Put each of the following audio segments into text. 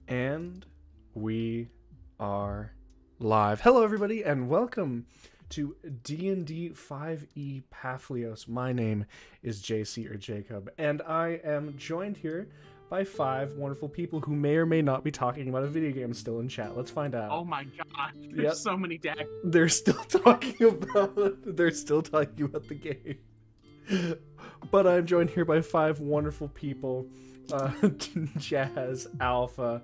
And we are live. Hello, everybody, and welcome to D&D 5e Pathlios. My name is JC or Jacob, and I am joined here by 5 wonderful people who may or may not be talking about a video game still in chat. Let's find out. Oh my god, there's Yep. so many decks. They're still talking about the game. But I'm joined here by 5 wonderful people. Jazz, Alpha,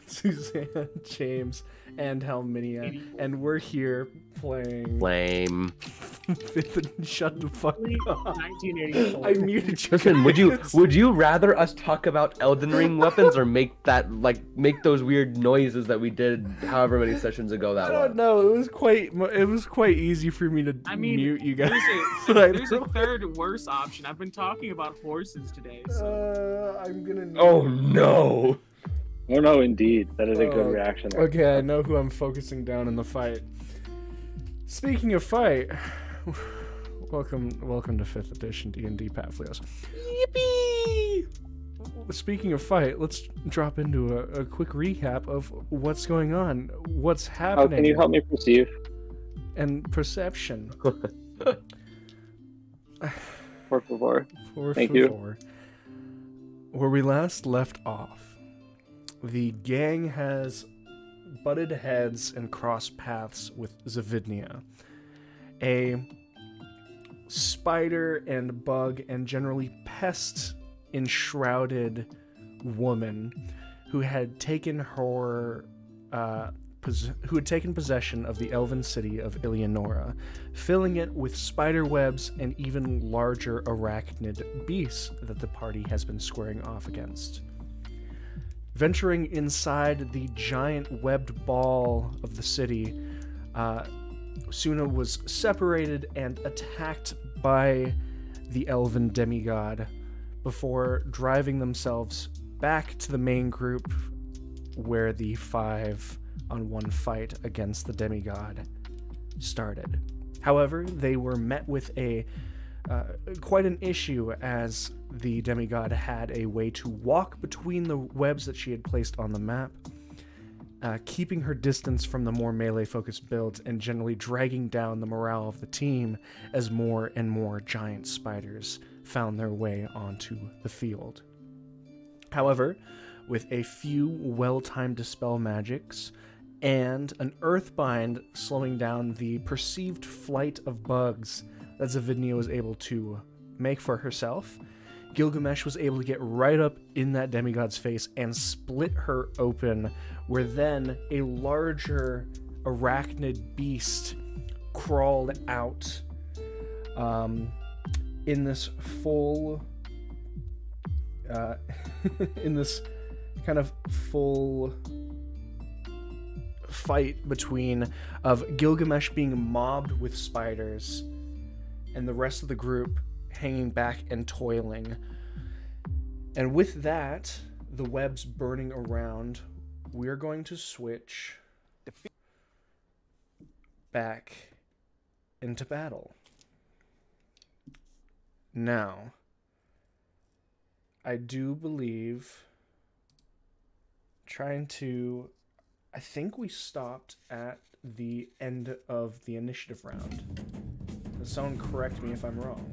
Suzanne, James, and Helminia, and we're here playing. Lame. Shut the fuck up. 1984. I muted you. Listen, guys. would you rather us talk about Elden Ring weapons or make make those weird noises that we did however many sessions ago I that don't was? know. It was quite easy for me to mute you guys. There's a third worse option. I've been talking about horses today. So. I'm gonna. Oh no. Oh no, indeed. That is a good reaction. Okay, I know who I'm focusing down in the fight. Speaking of fight, welcome to 5th edition D&D Pathlios. Yippee! Speaking of fight, let's drop into a quick recap of what's going on, what's happening. How can you help me perceive? And perception. Por favor. Thank you. you. Where we last left off, the gang has butted heads and crossed paths with Zavidnia, a spider and bug and generally pest enshrouded woman who had taken possession of the elven city of Eleonora, filling it with spider webs and even larger arachnid beasts that the party has been squaring off against. Venturing inside the giant webbed ball of the city, Suna was separated and attacked by the elven demigod before driving themselves back to the main group where the 5-on-1 fight against the demigod started. However, they were met with quite an issue, as the demigod had a way to walk between the webs that she had placed on the map, keeping her distance from the more melee-focused builds and generally dragging down the morale of the team as more and more giant spiders found their way onto the field. However, with a few well-timed dispel magics and an earthbind slowing down the perceived flight of bugs that Zavidnia was able to make for herself, Gilgamesh was able to get right up in that demigod's face and split her open, where then a larger arachnid beast crawled out in this full in this kind of full fight of Gilgamesh being mobbed with spiders and the rest of the group hanging back and toiling. And with that, the webs burning around, we're going to switch back into battle. Now, I do believe I think we stopped at the end of the initiative round. Someone correct me if I'm wrong.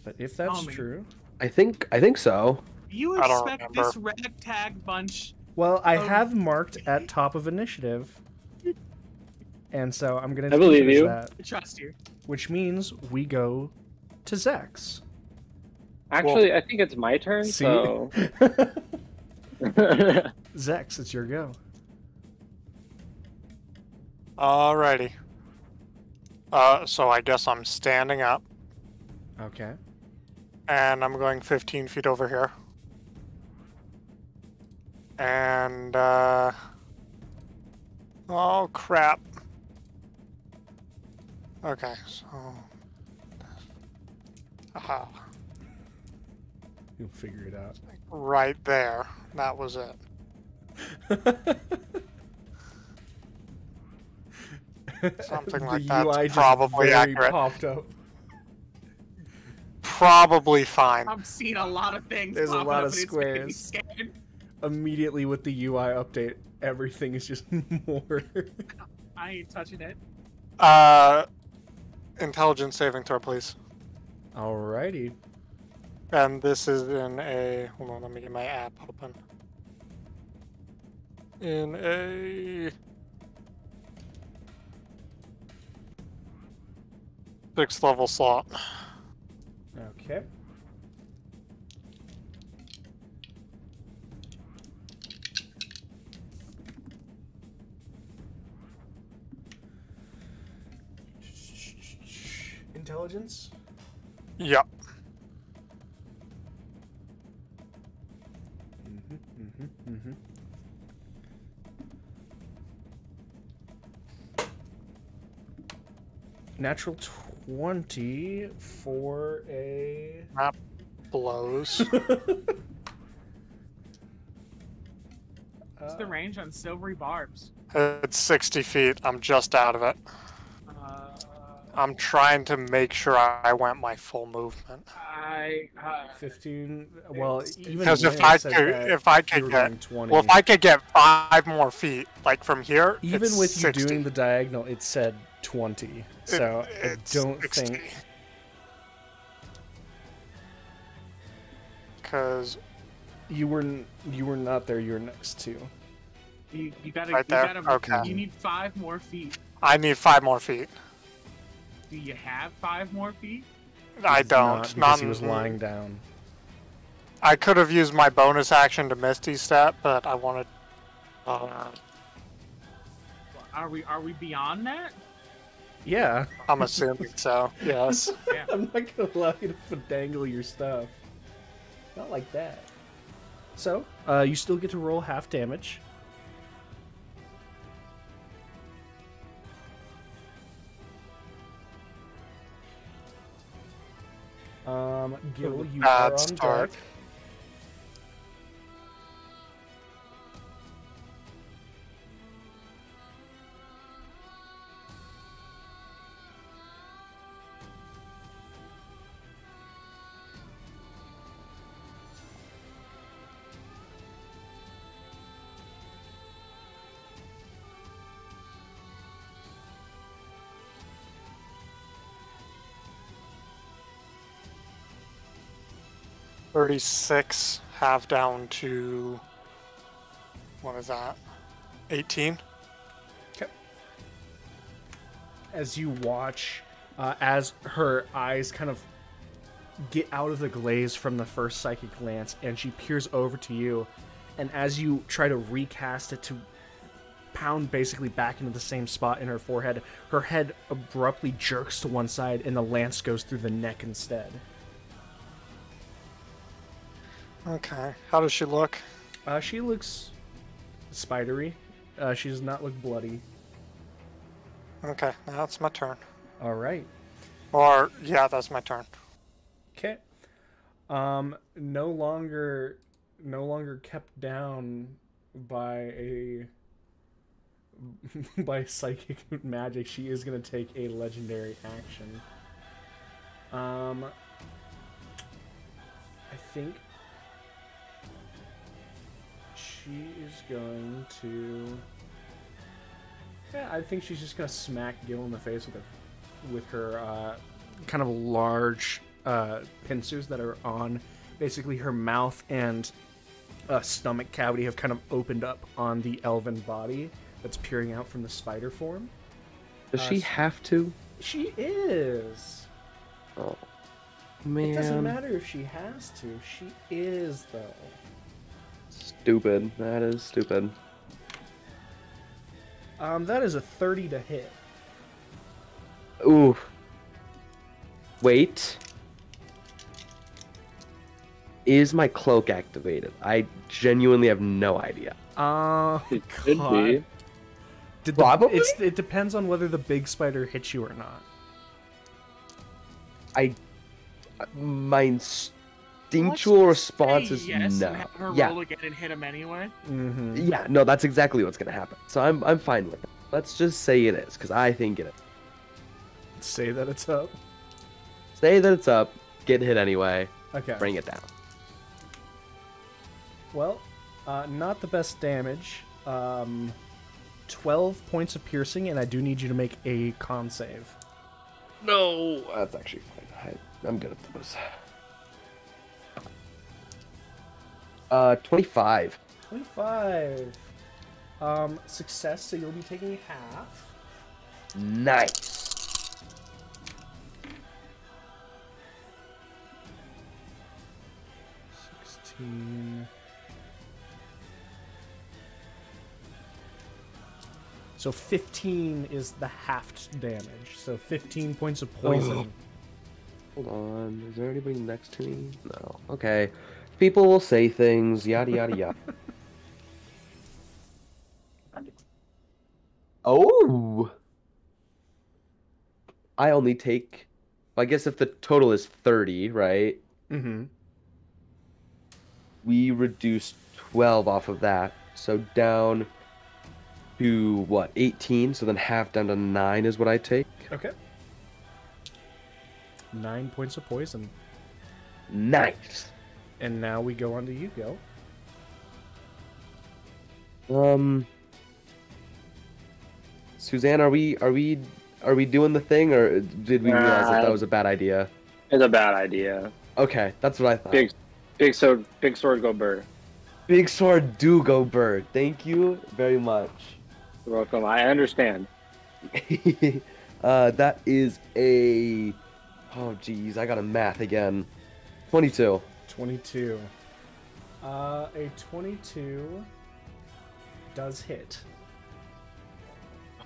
But if that's true... I think so. You expect this ragtag bunch... Well, I have marked at top of initiative. And so I'm going to... I believe you. I trust you. Which means we go to Zex. Actually, I think it's my turn, See? so... Zex, it's your go. Alrighty. So I guess I'm standing up, Okay. and I'm going 15 feet over here. And, oh crap. Okay, so... Aha, You'll figure it out. right there. That was it. Something like The that's UI just probably very accurate. popped up. probably fine. I'm seeing a lot of things. There's a popping lot up of and it's making me squares. scared. Immediately with the UI update, everything is just more. I ain't touching it. Intelligence saving throw, please. Alrighty. And this is in a. Hold on, let me get my app open. In a 6th level slot. Okay. Intelligence? Yep. Natural 20 for a... Map blows. What's the range on silvery barbs? It's 60 feet. I'm just out of it. I'm trying to make sure I went my full movement. 15. Well, even Because when if it I said could, that, if I you could were get, going 20. well, if I could get 5 more feet, like from here, Even it's with 60. you doing the diagonal, it said 20. So I It's don't 60. think. Because You were not there. You were next to. You gotta, Right you there? gotta, Okay. you need 5 more feet. I need 5 more feet. Do you have 5 more feet? I Does don't. because he was lying down. I could have used my bonus action to Misty Step, but I wanted. Are we beyond that? Yeah. I'm assuming so. Yes. Yeah. I'm not gonna allow you to dangle your stuff. Not like that. So, you still get to roll half damage. Gil, you are Bad on start. deck. $36, half down to. What is that? 18? As you watch, as her eyes kind of get out of the glaze from the first psychic glance, and she peers over to you, and as you try to recast it to pound basically back into the same spot in her forehead, her head abruptly jerks to one side, and the lance goes through the neck instead. Okay. How does she look? She looks spidery. She does not look bloody. Okay, now it's my turn. All right. Or, yeah, that's my turn. Okay. No longer kept down by a by psychic magic. She is gonna take a legendary action. I think she is going to. Yeah, I think she's just gonna smack Gil in the face with her kind of large pincers that are on basically her mouth and stomach cavity have kind of opened up on the elven body that's peering out from the spider form. Does she have to? She is. Oh, man. It doesn't matter if she has to. She is, though. Stupid. That is stupid. That is a 30 to hit. Ooh. Wait. Is my cloak activated? I genuinely have no idea. It could be. Probably? It depends on whether the big spider hits you or not. My instinctual response Say is yes no. and have her Yeah. roll again and hit him anyway. Mm-hmm. Yeah, no, that's exactly what's gonna happen. So I'm fine with it. Let's just say it is, because I think it is. Say that it's up. Say that it's up. get hit anyway. Okay. Bring it down. Well, not the best damage. 12 points of piercing, and I do need you to make a con save. No, that's actually fine. I'm good at those. 25. 25. Success, so you'll be taking half. Nice. 16. So 15 is the halved damage. So 15 points of poison. Hold on. Is there anybody next to me? No. Okay. People will say things. Yada yada yada. Oh. I only take. I guess if the total is 30, right? Mm-hmm. We reduce 12 off of that. So down to what? 18. So then half down to 9 is what I take. Okay. 9 points of poison. Nice. And now we go on to Yugo. Suzanne, are we doing the thing, or did we realize that was a bad idea? It's a bad idea. Okay, that's what I thought. Big sword go bird. Big sword do go bird. Thank you very much. You're welcome. I understand. That is a. Oh geez, I got a math again. 22. 22. A 22 does hit.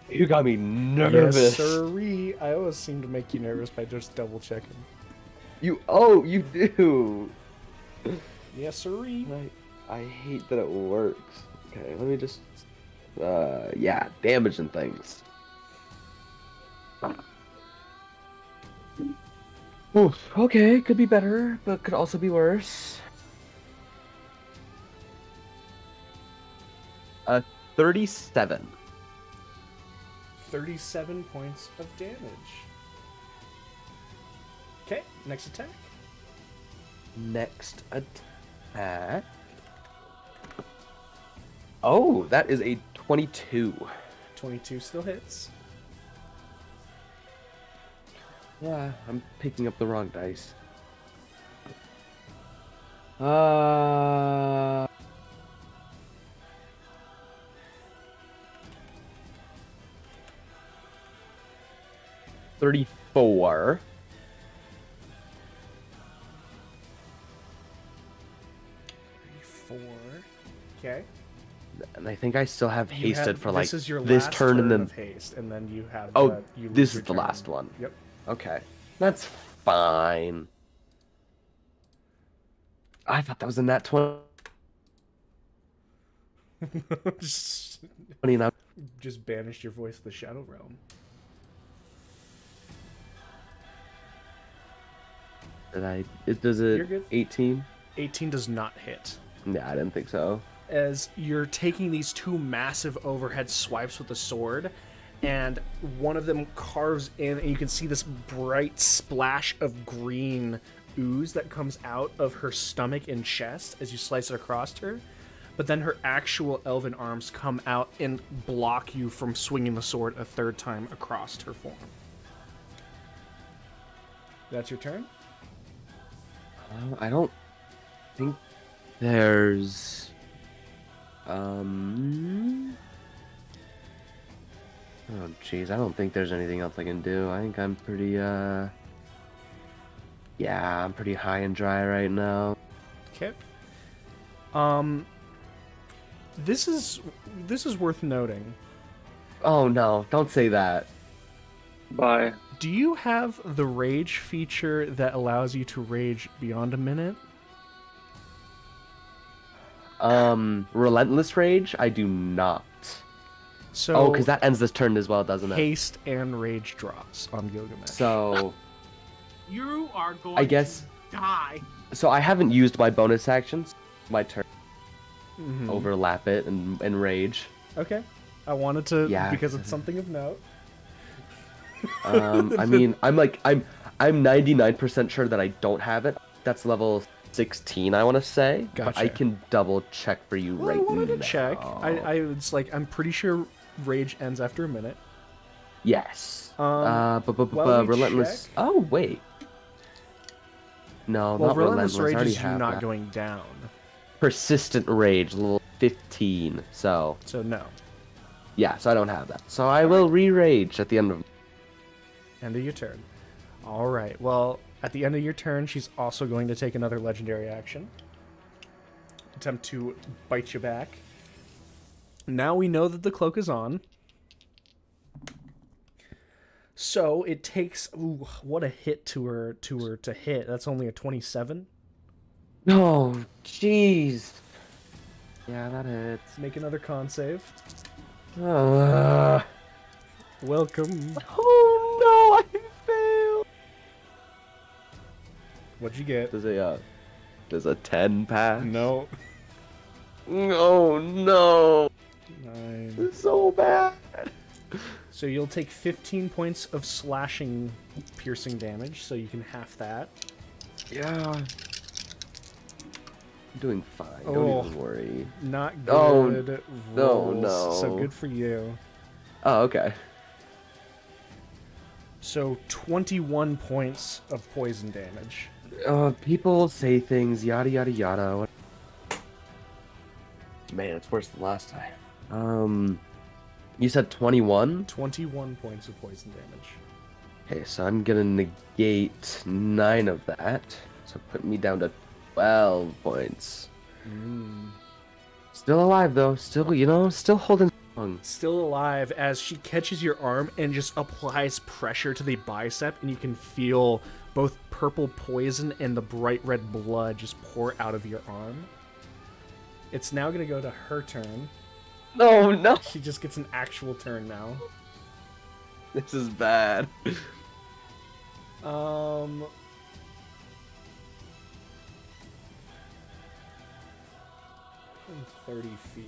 You got me nervous. Yes, sirree. I always seem to make you nervous by just double checking. You do. Yes, sirree. I hate that it works. Okay, let me just. Yeah, damage and things. Oof, okay, could be better, but could also be worse. 37. 37 points of damage. Okay, next attack. Next attack. Oh, that is a 22. 22 still hits. Yeah, I'm picking up the wrong dice. 34. 34. Okay. And I think I still have You hasted have- for like this is your this last turn and then. of haste, and then you have. Oh, you this lose is the your turn. last one. Yep. Okay, that's fine. I thought that was in that 20. just, 29. just banished your voice to the Shadow Realm. Does You're it good. 18? 18 does not hit. Yeah, I didn't think so. As you're taking these two massive overhead swipes with the sword, and one of them carves in, and you can see this bright splash of green ooze that comes out of her stomach and chest as you slice it across her. But then her actual elven arms come out and block you from swinging the sword a third time across her form. That's your turn? I don't think there's. Oh, jeez, I don't think there's anything else I can do. I think I'm pretty, Yeah, I'm pretty high and dry right now. Okay. This is worth noting. Oh, no, don't say that. Bye. Do you have the rage feature that allows you to rage beyond a minute? Relentless Rage? I do not. So Oh, because that ends this turn as well, doesn't it? haste and rage drops on Gilgamesh. So, You are going I guess. to die. So I haven't used my bonus actions. My turn. Mhm. Overlap it and rage. Okay. I wanted to Yeah. because it's something of note. I mean, I'm I'm 99% sure that I don't have it. That's level 16, I want to say. But I Gotcha. can double check for you Well, I right wanted to now. check. It's like I'm pretty sure rage ends after a minute. Yes. While we Relentless. check- Oh wait. No, Well, not relentless relentless. I rage already is you have not that. going down. Persistent rage, level 15. So So no. yeah, so I don't have that. So I will re-rage at the end of. End of your turn. All right. Well, at the end of your turn, she's also going to take another legendary action. Attempt to bite you back. Now we know that the cloak is on. So it takes ooh, what a hit to her to hit. That's only a 27. No, jeez. Yeah, that hits. Make another con save. Uh, Welcome. oh no, I failed. What'd you get? Does a 10 pass? No. Oh no. 9. It's so bad. So you'll take 15 points of slashing piercing damage, so you can half that. Yeah. I'm doing fine. Oh. Don't even worry. Not Oh, good no, rolls, no. so good for you. Oh, okay. So 21 points of poison damage. People say things, yada yada yada. Man, it's worse than last time. You said 21? 21 points of poison damage. Okay, so I'm gonna negate 9 of that. So put me down to 12 points. Still alive though. Still holding strong. Still alive as she catches your arm and just applies pressure to the bicep, and you can feel both purple poison and the bright red blood just pour out of your arm. It's now going to go to her turn. No, no. She just gets an actual turn now. This is bad. 30 feet.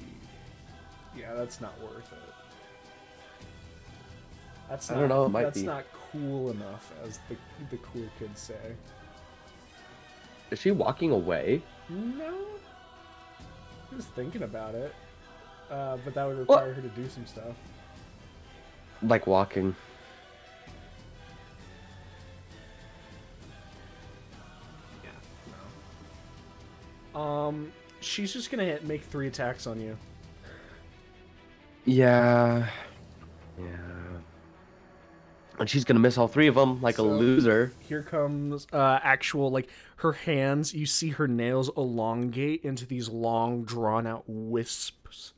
Yeah, that's not worth it. That's I not, don't know, it might that's be. not cool enough, as the cool kids say. Is she walking away? No. Just thinking about it. But that would require her to do some stuff. Like walking. Yeah, no. She's just gonna make 3 attacks on you. Yeah. Yeah. And she's gonna miss all 3 of them like a So- loser. Here comes actual, like, her hands. You see her nails elongate into these long, drawn-out wisps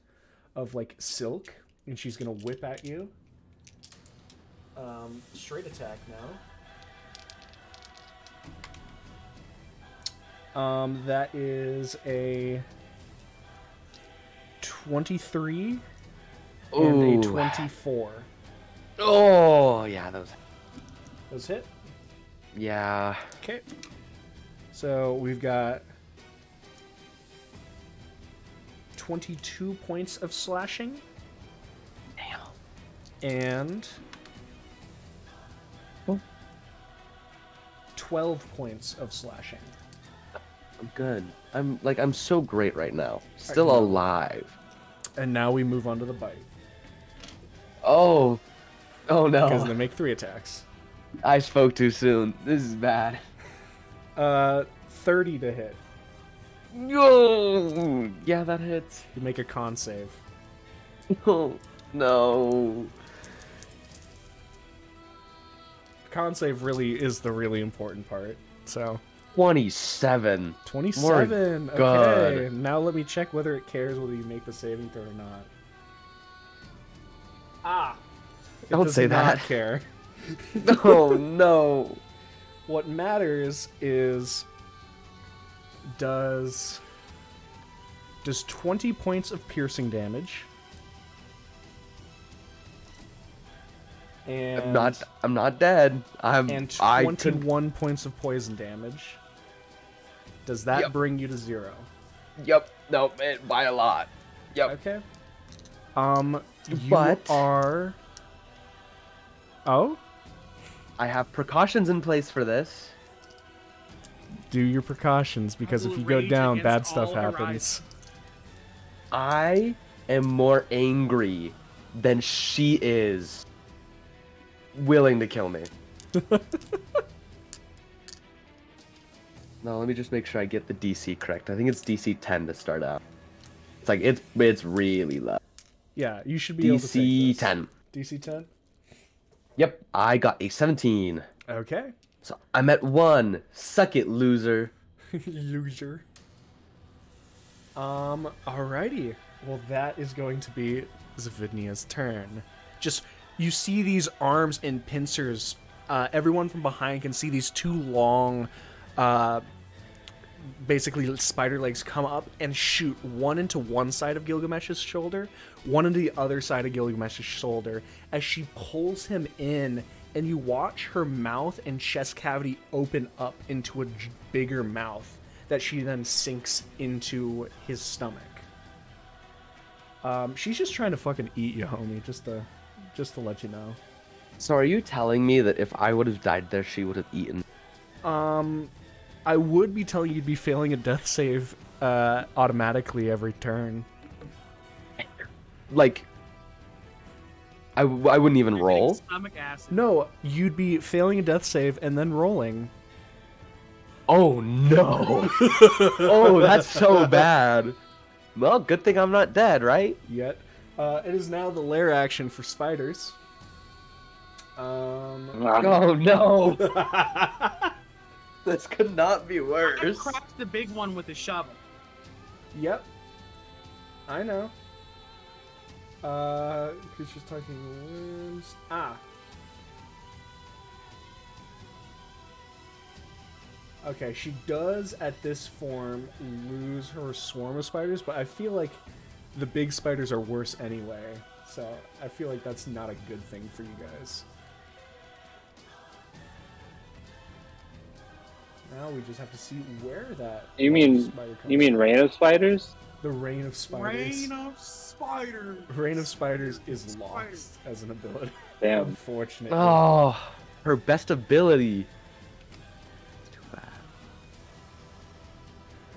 of, like, silk. And she's gonna whip at you. Straight attack now. That is a 23 and a Ooh. 24. Oh, yeah, Those hit? yeah. Okay. So we've got 22 points of slashing. Damn. And 12 points of slashing. I'm good. I'm so great right now. Still Alright. alive. And now we move on to the bite. Oh. Oh Because they no. make 3 attacks. I spoke too soon. This is bad. 30 to hit. No. Yeah, that hits. You make a con save. Oh, no. Con save really is the really important part. So 27. 27. Okay. good. Now let me check whether it cares whether you make the saving throw or not. Ah. It Don't does say not that. care. Oh no. What matters is does 20 points of piercing damage and I'm not dead. and I could 21 points of poison damage. Does that Yep. bring you to 0? Yep. No, man, by a lot. Yep. Okay. You But- are. Oh. I have precautions in place for this. Do your precautions, because if you go Rage down, bad against stuff all happens. I am more angry than she is willing to kill me. No, let me just make sure I get the DC correct. I think it's DC 10 to start out. It's like it's really low. Yeah, you should be able to take DC this. 10. DC 10? Yep, I got a 17. Okay. So I'm at 1. Suck it, loser. Loser. Alrighty. Well, that is going to be Zavidnia's turn. Just, you see these arms and pincers. Everyone from behind can see these two long, basically spider legs come up and shoot one into one side of Gilgamesh's shoulder, one into the other side of Gilgamesh's shoulder, as she pulls him in, and you watch her mouth and chest cavity open up into a bigger mouth that she then sinks into his stomach. She's just trying to fucking eat you, homie, just to let you know. So are you telling me that if I would have died there, she would have eaten? I would be telling you you'd be failing a death save automatically every turn. Like, I wouldn't even roll? Stomach acid. No, you'd be failing a death save and then rolling. Oh no! Oh, that's so bad. Well, good thing I'm not dead, right? Yet. It is now the lair action for spiders. Oh no! This could not be I worse. cracked the big one with a shovel. Yep. I know. Creatures talking limbs. Okay, she does at this form lose her swarm of spiders, but I feel like the big spiders are worse anyway. So I feel like that's not a good thing for you guys. Now we just have to see where that. You mean Reign of Spiders? The Reign of Spiders. Rain of spiders. Reign of Spiders is lost as an ability. Damn. Unfortunately. Oh, her best ability. It's too bad.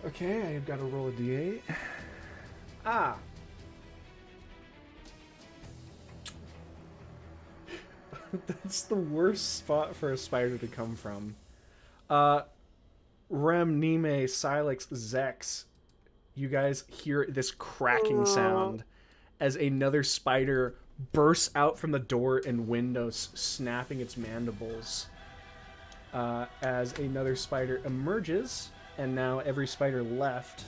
Okay, I've got to roll a d8. That's the worst spot for a spider to come from. Rem, Nime, Silex, Zex, you guys hear this cracking sound as another spider bursts out from the door and windows, snapping its mandibles. As another spider emerges, and now every spider left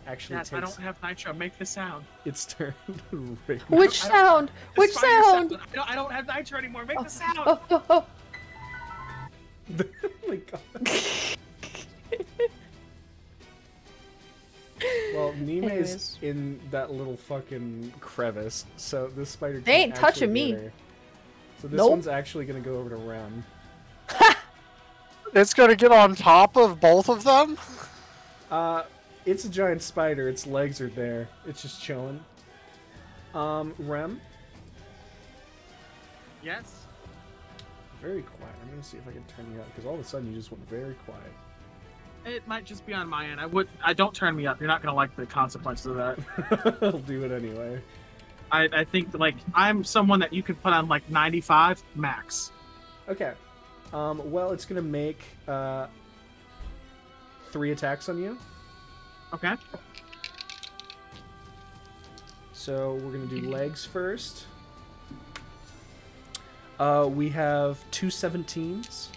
actually Yes, I don't have nitro. Make the sound. its turn to raid. Which sound? The Which spider sound? I don't have nitro anymore. Make the sound. Oh, oh, oh. Oh my god. Well, Nime's Anyways. in that little fucking crevice, so this spider They ain't can't actually touching me. get her. So this Nope. one's actually gonna go over to Rem. It's gonna get on top of both of them? It's a giant spider. Its legs are there. It's just chilling. Rem, Yes. very quiet. I'm gonna see if I can turn you up because all of a sudden you just went very quiet. It might just be on my end. I don't turn me up. You're not gonna like the consequences of that. I'll do it anyway. I think like I'm someone that you could put on like 95 max. Okay. Well, it's gonna make 3 attacks on you. Okay. So we're gonna do legs first. We have 2 17s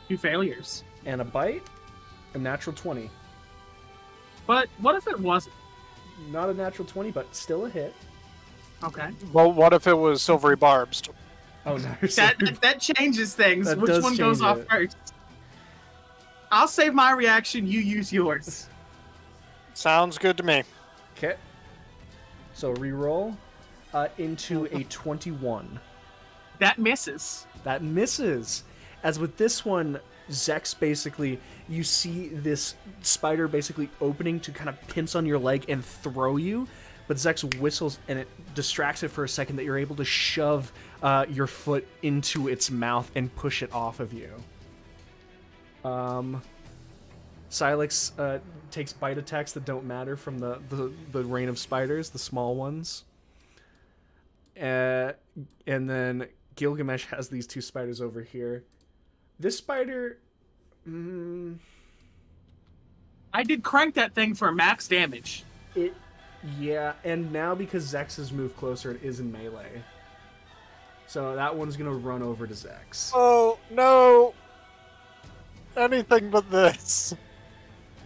2 failures. and a bite, a natural 20. But what if it wasn't? Not a natural 20, but still a hit. Okay. Well, what if it was silvery barbs? Oh no! you're That changes things. That Which does one goes change off it. first? I'll save my reaction. You use yours. Sounds good to me. Okay. So reroll into a 21. That misses. That misses. As with this one, Zex basically, you see this spider basically opening to kind of pinch on your leg and throw you, but Zex whistles and it distracts it for a second that you're able to shove your foot into its mouth and push it off of you. Silex takes bite attacks that don't matter from the rain of spiders, the small ones. And then Gilgamesh has these two spiders over here. This spider... I did crank that thing for max damage. Yeah, and now because Zex has moved closer, it is in melee. So that one's going to run over to Zex. Oh, no! Anything but this.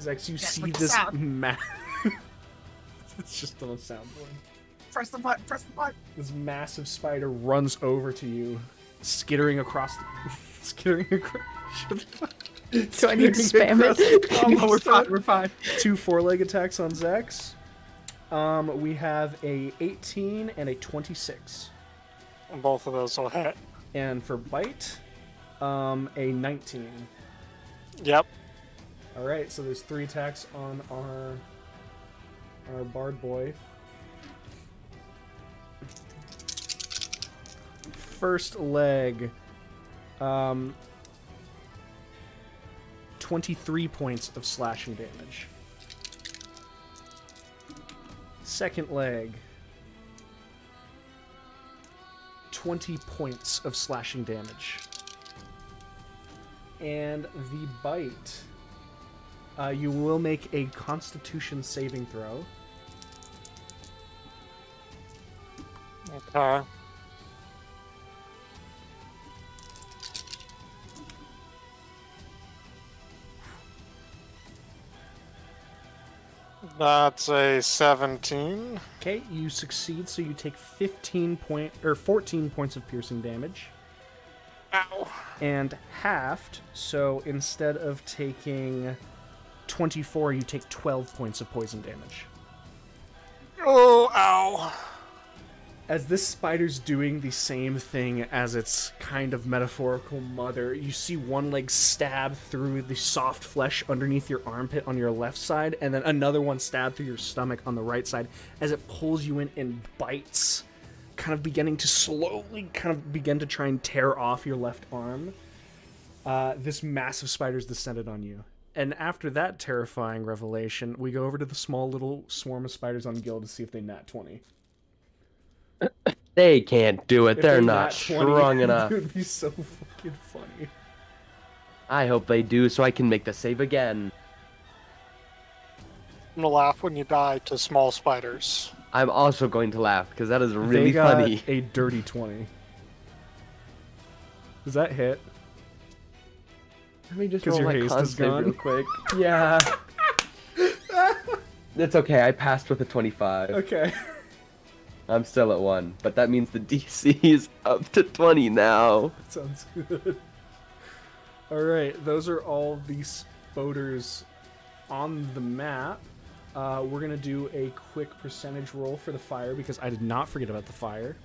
Zex, you Guess see what the this sound- It's just on a soundboard. Press the button, press the button. This massive spider runs over to you, skittering across the... skittering across... Do I need to spam it? Oh, we're fine. 2 4-leg attacks on Zex. We have a 18 and a 26. Both of those will hit. And for bite, a 19. Yep. All right, so there's 3 attacks on our bard boy. First leg, 23 points of slashing damage. Second leg, 20 points of slashing damage. And the bite, you will make a Constitution saving throw. Okay. That's a 17. Okay, you succeed, so you take 14 points of piercing damage. Ow. And halved, so instead of taking 24, you take 12 points of poison damage. Oh, ow. As this spider's doing the same thing as its kind of metaphorical mother, you see one leg stab through the soft flesh underneath your armpit on your left side, and then another one stab through your stomach on the right side as it pulls you in and bites, kind of beginning to slowly begin to try and tear off your left arm. This massive spider's descended on you. And after that terrifying revelation, we go over to the small little swarm of spiders on Gil to see if they nat 20. They can't do it. If They're they not nat 20, strong enough. It would be so fucking funny. I hope they do so I can make the save again. I'm gonna laugh when you die to small spiders. I'm also going to laugh because that is really They got funny. a dirty 20. Does that hit? Let me just 'Cause roll your my haste con is save gone? real quick. Yeah. It's okay. I passed with a 25. Okay. I'm still at 1, but that means the DC is up to 20 now. Sounds good. Alright, those are all the spoders on the map. We're going to do a quick percentage roll for the fire because I did not forget about the fire.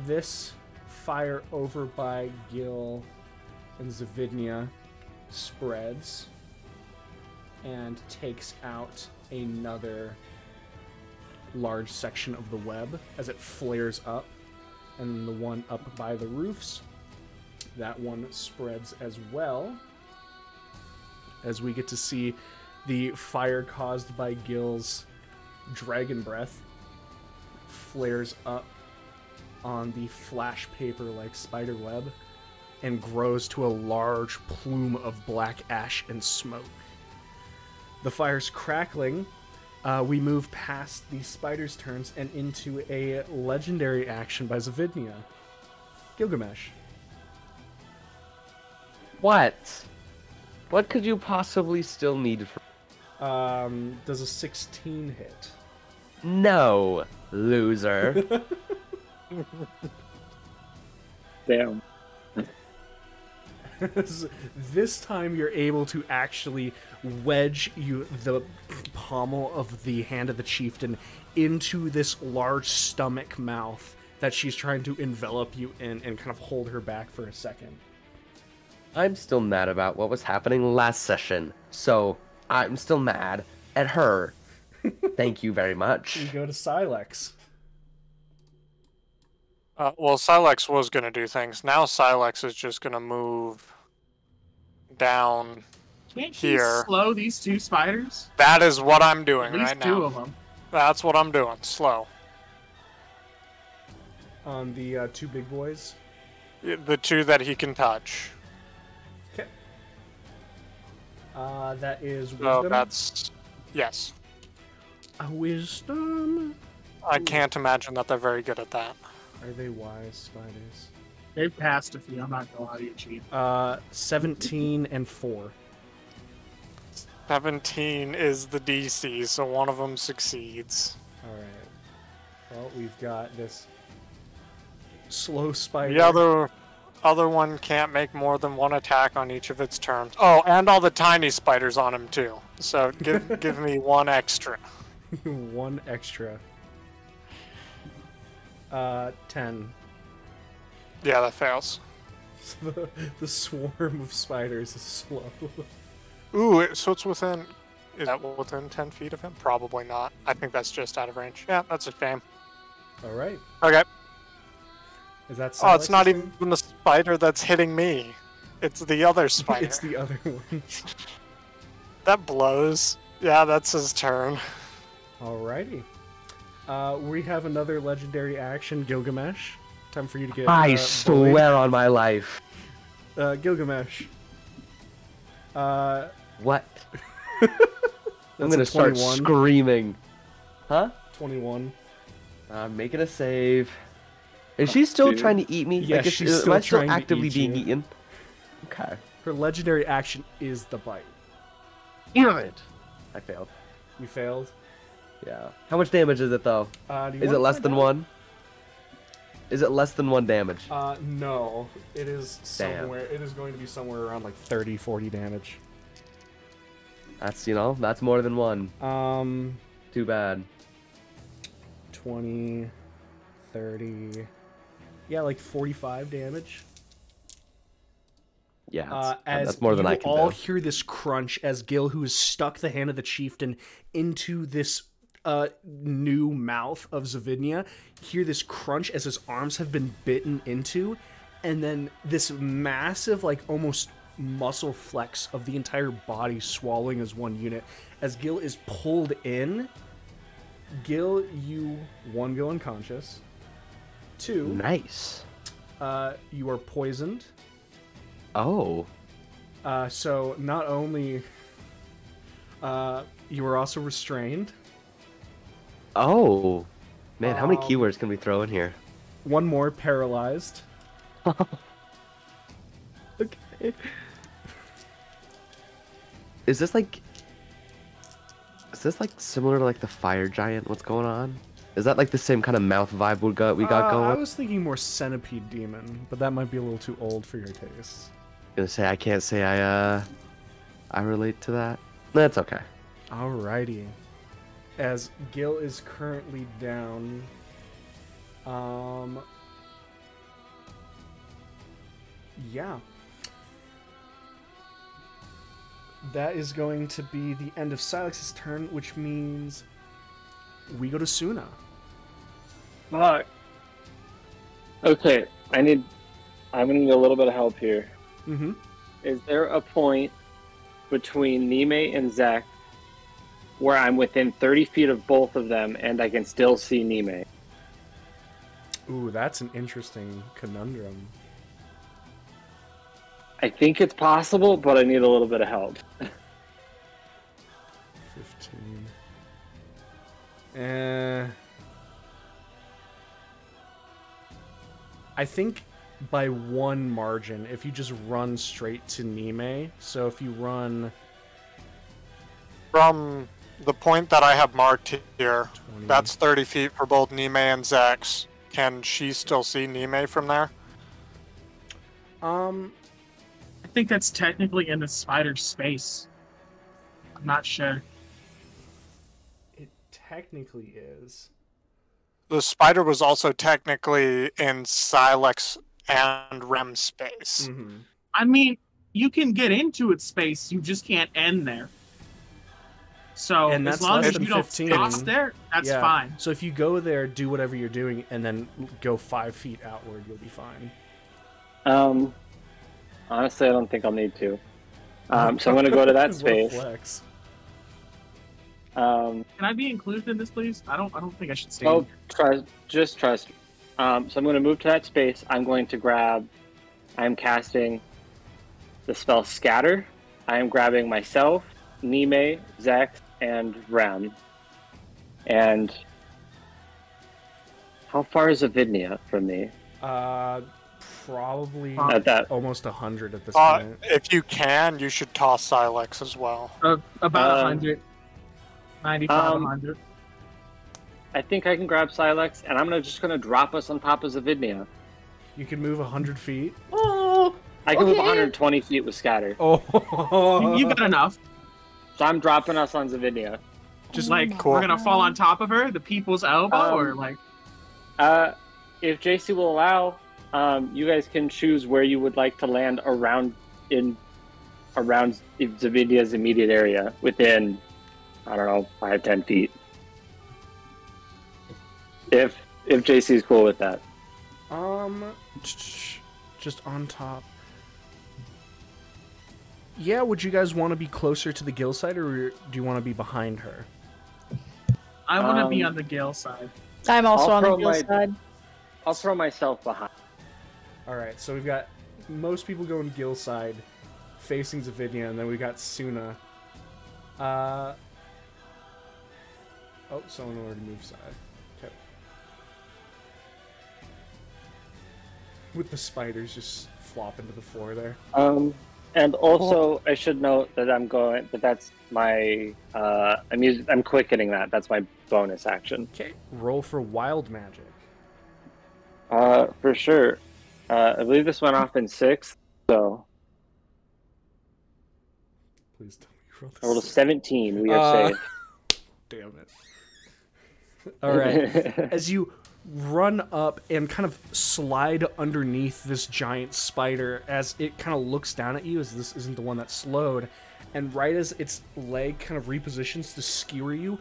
This fire over by Gil and Zavidnia spreads and takes out another large section of the web as it flares up, and then the one up by the roofs, that one spreads as well, as we get to see the fire caused by Gil's dragon breath flares up on the flash paper like spider web and grows to a large plume of black ash and smoke. The fire's crackling. We move past the spider's turns and into a legendary action by Zavidnia. Gilgamesh. What? What could you possibly still need for... Does a 16 hit? No, loser. Damn. This time you're able to actually wedge the pommel of the hand of the chieftain into this large stomach mouth that she's trying to envelop you in and kind of hold her back for a second. I'm still mad about what was happening last session, so I'm still mad at her. Thank you very We much. go to Silex. Well, Silex was going to do things. Now Silex is just going to move down Can't you here. slow these 2 spiders? That is what I'm doing At least right 2 now. of them. That's what I'm doing. Slow. On the 2 big boys. The 2 that he can touch. Okay. That is wisdom. So that's... Yes. A wisdom. I can't imagine that they're very good at that. Are they wise spiders? They've passed a few. I'm not gonna lie to you, Chief. 17 and 4. 17 is the DC, so one of them succeeds. Alright. Well, we've got this slow spider. The other one can't make more than 1 attack on each of its turns. Oh, and all the tiny spiders on him too. So give me 1 extra. 1 extra. 10. Yeah, that fails. The swarm of spiders is slow. Ooh, so it's within... Is that within 10 feet of him? Probably not. I think that's just out of range. Yeah, that's a shame. Alright. Okay. Is that Oh, it's not Silex's even the spider that's hitting me. It's the other turn? spider. It's the other one. That blows. Yeah, that's his turn. Alrighty. We have another legendary action, Gilgamesh. Time for you to get. I bullied. swear on my life. Gilgamesh. What? That's I'm gonna a start 21. screaming. Huh? 21. I'm making a save. Is she still Dude. trying to eat me? Yes, is, she's am still I still trying to actively eat being you. eaten? Okay. Her legendary action is the bite. Damn it! I failed. You failed. Yeah. How much damage is it though? Do you Is wanna it less find than out? 1? Is it less than 1 damage? No. It is somewhere. It is going to be somewhere around like 30, 40 damage. That's, that's more than 1. Too bad. 20, 30. Yeah, like 45 damage. Yeah, As that's more than you I can all do. hear this crunch as Gil, who has stuck the hand of the chieftain into this new mouth of Zavidnia, hear this crunch as his arms have been bitten into, and then this massive, like almost muscle flex of the entire body swallowing as one unit. As Gil is pulled in, Gil, you one go unconscious. 2, Nice. you are poisoned. Oh. So not only you are also restrained. Oh. Man, how many Um, keywords can we throw in here? One more, paralyzed. Okay. Is this like similar to like the fire giant? What's going on? Is that like the same kind of mouth vibe we got I going? was thinking more centipede demon, but that might be a little too old for your tastes. Gonna say I can't say I relate to that. That's okay. Alrighty. As Gil is currently down, yeah. That is going to be the end of Silex's turn, which means we go to Suna. Fuck. Okay, I'm gonna need a little bit of help here. Mm-hmm. Is there a point between Nime and Zach where I'm within 30 feet of both of them and I can still see Nime? Ooh, that's an interesting conundrum. I think it's possible, but I need a little bit of help. 15. I think by 1 margin, if you just run straight to Nime. So if you run From the point that I have marked here, 20, that's 30 feet for both Nime and Zax. Can she still see Nime from there? I think that's technically in the spider's space. I'm not sure. it technically is. The spider was also technically in Silex and Rem space. Mm-hmm. I mean, you can get into its space, you just can't end there. So And as that's long less as than you don't 15. stop there, that's fine. So if you go there, do whatever you're doing, and then go 5 feet outward, you'll be fine. Honestly, I don't think I'll need to. So I'm going to go to that What a space. flex. Can I be included in this, please? I don't think I should stay. Oh, just trust. So I'm going to move to that space. I'm going to grab. I'm casting the spell Scatter. I am grabbing myself, Nime, Zex, and Rem. And how far is Avidnia from me? Probably At that. almost 100 at this point. If you can, you should toss Silex as well. About 100. 95, 100. I think I can grab Silex, and I'm just going to drop us on top of Zavidnia. You can move 100 feet. Oh, I can move okay. 120 feet with Scatter. Oh, You got enough. So I'm dropping us on Zavidnia. Just Oh like my Cool. we're gonna fall on top of her, the people's elbow, or like If JC will allow, you guys can choose where you would like to land around Zavidnia's immediate area, within, I don't know, 5-10 feet. If JC is cool with that. just on top. Yeah, would you guys want to be closer to the Gill side, or do you want to be behind her? I want to be on the Gale side. I'm also I'll on the throw Gil my- side. I'll throw myself behind. Alright, so we've got most people going Gill side, facing Zavidnia, and then we got Suna. Oh, someone already moved side. Okay. With the spiders just flopping to the floor there. And also, I should note that that's my, I'm quickening that. That's my bonus action. Okay, roll for wild magic. For sure. I believe this went off in 6th, so Please tell me you rolled I rolled a this. 17. We are safe. Damn it. Alright. As you run up and kind of slide underneath this giant spider, as it kind of looks down at you, as this isn't the one that slowed, and right as its leg kind of repositions to skewer you,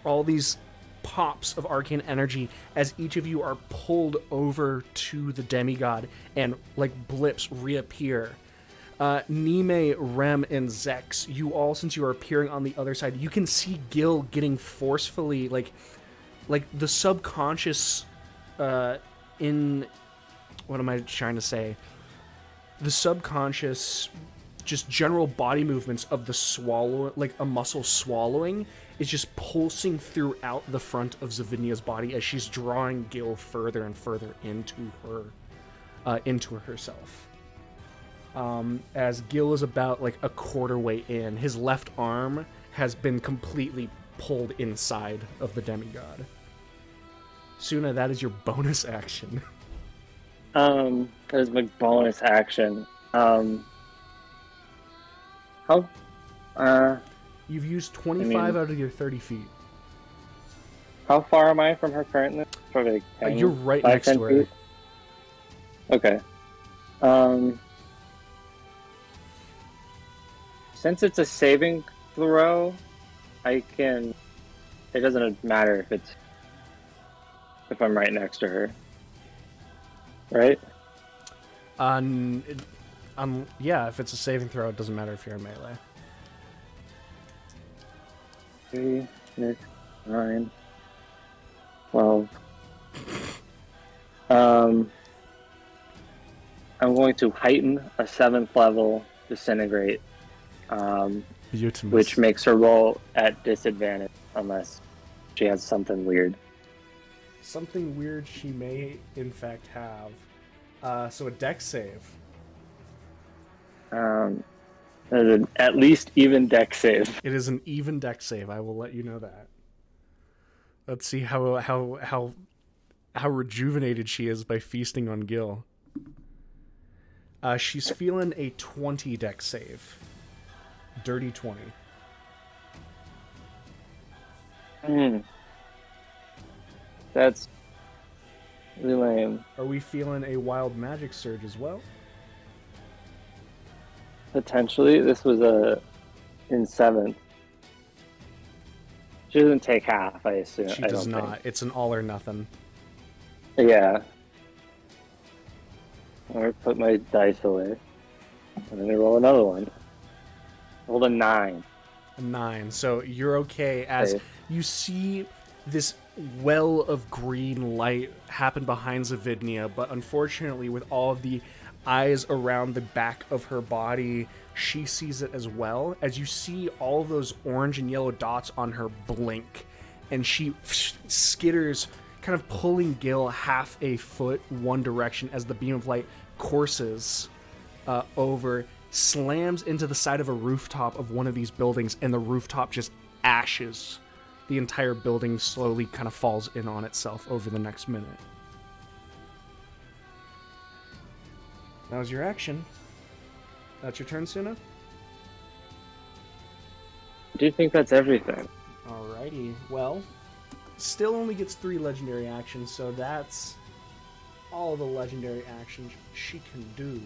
all these pops of arcane energy as each of you are pulled over to the demigod, and like blips reappear. Nime, Rem, and Zex, you all, since you are appearing on the other side, you can see Gil getting forcefully, like the subconscious, what am I trying to say? The subconscious, just general body movements of the swallow, like a muscle swallowing, is just pulsing throughout the front of Zavidnia's body as she's drawing Gil further and further into herself. As Gil is about like a quarter way in, his left arm has been completely pulled inside of the demigod. Suna, that is your bonus action. That is my bonus action. You've used 25 out of your 30 feet. How far am I from her currently? Probably like 10, You're right 5, next 10 to her. feet? Okay. Since it's a saving throw, I can. It doesn't matter if I'm right next to her, right? Yeah, if it's a saving throw, it doesn't matter if you're in melee. 3, 6, 9, 12. I'm going to heighten a 7th level disintegrate, which makes her roll at disadvantage unless she has something weird. Something weird she may, in fact, have. So a dex save. At least even dex save. It is an even dex save. I will let you know that. Let's see how rejuvenated she is by feasting on Gil. She's feeling a 20 dex save. Dirty 20. That's really lame. Are we feeling a wild magic surge as well? Potentially, this was a in 7th. She doesn't take half, I assume. She I does don't not. think. It's an all or nothing. Yeah. Or put my dice away. And then I roll another one. Rolled a 9. A 9. So you're okay as Okay. you see this well of green light happen behind Zavidnia, but unfortunately, with all of the eyes around the back of her body, she sees it as well. As you see all of those orange and yellow dots on her blink, and she skitters, kind of pulling Gil half a foot one direction as the beam of light courses over, slams into the side of a rooftop of one of these buildings, and the rooftop just ashes. The entire building slowly kind of falls in on itself over the next minute. That was your action. That's your turn, Suna? Do you think that's everything? Alrighty, well, still only gets 3 legendary actions, so that's all the legendary actions she can do.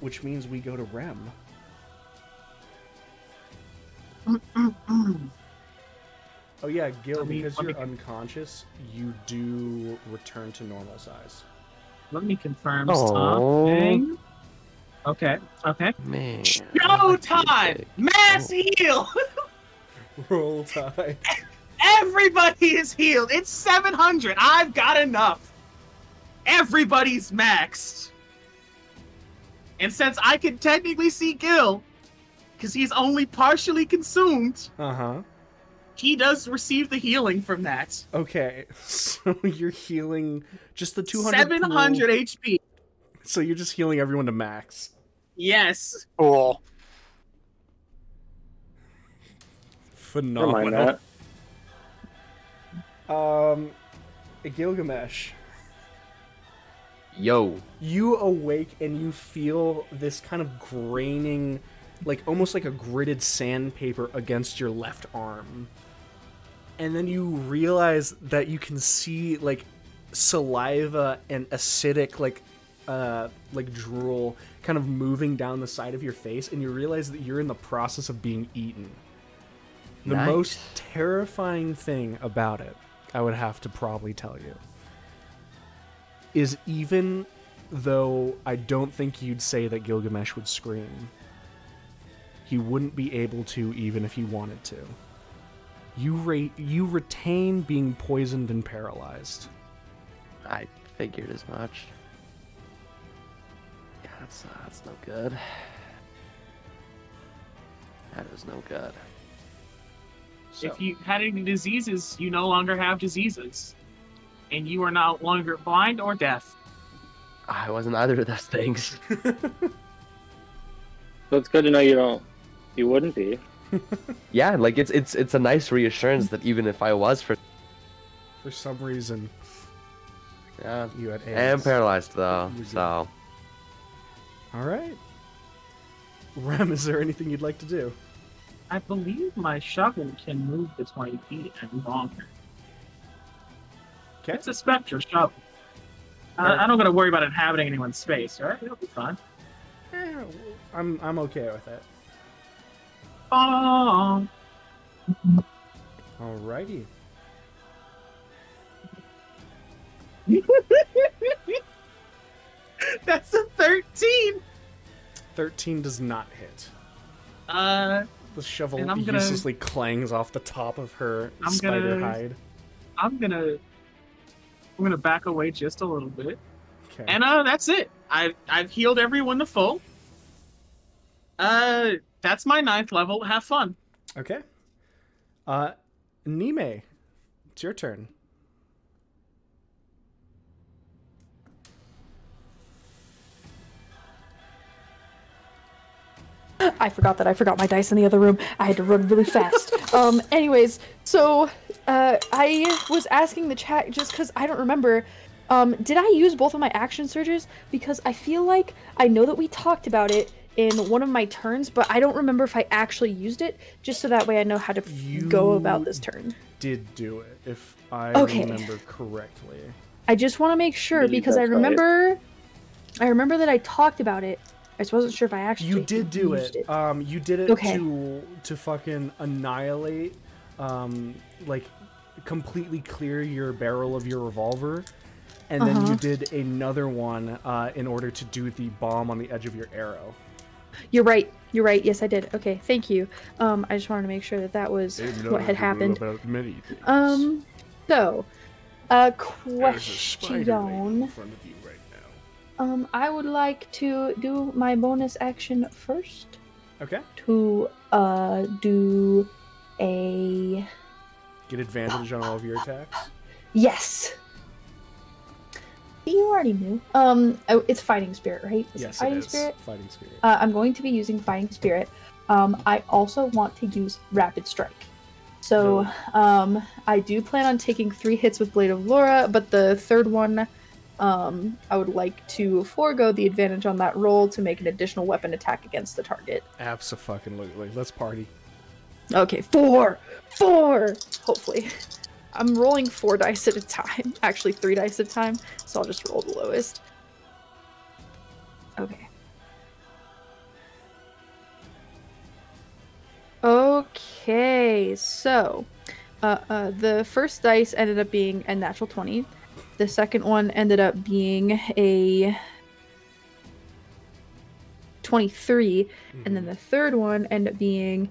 Which means we go to Rem. Oh yeah, Gil, because you're unconscious, you do return to normal size. Let me confirm Oh. something. Okay. Man. Go time! Mass heal! Roll Tide. Everybody is healed. It's 700. I've got enough. Everybody's maxed. And since I can technically see Gil, because he's only partially consumed, Uh-huh. he does receive the healing from that. Okay, so you're healing just the 200 700 pool. HP. So you're just healing everyone to max. Yes. Cool. Never mind Phenomenal. that. Gilgamesh, Yo. you awake and you feel this kind of graining, like almost like a gritted sandpaper against your left arm. And then you realize that you can see like saliva and acidic like drool kind of moving down the side of your face, and you realize that you're in the process of being eaten. The Nice. most terrifying thing about it, I would have to probably tell you, is even though I don't think you'd say that Gilgamesh would scream, he wouldn't be able to even if he wanted to. You retain being poisoned and paralyzed. I figured as much. Yeah, that's no good. That is no good. So, If you had any diseases, you no longer have diseases. And you are no longer blind or deaf. I wasn't either of those things. So it's good to know you wouldn't be. Yeah, like it's a nice reassurance that even if I was for some reason, yeah, you had I am AIDS. paralyzed though, You did. so All right. Rem, is there anything you'd like to do? I believe my shovel can move to 20 feet and longer. Okay. It's a spectral shovel. I don't gotta worry about inhabiting anyone's space, alright? It'll be fine. I'm okay with it. Oh, Alrighty. that's a 13! 13 does not hit. Uh, The shovel And I'm gonna- uselessly clangs off the top of her I'm spider gonna- hide. I'm gonna back away just a little bit. Okay. And that's it. I've healed everyone to full. That's my 9th level. Have fun. Okay. Nime, it's your turn. I forgot that I forgot my dice in the other room. I had to run really fast. Anyways, so I was asking the chat just because I don't remember. Did I use both of my action surges? Because I feel like I know that we talked about it in one of my turns, but I don't remember if I actually used it. Just so that way I know how to go about this turn. Did do it, if I Okay. remember correctly. I just want to make sure Believe because I that's right. remember that I talked about it I just wasn't sure if I actually You did do used it. You did it Okay. to fucking annihilate, like completely clear your barrel of your revolver, and then you did another one in order to do the bomb on the edge of your arrow. You're right. You're right. Yes, I did. Okay, thank you. I just wanted to make sure that was what had happened. About many things. So, There's a spider lady in question. front of you right now. I would like to do my bonus action first Okay. to do a Get advantage on all of your attacks. yes. You already knew. It's fighting spirit, right? Is it Yes, fighting it is. spirit? Fighting spirit. I'm going to be using fighting spirit. I also want to use rapid strike. So, I do plan on taking 3 hits with Blade of Laura, but the third one, I would like to forego the advantage on that roll to make an additional weapon attack against the target. Abso-fucking-lutely. Let's party. Okay, 4! Hopefully. I'm rolling 4 dice at a time. Actually, 3 dice at a time, so I'll just roll the lowest. Okay. Okay, so the first dice ended up being a natural 20. The second one ended up being a 23, and then the third one ended up being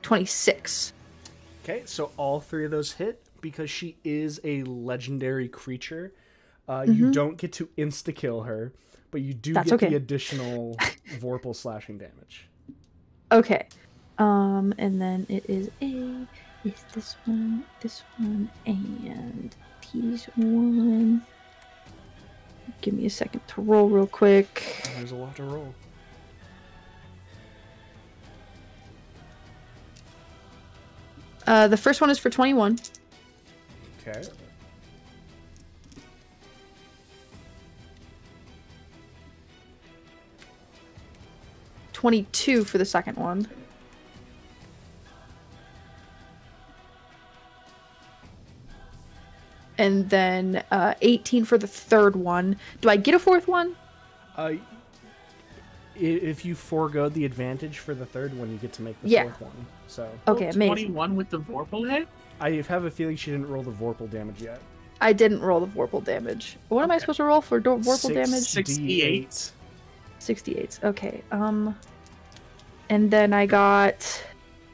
26. Okay, so all 3 of those hit because she is a legendary creature. You don't get to insta-kill her, but you do That's get okay. the additional Vorpal slashing damage. Okay. And then it is this one, and these one. Give me a second to roll real quick. There's a lot to roll. The first one is for 21. Okay. $22 for the second one. And then 18 for the third one. Do I get a fourth one? If you forego the advantage for the third one, you get to make the Yeah. fourth one. So Okay, amazing. 21 with the Vorpal hit? I have a feeling she didn't roll the Vorpal damage yet. I didn't roll the Vorpal damage. What am I supposed to roll for Vorpal damage? 68. 68. Okay. And then I got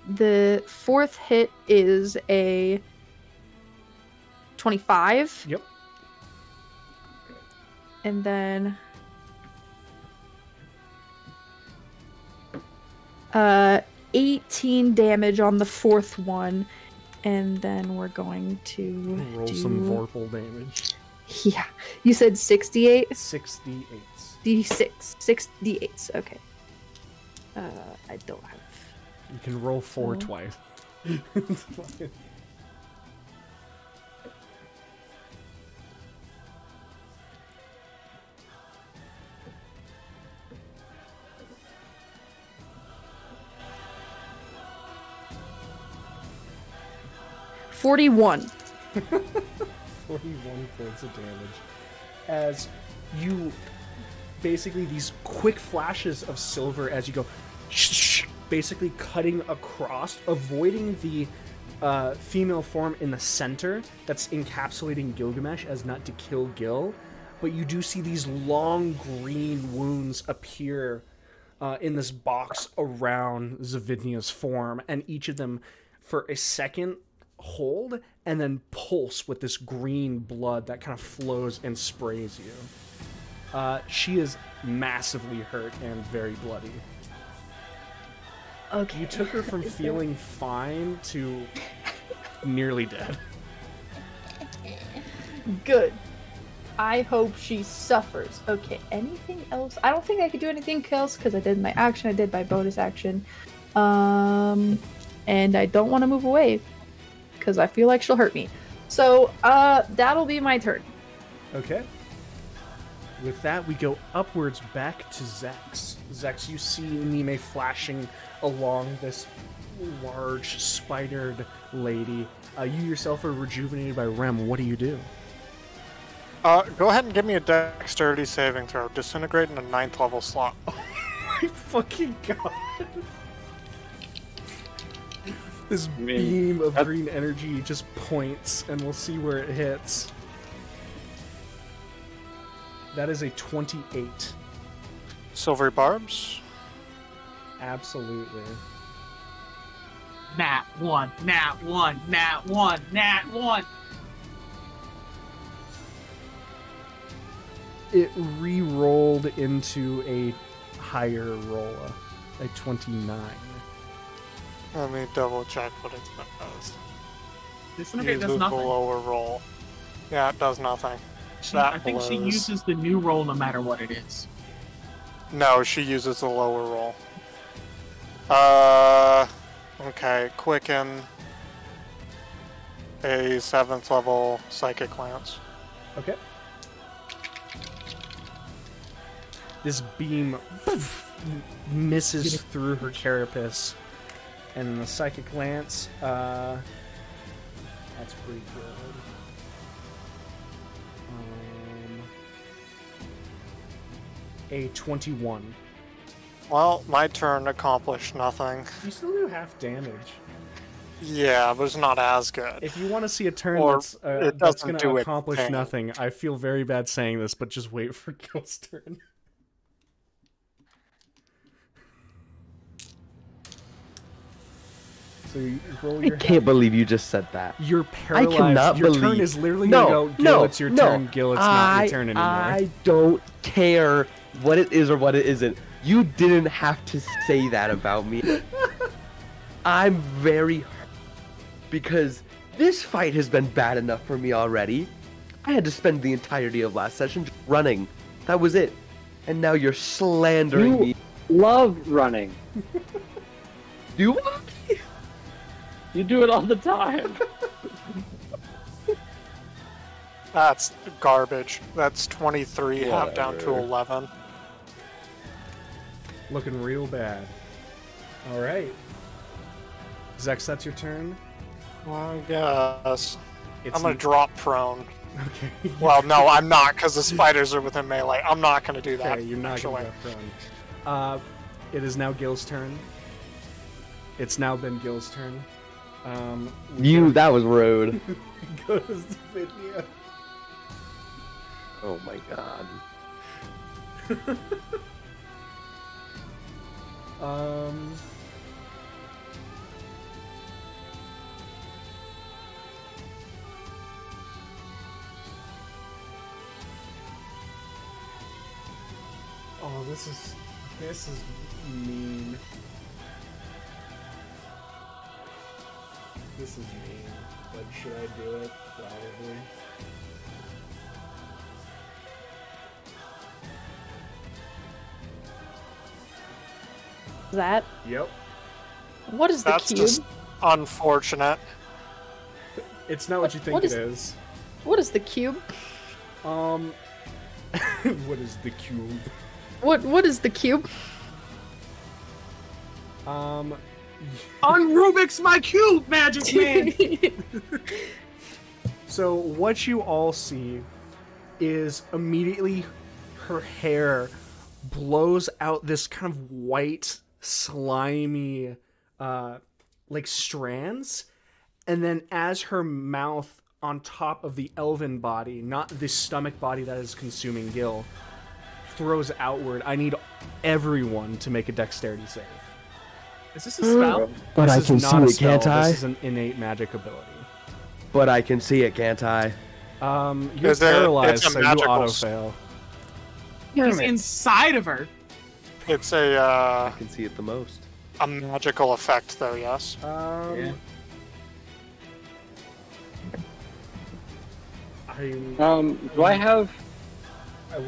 the fourth hit is a 25. Yep. And then 18 damage on the fourth one. And then we're going to Roll some Vorpal damage. Yeah. You said 68? 68. D6. 6 D8s. Okay. I don't have... You can roll 4 Oh. twice. 41. 41 points of damage. As you basically these quick flashes of silver as you go basically cutting across, avoiding the female form in the center that's encapsulating Gilgamesh as not to kill Gil, but you do see these long green wounds appear in this box around Zavidnia's form, and each of them for a second hold and then pulse with this green blood that kind of flows and sprays you. She is massively hurt and very bloody. Okay. You took her from feeling fine to nearly dead. Good. I hope she suffers. Okay, anything else? I don't think I could do anything else because I did my action, I did my bonus action. And I don't want to move away because I feel like she'll hurt me. So, that'll be my turn. Okay. With that, we go upwards back to Zex. Zex, you see Nime flashing along this large spidered lady. You yourself are rejuvenated by Rem. What do you do? Go ahead and give me a dexterity saving throw. Disintegrate in a 9th level slot. My fucking god. This beam of green energy just points, and we'll see where it hits. That is a 28. Silvery barbs. Absolutely. Nat 1, nat 1, nat 1, nat 1. It re-rolled into a higher roll, a 29. Let me double check what it does. Disintegrate does Uses the nothing. lower roll. Yeah, it does nothing. I think she blows. uses the new roll no matter what it is. No, she uses the lower roll. Okay, quicken. A 7th level psychic lance. Okay. This beam misses through her carapace, and the psychic lance, that's pretty good. A 21. Well, my turn accomplished nothing. You still do half damage. Yeah, but it's not as good. If you want to see a turn Or that's it going doesn't to do accomplish anything. nothing, I feel very bad saying this, but just wait for Gil's turn. So you roll I your can't believe you just said that. You're paralyzed. cannot your turn believe- is literally No, gonna go, Gil, no, it's your no. turn. Gil, it's not your turn anymore. I don't care what it is or what it isn't. You didn't have to say that about me. I'm very hurt because this fight has been bad enough for me already. I had to spend the entirety of last session just running. That was it. And now you're slandering You me. love running. Do I? You do it all the time. That's garbage. That's 23, half down to Whatever. 11. Looking real bad. All right. Zex, that's your turn. I guess. It's I'm gonna drop prone. Okay. Well, no, I'm not, because the spiders are within melee. I'm not gonna do that. Okay, you're not actually. going to go prone. It is now Gil's turn. It's now been Gil's turn. That was rude. Goes to Vidya. Oh my god. Oh, this is mean. This is mean, but should I do it? Probably. That. Yep. What is the That's cube? just unfortunate. It's not what you think What it is- is. What is the cube? What is the cube? What is the cube? On Rubik's My Cube, Magic Man! So what you all see is immediately her hair blows out this kind of white, slimy, like strands, and then as her mouth on top of the elven body, not the stomach body that is consuming Gil, throws outward. I need everyone to make a dexterity save. Is this a spell? But I This can is see not a it, spell. can't I? This is an innate magic ability. But I can see it, can't I? You're Is it- paralyzed, it's a so you magical auto s- fail. He's inside of her. It's I can see it the most. a magical effect, though, yes? Yeah. Do I have?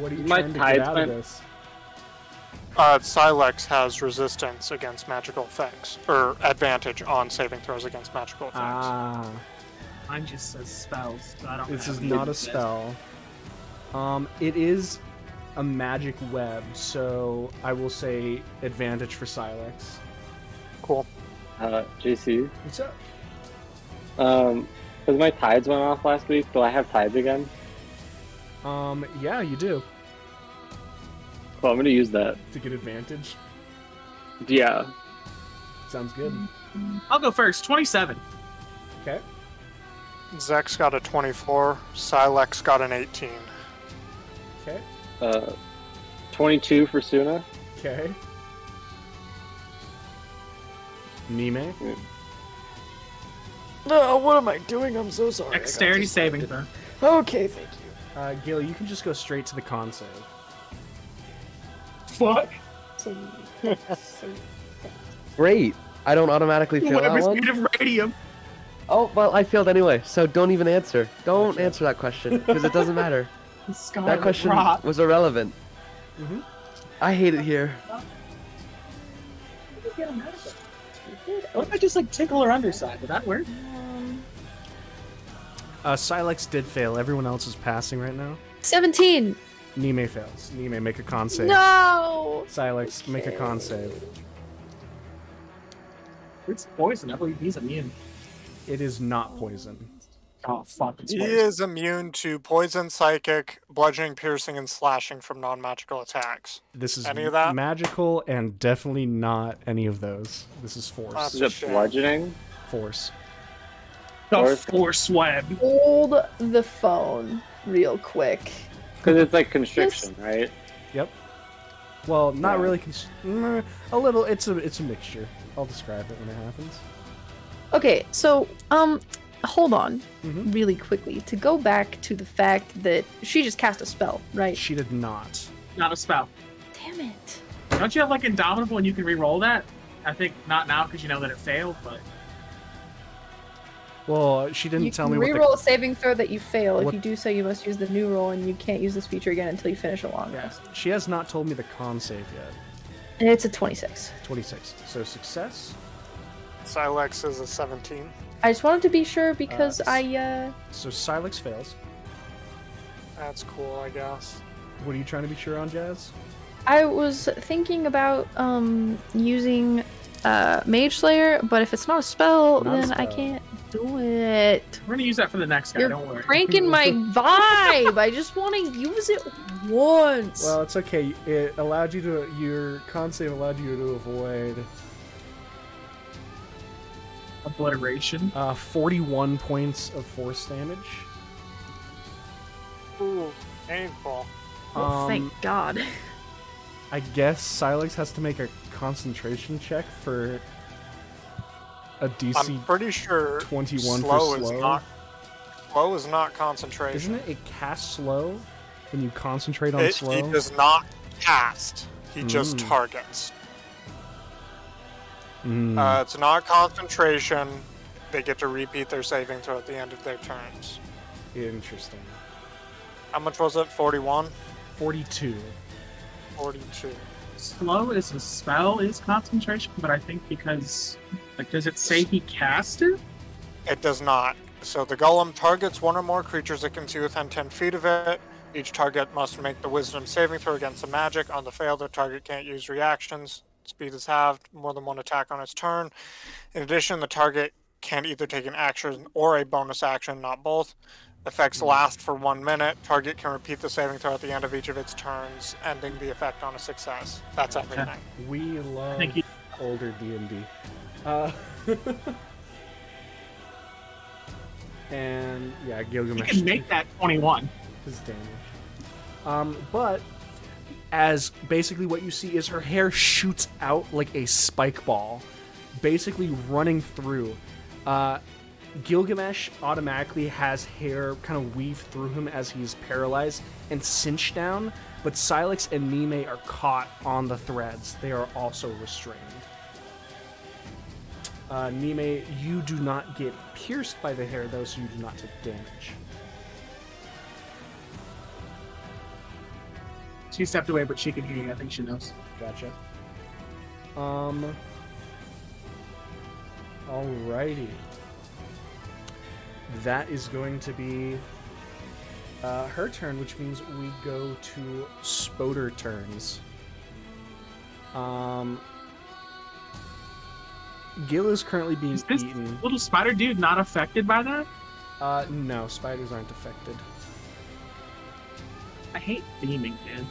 What are you My trying to tides get out of went- this? Silex has resistance against magical effects, or advantage on saving throws against magical effects. Ah, Mine just says spells, so I don't this have is any not a of this. spell. It is a magic web, so I will say advantage for Silex. Cool. JC. What's up? Because my tides went off last week, do I have tides again? Yeah, you do. Well, I'm gonna use that. To get advantage. Yeah. Sounds good. I'll go first. 27. Okay. Zek's got a 24. Silex got an 18. Okay. 22 for Suna. Okay. Nime. No, what am I doing? I'm so sorry. Dexterity saving throw. Okay, thank you. Gil, you can just go straight to the con save. Fuck. Great. I don't automatically fail that Whatever's one. made of radium. Oh, well, I failed anyway, so don't even answer. Don't answer that question, because it doesn't matter. That question was irrelevant. Mm-hmm. I hate it here. What if I just like tickle her underside? Would that work? Silex did fail. Everyone else is passing right now. 17. Nime fails. Nime, make a con save. No. Silex, make a con save. It's poison. I believe he's immune. It is not poison. Oh fuck! It's He poison. is immune to poison, psychic, bludgeoning, piercing, and slashing from non-magical attacks. This is Any of that? magical and definitely not any of those. This is force. Is it bludgeoning? Force. The force web. Hold the phone real quick. Because it's like constriction, right? Yep. Well, not Yeah. really. A little. It's a mixture. I'll describe it when it happens. Okay, so hold on Mhm. really quickly to go back to the fact that she just cast a spell, right? She did not. Not a spell. Damn it. Don't you have like Indomitable and you can re-roll that? I think not now because you know that it failed, but Well, she didn't You tell can me what reroll a saving throw that you fail. what- If you do so, you must use the new roll, and you can't use this feature again until you finish a long rest. She has not told me the con save yet. And it's a 26. 26. So success. Silex is a 17. I just wanted to be sure because Uh, So Silex fails. That's cool, I guess. What are you trying to be sure on, Jazz? I was thinking about using Mage Slayer, but if it's not a spell, Not a then I spell. can't do it. we're gonna use that for the next guy. You're Don't worry. cranking my vibe. I just want to use it once. Well, it's okay. It allowed you to. Your con save allowed you to avoid Obliteration. 41 points of force damage. Ooh, painful. Oh, thank God. I guess Silex has to make a concentration check for a DC. I'm pretty sure 21 for slow is slow. not. Slow is not concentration. Isn't it? It casts slow, and you concentrate on He slow. does not cast. He just Mm. targets. Mm. It's not concentration. They get to repeat their saving throw at the end of their turns. Interesting. How much was it? 41? 42. 42. Slow is a spell is concentration, but I think because like does it say he cast it? It does not. So the golem targets one or more creatures it can see within 10 feet of it. Each target must make the wisdom saving throw against the magic. On the fail, the target can't use reactions. Speed is halved, more than one attack on its turn. In addition, the target can either take an action or a bonus action, not both. Effects last for 1 minute. Target can repeat the saving throw at the end of each of its turns, ending the effect on a success. That's everything. We love Thank you. older D&D. And yeah, You Gilgamesh can make that 21. his damage. But as basically what you see is her hair shoots out like a spike ball, basically running through. Gilgamesh automatically has hair kind of weave through him as he's paralyzed and cinched down, but Silex and Nime are caught on the threads. They are also restrained. Nime, you do not get pierced by the hair though, so you do not take damage. She stepped away, but she can hear you. I think she knows. Gotcha. Alrighty. That is going to be her turn, which means we go to Spoder turns. Gil is currently being Is this eaten. little spider dude not affected by that? No, spiders aren't affected. I hate theming, man.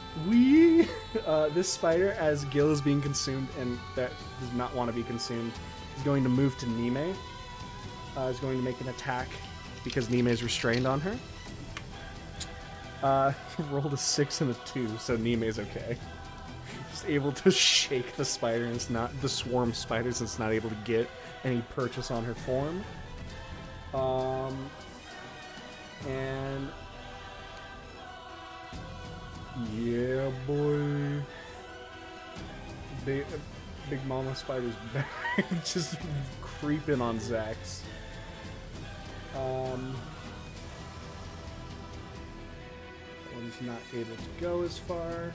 This spider, as Gil is being consumed and that does not want to be consumed, is going to move to Nime. Is going to make an attack because Nime is restrained on her. Rolled a 6 and a 2, so Nime is okay. Just able to shake the spider and it's not the swarm spiders. It's not able to get any purchase on her form. And yeah, boy, Big Mama Spider's back, just creeping on Zax. That one's not able to go as far.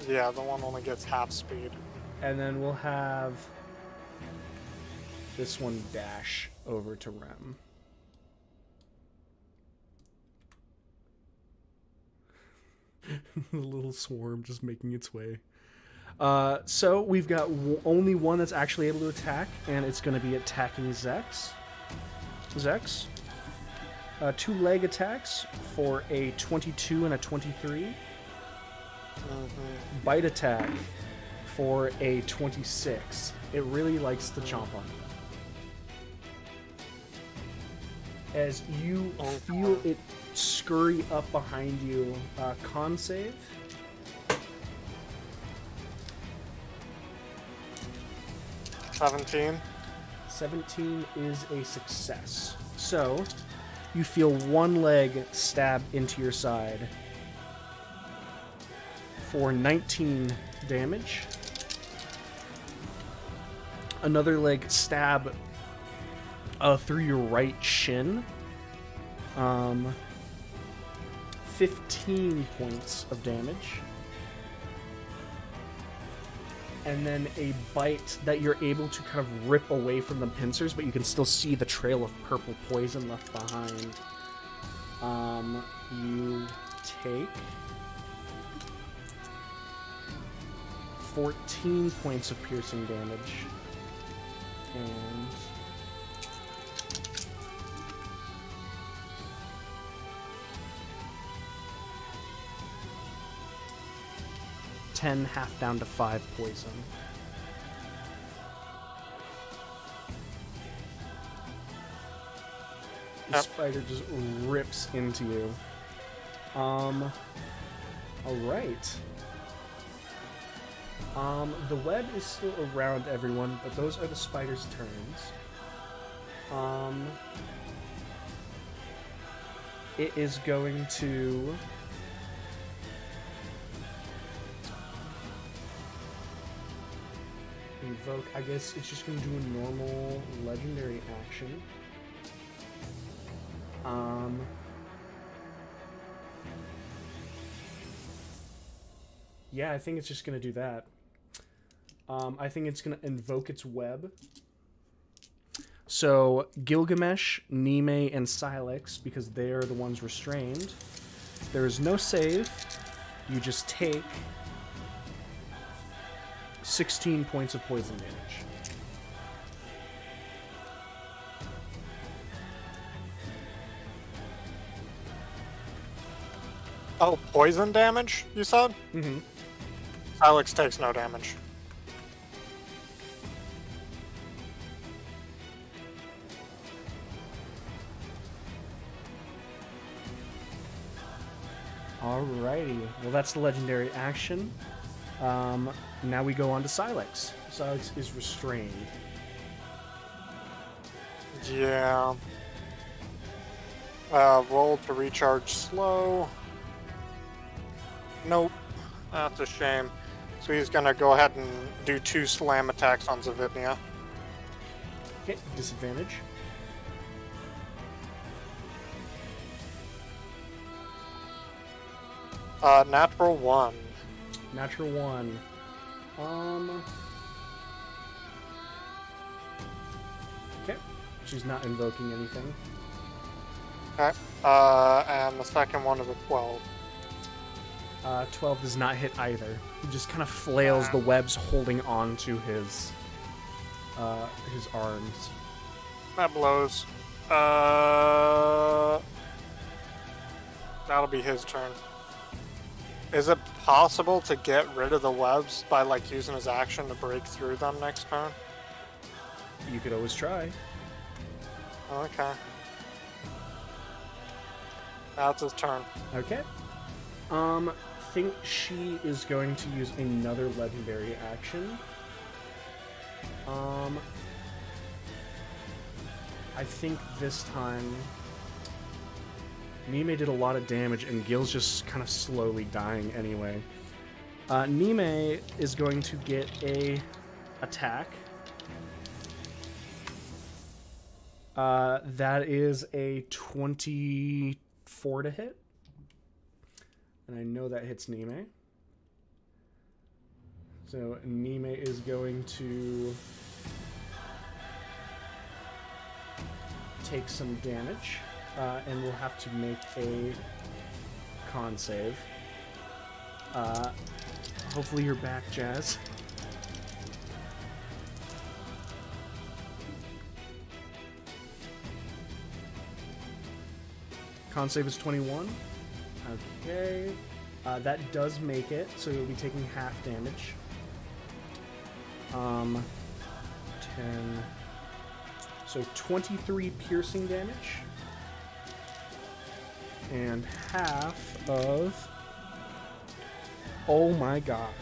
Yeah, the one only gets half speed. And then we'll have this one dash over to Rem. The little swarm just making its way. So we've got only one that's actually able to attack, and it's going to be attacking Zex. Zex. 2 leg attacks for a 22 and a 23. Bite attack for a 26. It really likes to chomp on you. As you feel it scurry up behind you, con save. $17. 17 is a success. So, you feel one leg stab into your side for 19 damage. Another leg stab through your right shin. 15 points of damage. And then a bite that you're able to kind of rip away from the pincers, but you can still see the trail of purple poison left behind. You take 14 points of piercing damage. And half down to 5 poison. The spider just rips into you. Alright. The web is still around everyone, but those are the spider's turns. It is going to invoke, I guess it's just going to do a normal legendary action. Yeah, I think it's just going to do that. I think it's going to invoke its web. So, Gilgamesh, Nime, and Silex, because they are the ones restrained, there is no save. You just take 16 points of poison damage. Oh, poison damage, you said? Mm-hmm. Alex takes no damage. Alrighty. Well, that's the legendary action. Now we go on to Silex. Silex is restrained. Yeah. Roll to recharge slow. Nope. That's a shame. So he's gonna go ahead and do 2 slam attacks on Zavithnia. Okay, disadvantage. Natural 1. Natural 1. Okay. She's not invoking anything. Okay. And the second one is a 12. 12 does not hit either. He just kind of flails the webs holding on to his arms. That blows. That'll be his turn. Is it possible to get rid of the webs by like using his action to break through them next turn? You could always try. Okay. That's his turn. Okay. Think she is going to use another legendary action. I think this time Nime did a lot of damage and Gil's just kind of slowly dying anyway. Nime is going to get a attack. That is a 24 to hit. And I know that hits Nime. So Nime is going to take some damage, and we'll have to make a con save. Hopefully you're back, Jazz. Con save is 21. Okay. That does make it, so you'll be taking half damage. 10. So 23 piercing damage. And half of... Oh my god.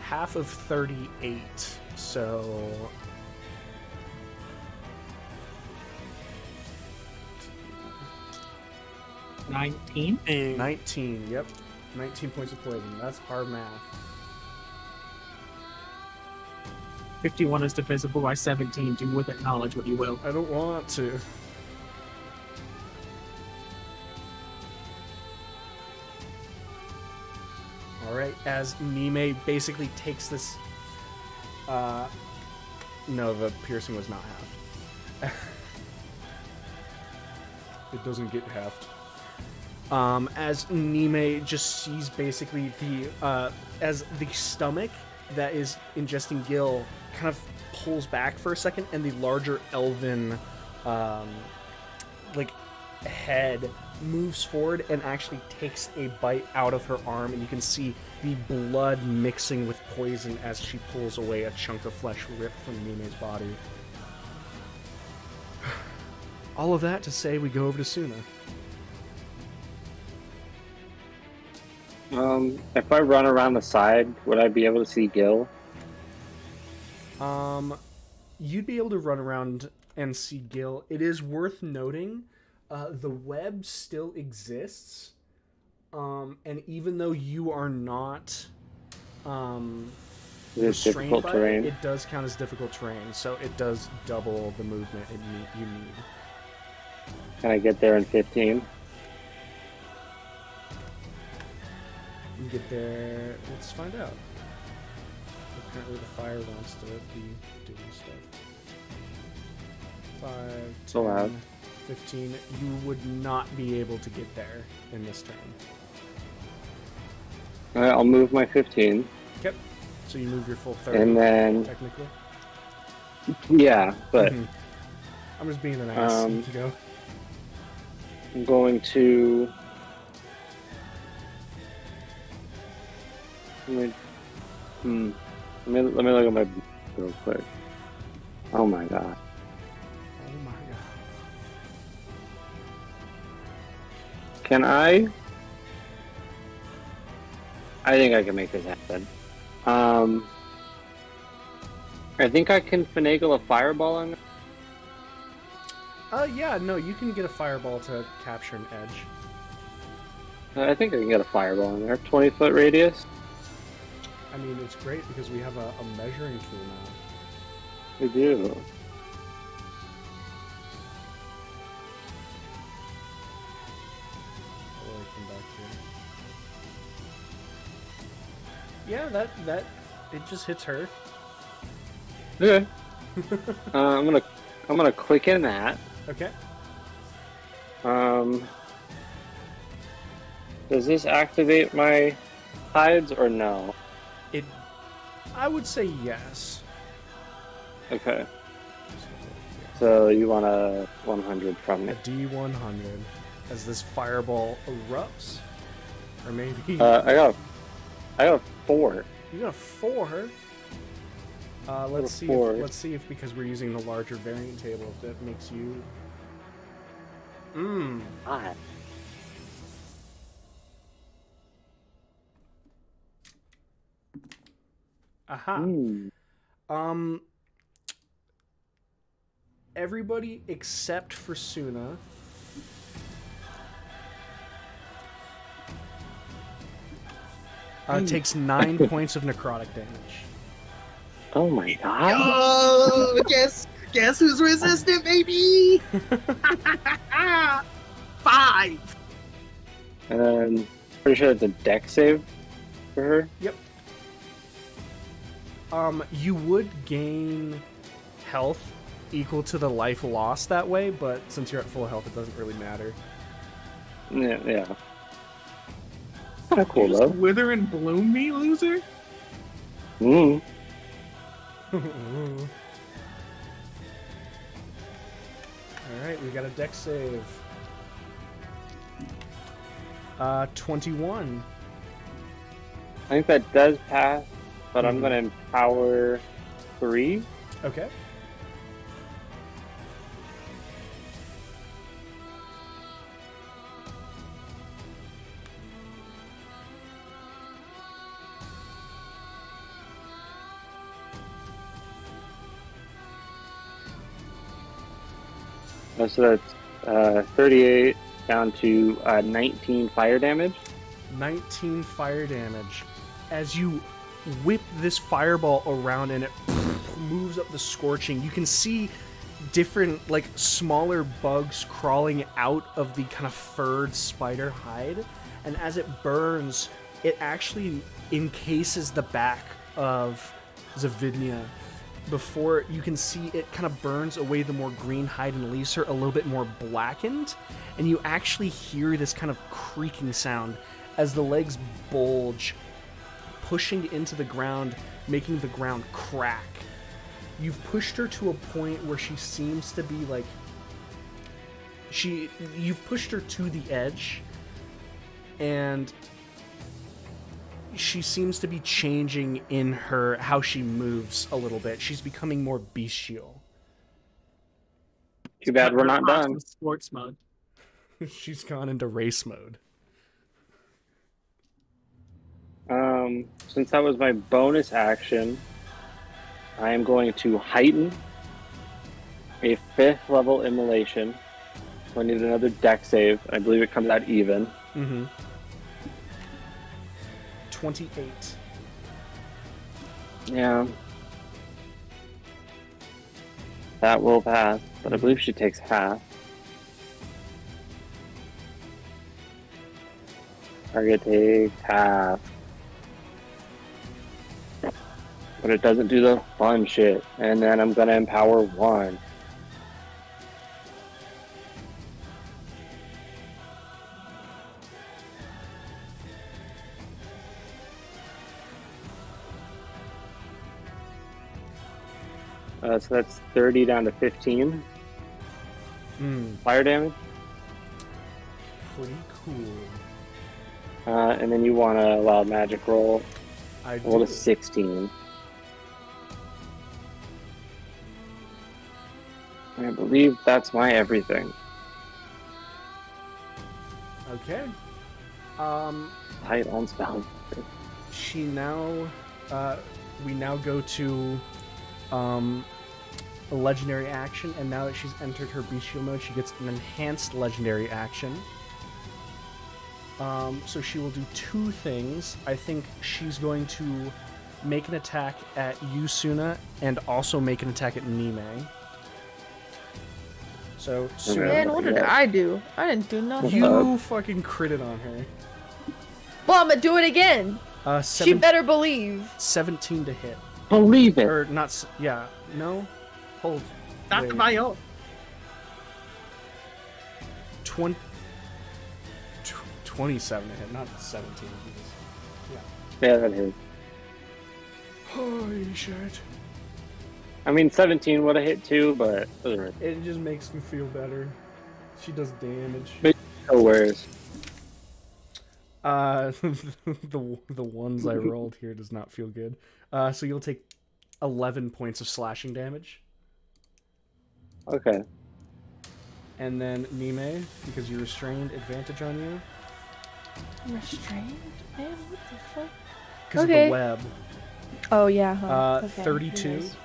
Half of 38, so... 19? 19, yep. 19 points of poison. That's hard math. 51 is divisible by 17. Do with it knowledge what you will. I don't want to. Alright, as Nime basically takes this... no, the piercing was not halved. It doesn't get halved. As Nime just sees basically the, as the stomach that is ingesting Gil kind of pulls back for a second, and the larger elven, like, head moves forward and actually takes a bite out of her arm, and you can see the blood mixing with poison as she pulls away a chunk of flesh ripped from Nime's body. All of that to say we go over to Suna. If I run around the side, would I be able to see Gil? You'd be able to run around and see Gil. It is worth noting, the web still exists, and even though you are not restrained by it, it does count as difficult terrain, so it does double the movement you need. Can I get there in 15? You get there. Let's find out. Apparently, the fire wants to be doing stuff. 5, 10, So loud. 15. You would not be able to get there in this turn. Alright, I'll move my 15. Okay. So you move your full 30. And then, technically. yeah, but I'm just being an ass. You can go. I'm going to. Let me look at my real quick. Oh my god. Oh my god. Can I think I can make this happen. I think I can finagle a fireball on it. Yeah, no, you can get a fireball to capture an edge. I think I can get a fireball in there. 20-foot radius. I mean, it's great because we have a measuring tool now. We do. I'll come back here. Yeah, that it just hits her. Okay. I'm gonna quicken that. Okay. Does this activate my hides or no? I would say yes. Okay. So you want a 100 from A me? D100 as this fireball erupts, or maybe I got 4. you got a 4. Let's see. Four. Let's see if because we're using the larger variant table, if that makes you. Mmm. 5. Aha. Hmm. Everybody except for Suna takes 9 points of necrotic damage. Oh my god. Oh, guess who's resistant, baby? 5. And pretty sure it's a deck save for her. Yep. You would gain health equal to the life lost that way, but since you're at full health, it doesn't really matter. Yeah. Kind of cool You though. just wither and bloom me, loser? Mm. Alright, we got a deck save. 21. I think that does pass, but I'm gonna empower 3. Okay. So that's 38 down to 19 fire damage. 19 fire damage. As you whip this fireball around and it moves up the scorching, you can see different, like, smaller bugs crawling out of the kind of furred spider hide. And as it burns, it actually encases the back of Zavidnia. Before you can see it kind of burns away the more green hide and leaves her a little bit more blackened, and you actually hear this kind of creaking sound as the legs bulge, pushing into the ground, making the ground crack. You've pushed her to a point where she seems to be like you've pushed her to the edge, and she seems to be changing in her how she moves a little bit. She's becoming more bestial. Too bad we're not Cross done. in Sports mode. She's gone into race mode. Since that was my bonus action, I am going to heighten a 5th level immolation. So I need another deck save. I believe it comes out even. 28. Yeah. That will pass, but I believe she takes half. Target takes half. But it doesn't do the fun shit. And then I'm gonna empower 1. So that's 30 down to 15 fire damage. Pretty cool. And then you want a wild magic roll. I Roll do. to 16. I believe that's my everything. Okay. Tight on spell. She now, we now go to, a legendary action, and now that she's entered her bestial mode, she gets an enhanced legendary action. So she will do 2 things. I think she's going to make an attack at Yusuna and also make an attack at Nime. So, Suna, Man, what did I do? I didn't do nothing. you fucking critted on her. Well, I'm gonna do it again. She better believe. 17 to hit. Believe it! Or not, yeah, no? Hold. Dr. wait. Bio. 27 to hit, not 17. Yeah, that is. Holy shit. I mean, 17 would have hit too, but It just makes me feel better. She does damage. no worries. The ones I rolled here does not feel good. So you'll take 11 points of slashing damage. Okay. And then Nime, because you're restrained, advantage on you. Restrained? Man, what the fuck? Because of Okay. the web. Oh yeah. Huh. Okay, 32. nice.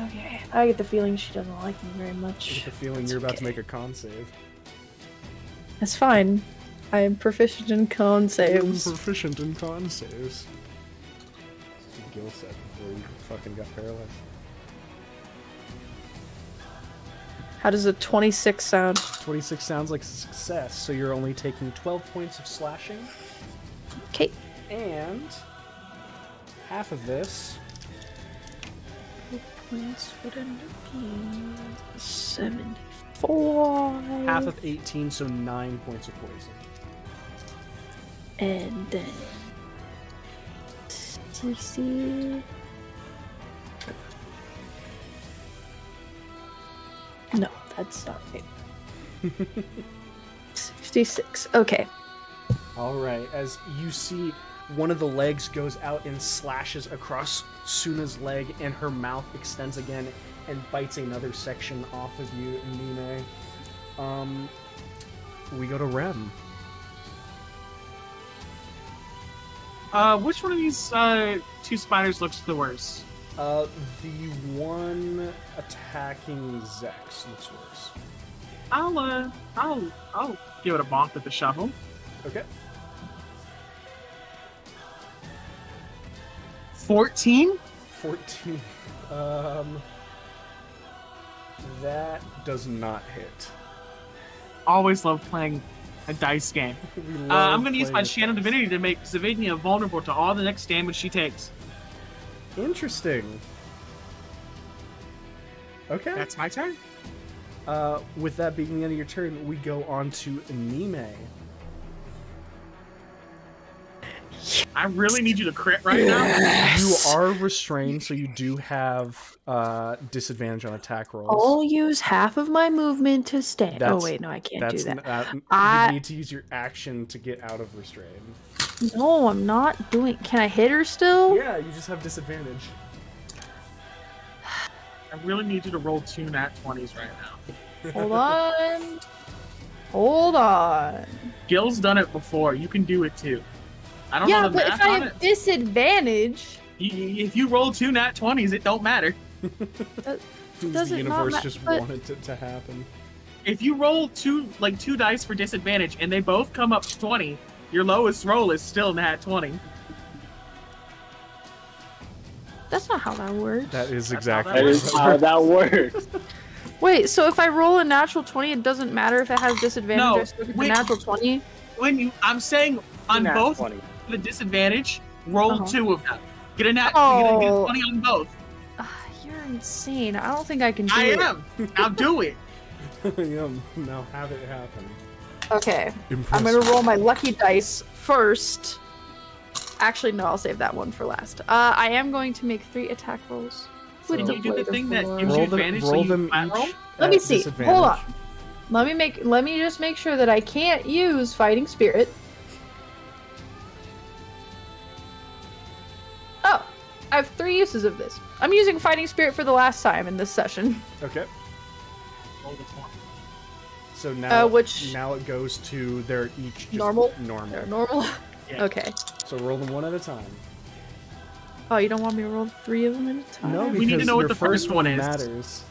Okay. I get the feeling she doesn't like me very I much. get the feeling That's you're about to okay. make a con save. That's fine. I am proficient in con I'm saves. proficient in con saves. That's what Gil said before he fucking got paralyzed. How does a 26 sound? 26 sounds like a success, so you're only taking 12 points of slashing. Okay. And half of this, Points would end up being 74. half of 18, so 9 points of poison. And then 60. No, that's not right. 66. Okay. Alright, as you see, one of the legs goes out and slashes across Suna's leg, and her mouth extends again and bites another section off of you, Nime. We go to Rem. Which one of these two spiders looks the worst? The one attacking Zex looks worse. I'll give it a bonk with the shovel. Okay. 14? 14. That does not hit. Always love playing a dice game. We love I'm gonna use playing my with Channel dice. Divinity to make Zavinia vulnerable to all the next damage she takes. Interesting. Okay. That's my turn. With that being the end of your turn, we go on to Nime. I really need you to crit right now. You are restrained, so you do have disadvantage on attack rolls. I'll use half of my movement to stand. Oh That's- wait, no, I can't do That's that. you I- need to use your action to get out of restraint. No, I'm not doing. Can I hit her still? Yeah, you just have disadvantage. I really need you to roll 2 nat 20s right now. Hold on. Hold on. Gil's done it before. You can do it too. I don't Yeah, know the but math if I on have it. disadvantage, If you roll 2 nat 20s, it don't matter. Seems Does the it not universe ma- just but- wanted it to happen. If you roll two dice for disadvantage and they both come up 20, your lowest roll is still nat 20. that's not how that works. That is That's how exactly that That is how that works. Wait, so if I roll a natural 20, it doesn't matter if it has disadvantage. No, I still get the wait. natural 20. I'm saying on Nat both 20. the disadvantage, roll Uh-huh. 2 of them. Get a get a Oh. 20 on both. You're insane. I don't think I can do I it. am. Now do it. Now have it happen. Okay. Impressive. I'm gonna roll my lucky dice first. Actually, no, I'll save that one for last. I am going to make 3 attack rolls. So- With Can you do the Blade of thing that War. gives you Roll them, advantage so roll you them flat each roll? Let me at see. disadvantage. Hold on. Let me just make sure that I can't use Fighting Spirit. Oh, I have 3 uses of this. I'm using Fighting Spirit for the last time in this session. Okay. Roll the 20. So now, which- now it goes to they're each just Normal? Normal. They're normal. Yeah. Okay. So roll them one at a time. Oh, you don't want me to roll 3 of them at a time? No, because We need to know what your the first one is. matters.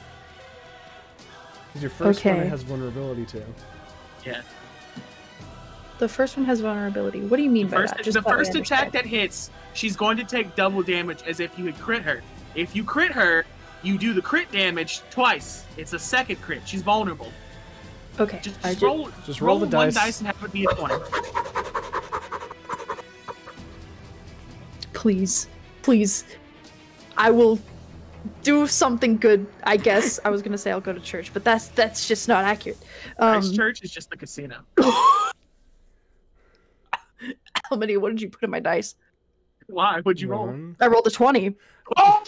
Because your first one Okay. has vulnerability too. Yeah. The first one has vulnerability. What do you mean by that? Just The so I first attack understand. that hits, she's going to take double damage as if you had crit her. If you crit her, you do the crit damage twice. It's a second crit. She's vulnerable. Okay. Just roll roll the one dice. dice and have it be a 20. Please. Please. I will do something good, I guess. I was gonna say I'll go to church, but that's just not accurate. Christ Church is just the casino. How many? What did you put in my dice? Why? What'd you roll? One. I rolled a 20. Oh!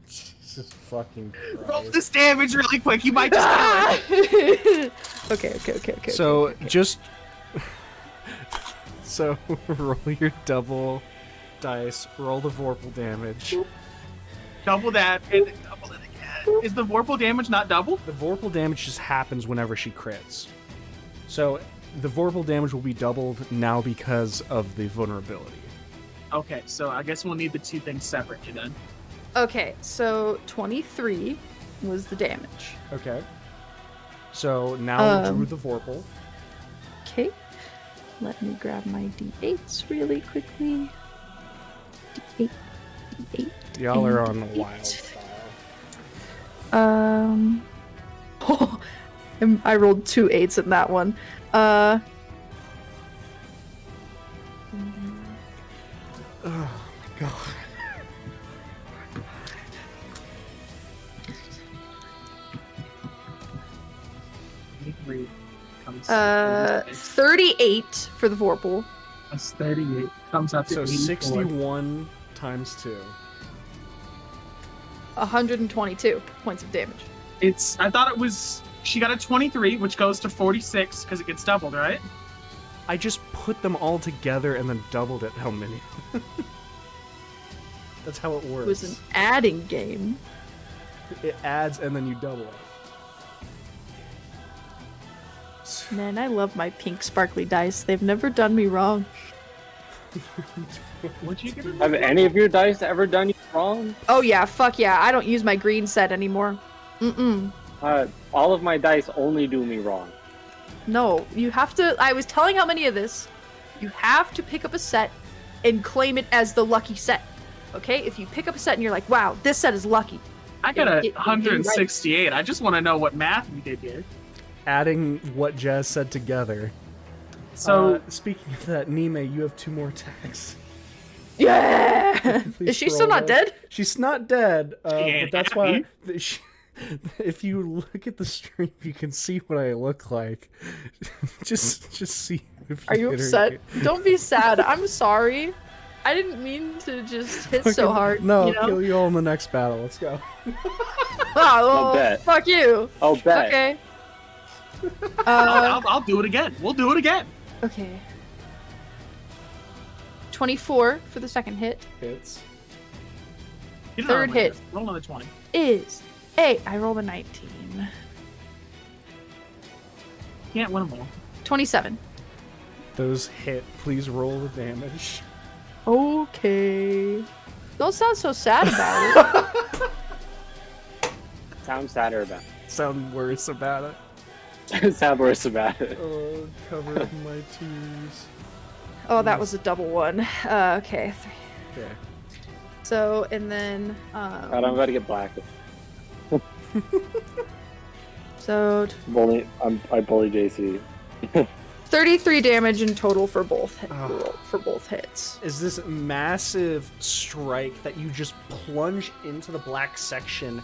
Jesus fucking Roll Christ. this damage really quick. You might just kill it. Okay. So okay. just so roll your double dice. Roll the Vorpal damage. Double that and then double it again. Is the Vorpal damage not double? The Vorpal damage just happens whenever she crits. So the Vorpal damage will be doubled now because of the vulnerability. Okay, so I guess we'll need the two things separately then. Okay, so 23 was the damage. Okay. So now Um, drew the Vorpal. Okay. Let me grab my d8s really quickly. D8. Y'all are on the and wild 8. style. I rolled 2 8s in that one. Oh my god. 23 comes 38 for the Vorpal. That's 38. Comes up to So 84. 61 times 2. 122 points of damage. I thought it was, she got a 23, which goes to 46 because it gets doubled, right? I just put them all together and then doubled it how many. That's how it works. It was an adding game. It adds and then you double it. Man, I love my pink sparkly dice. They've never done me wrong. What'd you get? Have any of your dice ever done you wrong? Oh yeah, fuck yeah. I don't use my green set anymore. All of my dice only do me wrong. No, you have to. I was telling how many of this. You have to pick up a set and claim it as the lucky set. Okay? If you pick up a set and you're like, wow, this set is lucky. I got a It- 168. I just want to know what math we did here. Adding what Jazz said together. So, Speaking of that, Nime, you have 2 more attacks. Yeah! Please Is she still roll not that. dead? She's not dead, but ain't that's why. happy. If you look at the stream, you can see what I look like. just see. If Are you hit her upset? again. Don't be sad. I'm sorry. I didn't mean to just hit so Fucking- hard. No, you know? kill you all in the next battle. Let's go. Oh, well, bet. fuck you. Oh, bet. Okay. I'll do it again. We'll do it again. Okay. 24 for the second hit Hits. Get Third another one. hit. Roll another 20. is a. I rolled a 19. Can't win them all. 27. Those hit. Please roll the damage. Okay. Don't sound so sad about it. Sound sadder about Sound worse about it. it. Sound worse about it. Oh, covered my tears. Oh, that was a double one. Okay. Okay. So, and then, God, I'm about to get black. so I bully JC. 33 damage in total for both Oh. hits. Is this massive strike that you just plunge into the black section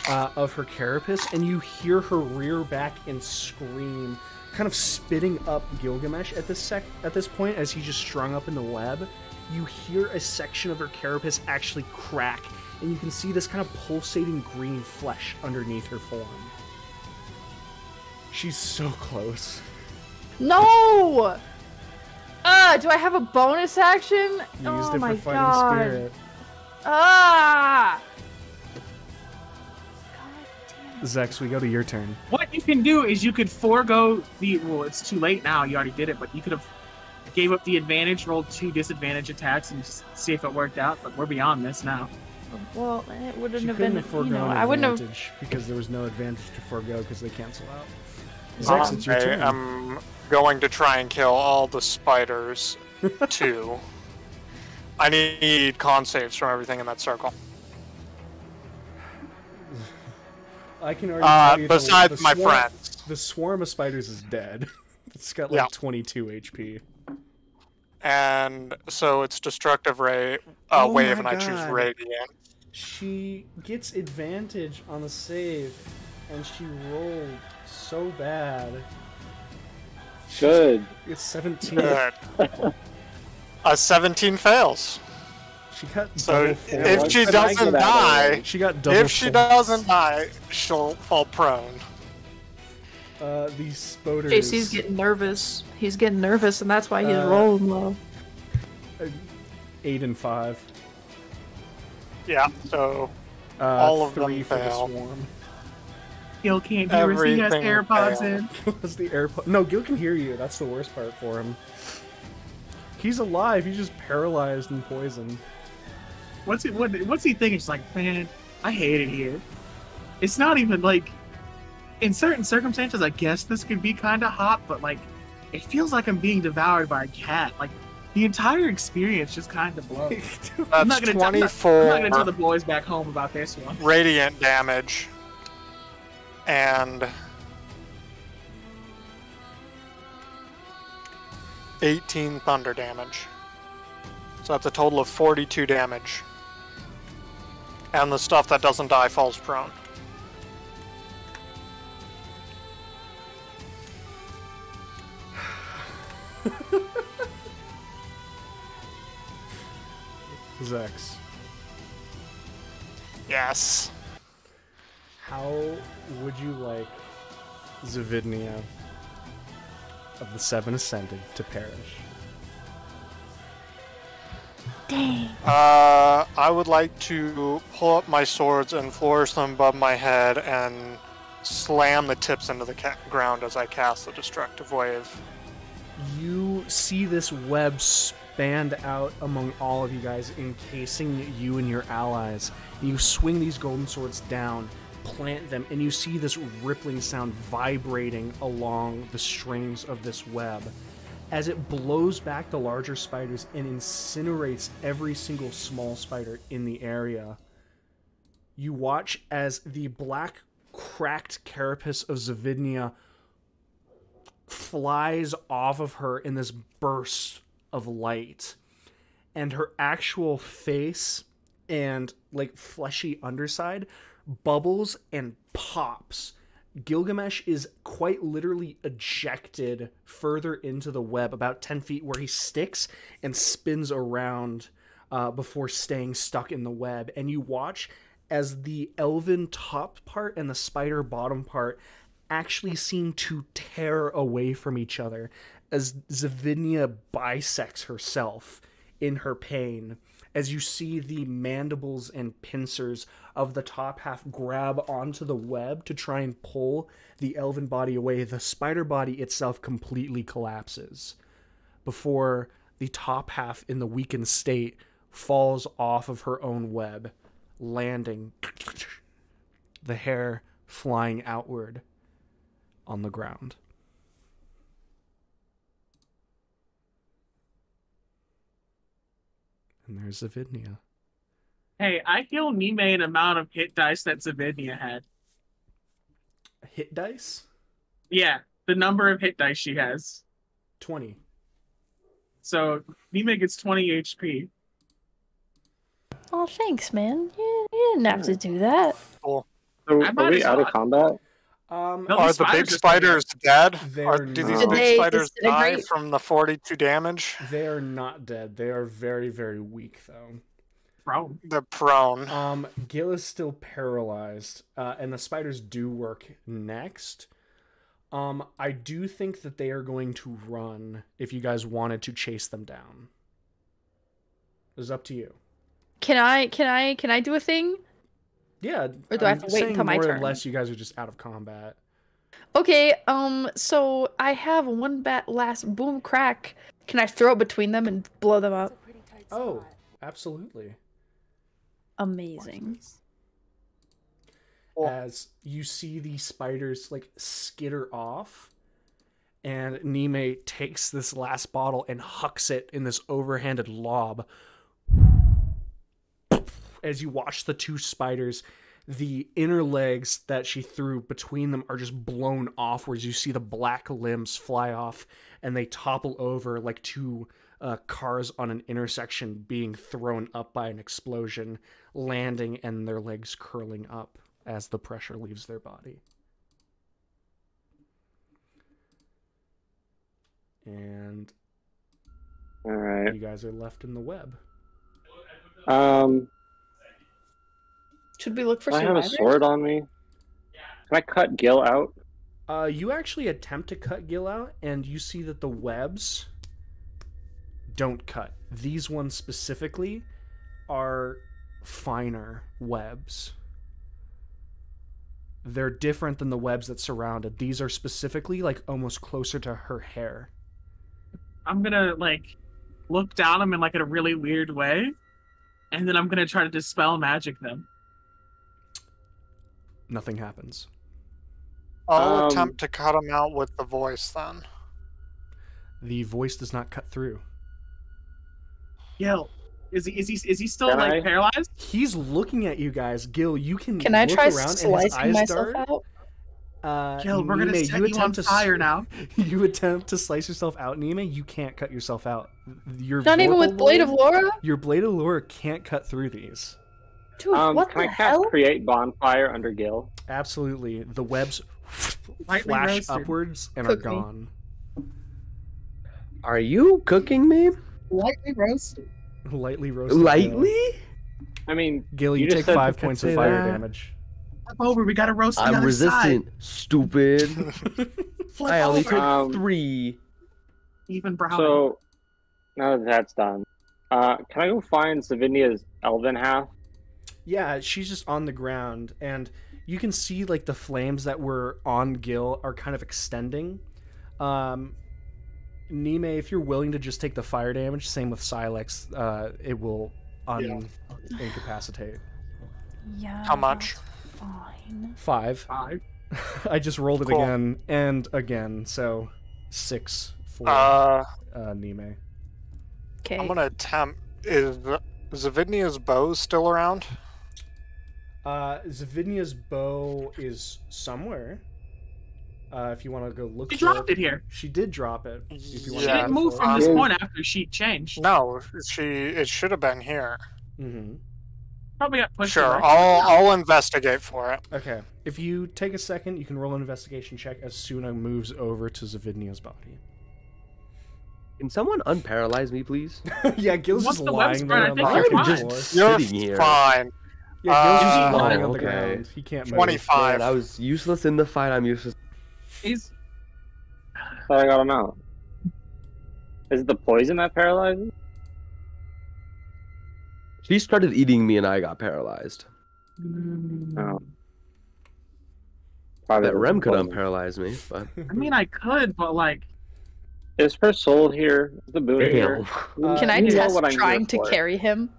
of her carapace, and you hear her rear back and scream, kind of spitting up Gilgamesh at this point as he's just strung up in the web. You hear a section of her carapace actually crack, and you can see this kind of pulsating green flesh underneath her form. She's so close. No! Do I have a bonus action? You Oh used it my for fighting god. spirit. Ah! Zex, we go to your turn. What you can do is you could forego the. Well, it's too late now. You already did it, but you could have gave up the advantage, rolled 2 disadvantage attacks, and just see if it worked out. But we're beyond this now. Well, it wouldn't She have couldn't been, have foregone I wouldn't have. advantage because there was no advantage to forego because they cancel out. Zex, it's your I turn. am going to try and kill all the spiders, too. I need con saves from everything in that circle. I can already tell you Besides the my swarm- friends. The swarm of spiders is dead. It's got Yeah. 22 HP. And so it's destructive ray, Oh wave, my and I choose God. radiant. She gets advantage on the save, and she rolled so bad. Good. It's 17. Good. A 17 fails. She got So double full. if she What's the doesn't negative out of die, it? She got double if she full. doesn't die, she'll fall prone. These spoders. JC's getting nervous. He's getting nervous, and that's why he's Uh, rolling low. 8 and 5. Yeah, so all of 3 them for the fail. swarm. Gil can't hear us. He has Everything AirPods failed. in. That's the AirPod. No, Gil can hear you. That's the worst part for him. He's alive. He's just paralyzed and poisoned. What's he thinking? He's like, man, I hate it here. It's not even like, in certain circumstances, I guess this could be kind of hot, but like, it feels like I'm being devoured by a cat. Like, the entire experience just kind of blows. I'm That's not gonna 24 I'm not gonna tell the boys back home about this one. radiant damage. And 18 thunder damage. So that's a total of 42 damage. And the stuff that doesn't die falls prone. Zex, Yes. how would you like Zavidnia of the Seven Ascended to perish? I would like to pull up my swords and flourish them above my head and slam the tips into the ground as I cast the destructive wave. You see this web spanned out among all of you guys, encasing you and your allies. You swing these golden swords down, plant them, and you see this rippling sound vibrating along the strings of this web. As it blows back the larger spiders and incinerates every single small spider in the area, you watch as the black, cracked carapace of Zavidnia flies off of her in this burst of light, and her actual face and like fleshy underside bubbles and pops. Gilgamesh is quite literally ejected further into the web, about 10 feet, where he sticks and spins around before staying stuck in the web. And you watch as the elven top part and the spider bottom part actually seem to tear away from each other as Zavidnia bisects herself in her pain, as you see the mandibles and pincers of the top half grab onto the web to try and pull the elven body away. The spider body itself completely collapses before the top half, in the weakened state, falls off of her own web, landing, the hair flying outward on the ground. And there's Zavidnia. Hey, I heal Nime an amount of hit dice that Zavidnia had. Hit dice? Yeah, the number of hit dice she has. 20. So Nime gets 20 HP. Oh, thanks, man. You didn't have to do that. Cool. So, I are might we as out of well- combat? No, Are these the big spiders are spiders dead? They're Do not. these Did big they spiders die disintegrate? from the 42 damage? They are not dead. They are very, very weak, though. Bro. They're prone. Gil is still paralyzed, and the spiders do work next. I do think that they are going to run if you guys wanted to chase them down. It's up to you. Can I do a thing? Yeah. Or do I have to wait saying until my more or turn? less you guys are just out of combat. Okay, so I have one last boom crack. Can I throw it between them and blow them up? Oh, absolutely. Amazing. As you see the spiders like skitter off, and Nime takes this last bottle and hucks it in this overhanded lob. As you watch the two spiders, the inner legs that she threw between them are just blown offwards. You see the black limbs fly off, and they topple over like two cars on an intersection being thrown up by an explosion, landing and their legs curling up as the pressure leaves their body. And All right. You guys are left in the web. Should we look for Do I have a survivors? sword on me? Can I cut Gil out? You actually attempt to cut Gil out, and you see that the webs don't cut. These ones specifically are finer webs. They're different than the webs that surround it. These are specifically like almost closer to her hair. I'm gonna like look down him in like a really weird way, and then I'm gonna try to dispel magic them. Nothing happens. I'll attempt to cut him out with the voice then. The voice does not cut through. Gil, is he still Can like I? paralyzed? He's looking at you guys. Gil, you can Can I look try around and his slicing eyes myself dart. out? Gil, we're gonna Nime, set you on fire now. You attempt to slice yourself out, Nime. You can't cut yourself out. Your Not even with Blade of Laura? Your Blade of Laura can't cut through these. Dude, what Can I the cast hell? create bonfire under Gil? Absolutely. The webs Lightly flash roasted. upwards and Cook are me. gone. Are you cooking me? Lightly roasted. Lightly roasted. Lightly? I mean, Gil, you You just take said 5 you points could of say fire that. damage. Flip over. We gotta roast the I'm other resistant, stupid. side. Flip I only over. took 3. Even brown. so now that that's done, can I go find Savinia's elven half? Yeah, she's just on the ground, and you can see like the flames that were on Gil are kind of extending. Nime, if you're willing to just take the fire damage, same with Silex, it will incapacitate. Yeah. How much? that's Fine. 5. 5. I just rolled it Cool. again and again, so 6 for Nime. Okay. I'm gonna attempt. Is Zavidnia's bow still around? Zavidnia's bow is somewhere. If you want to go look She for dropped it here. She did drop it. If you She wanna Yeah. didn't look move for from it. this Yeah. point after she changed. No, it should have been here. Mhm. Probably got pushed Sure, away. I'll investigate for it. Okay. If you take a second, you can roll an investigation check as Suna moves over to Zavidnia's body. Can someone unparalyze me, please? Yeah, Gil's Once just the web's lying burned, there I on the think you're fucking fine. floor. Just You're sitting here. fine. Yeah, Gil's just Uh, lying on the okay. ground. He can't move. 25. Man, I was useless in the fight. I'm useless. He's Thought I got him out. Is it the poison that paralyzes? She started eating me and I got paralyzed. No. Probably That the Rem could poison. unparalyze me, but I mean, I could, but like, Is her soul here? Is the Buddha here? damn, Can I You know test what I'm here trying to for. carry him?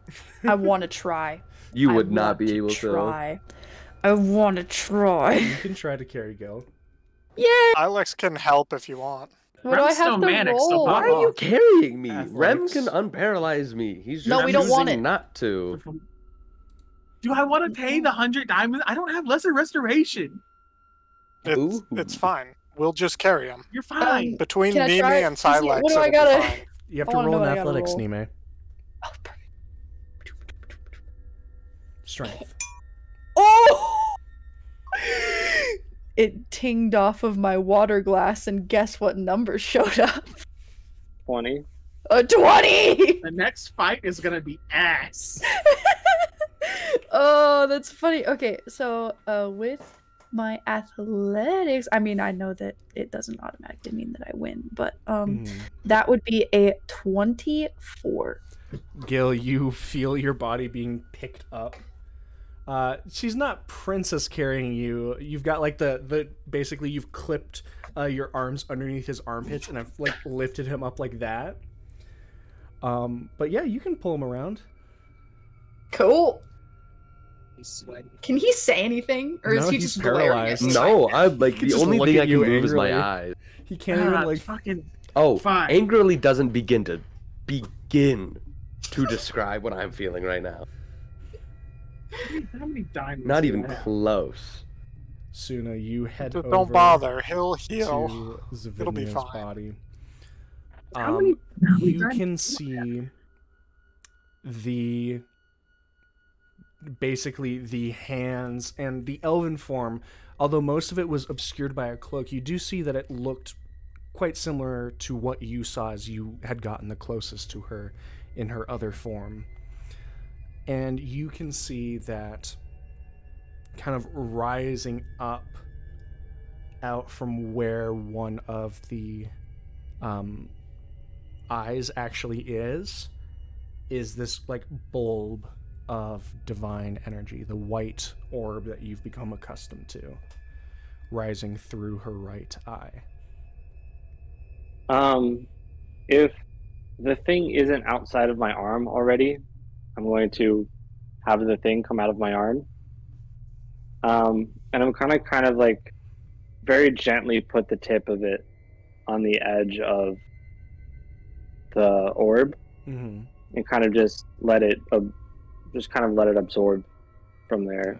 I want to try. you I would not want be able to. try. I want to try. You can try to carry Gil. Yay! Ilex can help if you want. What do I Rem's have so to manic, so roll? Why pop are you off. carrying me? Athletics. Rem can unparalyze me. He's No, just we don't want choosing it. not to. do I want to pay the 100 diamonds? I don't have lesser restoration. It's fine. We'll just carry him. You're fine. Between Can I Mimi try- and is he- Silex, what do I it'll be gotta- fine. You have I to wanna roll know an what I gotta athletics, roll. Nime. Oh, perfect. Strength. Oh! It tinged off of my water glass, and guess what number showed up? 20. A 20! The next fight is gonna be ass. Oh, that's funny. Okay, so with my athletics, I mean, I know that it doesn't automatically mean that I win, but Mhm. that would be a 24. Gil, you feel your body being picked up. She's not princess carrying you. You've got like the basically you've clipped your arms underneath his armpits and have like lifted him up like that. But yeah, you can pull him around. Cool. He's sweaty. Can he say anything, or is No, he he's just glaring at paralyzed. me? No, I'm like could the just only look thing at I can you move is my angrily. eyes. He can't even like. fucking Oh, Fine. angrily doesn't begin to describe what I'm feeling right now. how many diamonds? Not do even I have? close. Suna, you head Just over don't bother. He'll heal. to It'll be Zavidnia's fine. body. How many You diamonds can do I see the basically the hands and the elven form. Although most of it was obscured by a cloak, you do see that it looked quite similar to what you saw as you had gotten the closest to her in her other form. And you can see that kind of rising up out from where one of the eyes actually is this like bulb of divine energy, the white orb that you've become accustomed to, rising through her right eye. If the thing isn't outside of my arm already, I'm going to have the thing come out of my arm. And I'm kind of like very gently put the tip of it on the edge of the orb, Mm-hmm. and kind of just let it absorb from there.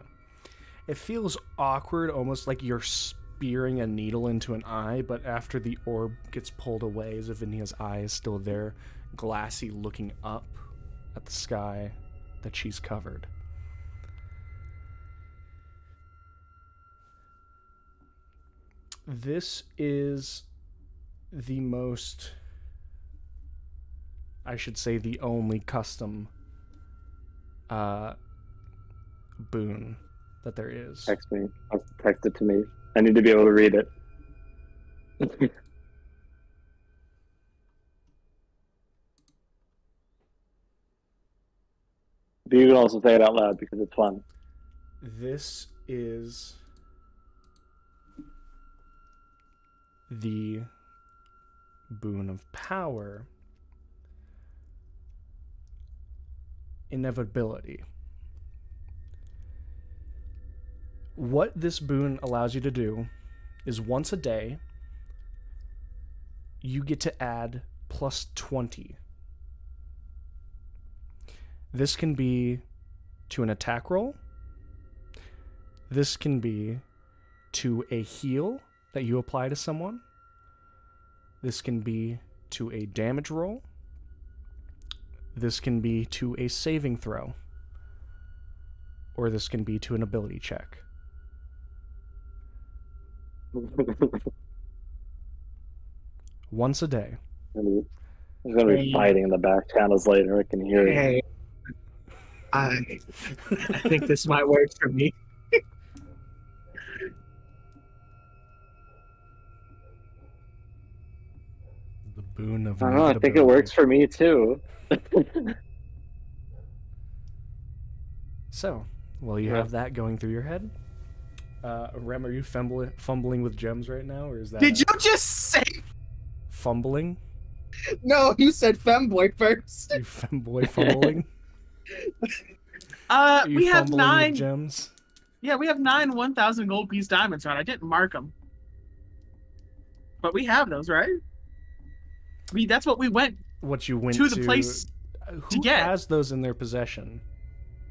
It feels awkward, almost like you're spearing a needle into an eye, but after the orb gets pulled away, Zavinia's eye is still there, glassy, looking up at the sky that she's covered. This is the most, I should say, the only custom boon that there is. Text me. Text it to me. I need to be able to read it. But you can also say it out loud because it's fun. This is the boon of power, inevitability. What this boon allows you to do is once a day, you get to add plus 20. This can be to an attack roll. This can be to a heal that you apply to someone. This can be to a damage roll. This can be to a saving throw. Or this can be to an ability check. Once a day. There's going to be fighting in the back channels later. I can hear it. Hey, I think this might work for me. The boon of I don't know, I think it works for me too. So, well, you have that going through your head. Rem, are you fumbling with gems right now, or is that? Did you just say? Fumbling? No, you said femboy first. You femboy fumbling? You We have fumbling 9 with gems. Yeah, we have 9 1,000 gold piece diamonds, right? I didn't mark them, but we have those, right? That's what we went What you went to the place Who to get. has those in their possession?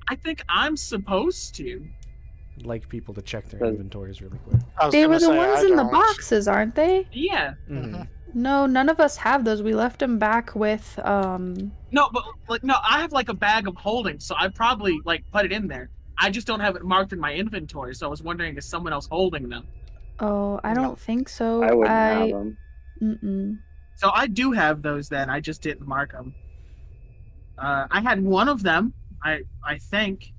I think I'm supposed to. I'd like people to check their Does- inventories really quick. I was They gonna were the say, ones I in the don't. boxes, aren't they? Yeah. Mhm. No, none of us have those. We left them back with No, but like no, I have like a bag of holding, so I probably like put it in there. I just don't have it marked in my inventory, so I was wondering is someone else holding them. Oh, I don't think so. I wouldn't have them. Mm-mm. So I do have those then. I just didn't mark them. I had one of them. I think.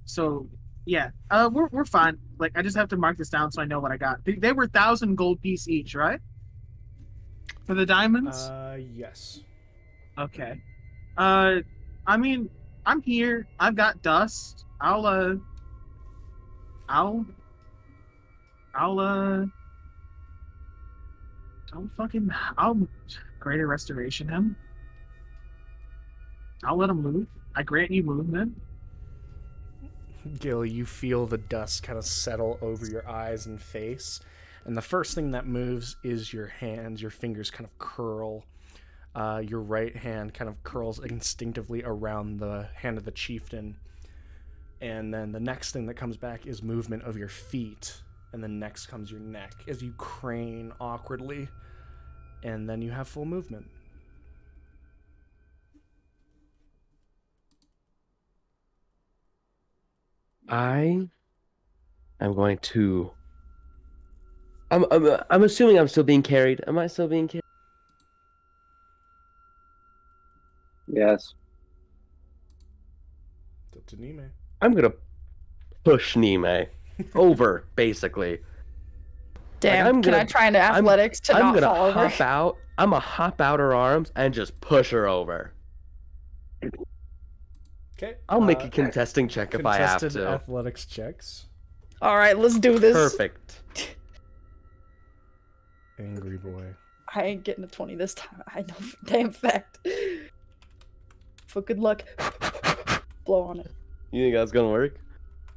So yeah. We're fine. Like I just have to mark this down so I know what I got. They were 1,000 gold piece each, right? For the diamonds. Yes. Okay. I mean, I'm here. I've got dust. I'll greater restoration him. I'll let him move. I grant you movement. Gil, you feel the dust kind of settle over your eyes and face, and the first thing that moves is your hands. Your fingers kind of curl. Your right hand kind of curls instinctively around the hand of the chieftain, and then the next thing that comes back is movement of your feet, and then next comes your neck as you crane awkwardly, and then you have full movement. I am going to I'm assuming I'm still being carried. Am I still being carried? Yes. It's up to Nime. I'm gonna push Nime over, basically. Damn, I'm can gonna- I try into athletics to I'm not gonna fall over? hop out. I'm gonna hop out her arms and just push her over. Okay. I'll make a contesting check if I have contested to. athletics checks. All right, let's do this. Perfect. Angry boy. I ain't getting a 20 this time. I know for damn fact. For good luck. Blow on it. You think that's gonna work?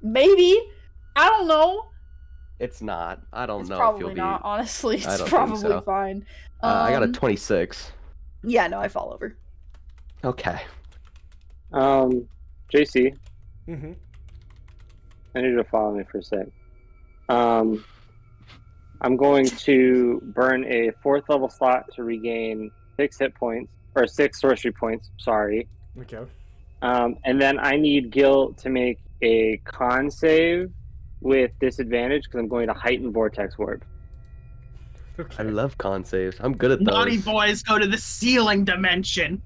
Maybe. I don't know. It's not. I don't It's know if probably you'll be. not. Honestly, I it's don't think probably so. fine. I got a 26. Yeah, no, I fall over. Okay. JC, Mm-hmm. I need you to follow me for a sec. I'm going to burn a 4th level slot to regain 6 hit points, or 6 sorcery points, sorry. Okay. And then I need Gil to make a con save with disadvantage because I'm going to heighten Vortex Warp. I love con saves. I'm good at those. Naughty boys go to the ceiling dimension.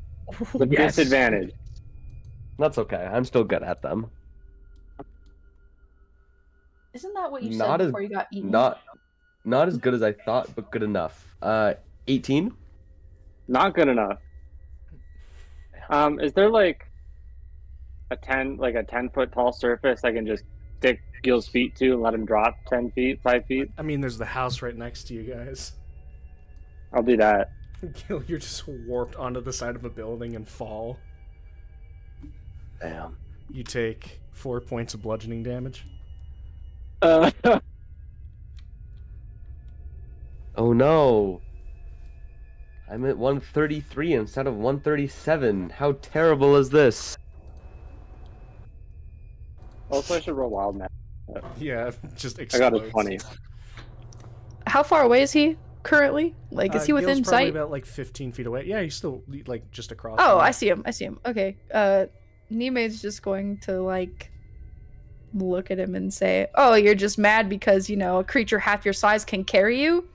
With Yes. disadvantage. That's okay. I'm still good at them. Isn't that what you Not said as- before you got eaten? Not as good as I thought, but good enough. 18. Not good enough. Is there like a 10-foot tall surface I can just stick Gil's feet to and let him drop 10 feet, 5 feet? I mean, there's the house right next to you guys. I'll do that. Gil, you're just warped onto the side of a building and fall. Damn. You take 4 points of bludgeoning damage. Oh no. I'm at 133 instead of 137. How terrible is this? Also, I should roll wild magic. Yeah, just I explodes. got a 20. How far away is he currently? Like, is he Gil's within probably sight? about like 15 feet away. Yeah, he's still like just across. Oh, from I you. see him. I see him. Okay. Nime's just going to like look at him and say, "Oh, you're just mad because, you know, a creature half your size can carry you?"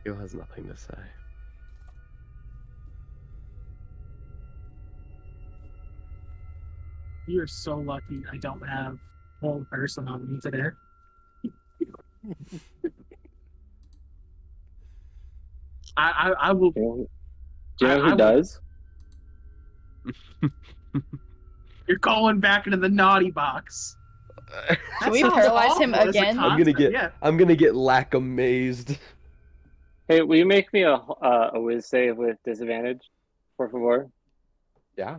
Gil has nothing to say. You're so lucky I don't have whole person on me today. I will. Do you know I who will- does? You're going back into the naughty box. Can we paralyze him again? I'm gonna get lack amazed. Hey, will you make me a whiz save with disadvantage, por favor? Yeah.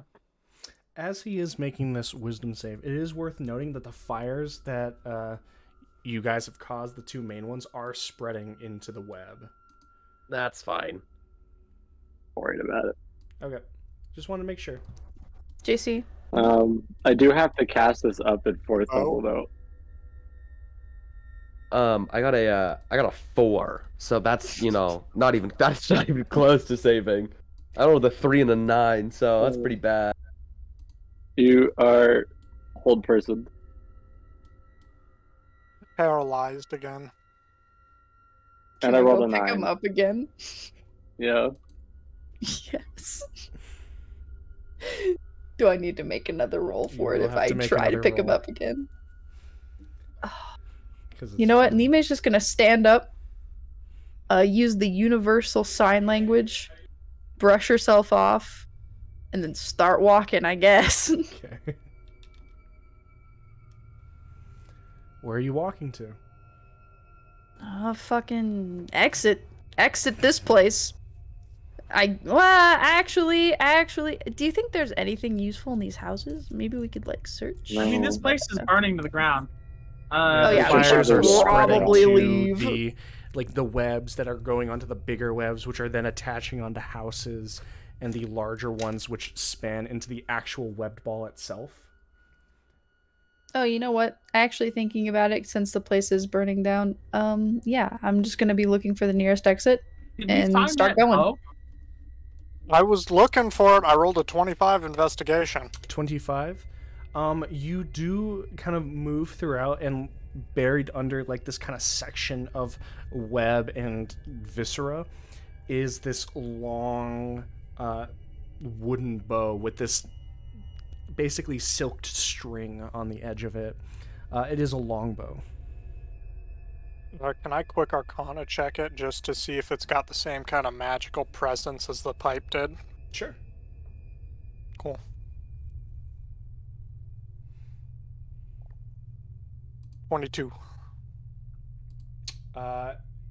As he is making this wisdom save, it is worth noting that the fires that you guys have caused, the two main ones, are spreading into the web. That's fine. Worried about it. Okay. Just want to make sure. JC. I do have to cast this up at 4th level though. I got a 4, so that's not even close to saving. I rolled a 3 and a 9, so that's pretty bad. You are hold person. Paralyzed again. And I Can we rolled go a pick 9. him up again. Yeah. Yes. Do I need to make another roll for You it will if have I to make try to another pick him roll. up again? 'Cause You it's know what? fun. Nime's just gonna stand up, use the universal sign language, brush herself off, and then start walking, I guess. Okay. Where are you walking to? Fucking exit this place. Actually, do you think there's anything useful in these houses? Maybe we could like search. No. I mean, this place is burning to the ground. Oh, yeah, the we should fires are spreading probably to leave. the webs that are going onto the bigger webs, which are then attaching onto houses, and the larger ones which span into the actual webbed ball itself. Oh, you know what? Actually thinking about it, since the place is burning down, yeah, I'm just gonna be looking for the nearest exit. Did we And find start that going. bow? I was looking for it. I rolled a 25 investigation. 25. You do kind of move throughout, and buried under like this kind of section of web and viscera is this long wooden bow with this basically silked string on the edge of it. It is a longbow. Can I quick Arcana check it just to see if it's got the same kind of magical presence as the pipe did? Sure. Cool. $22.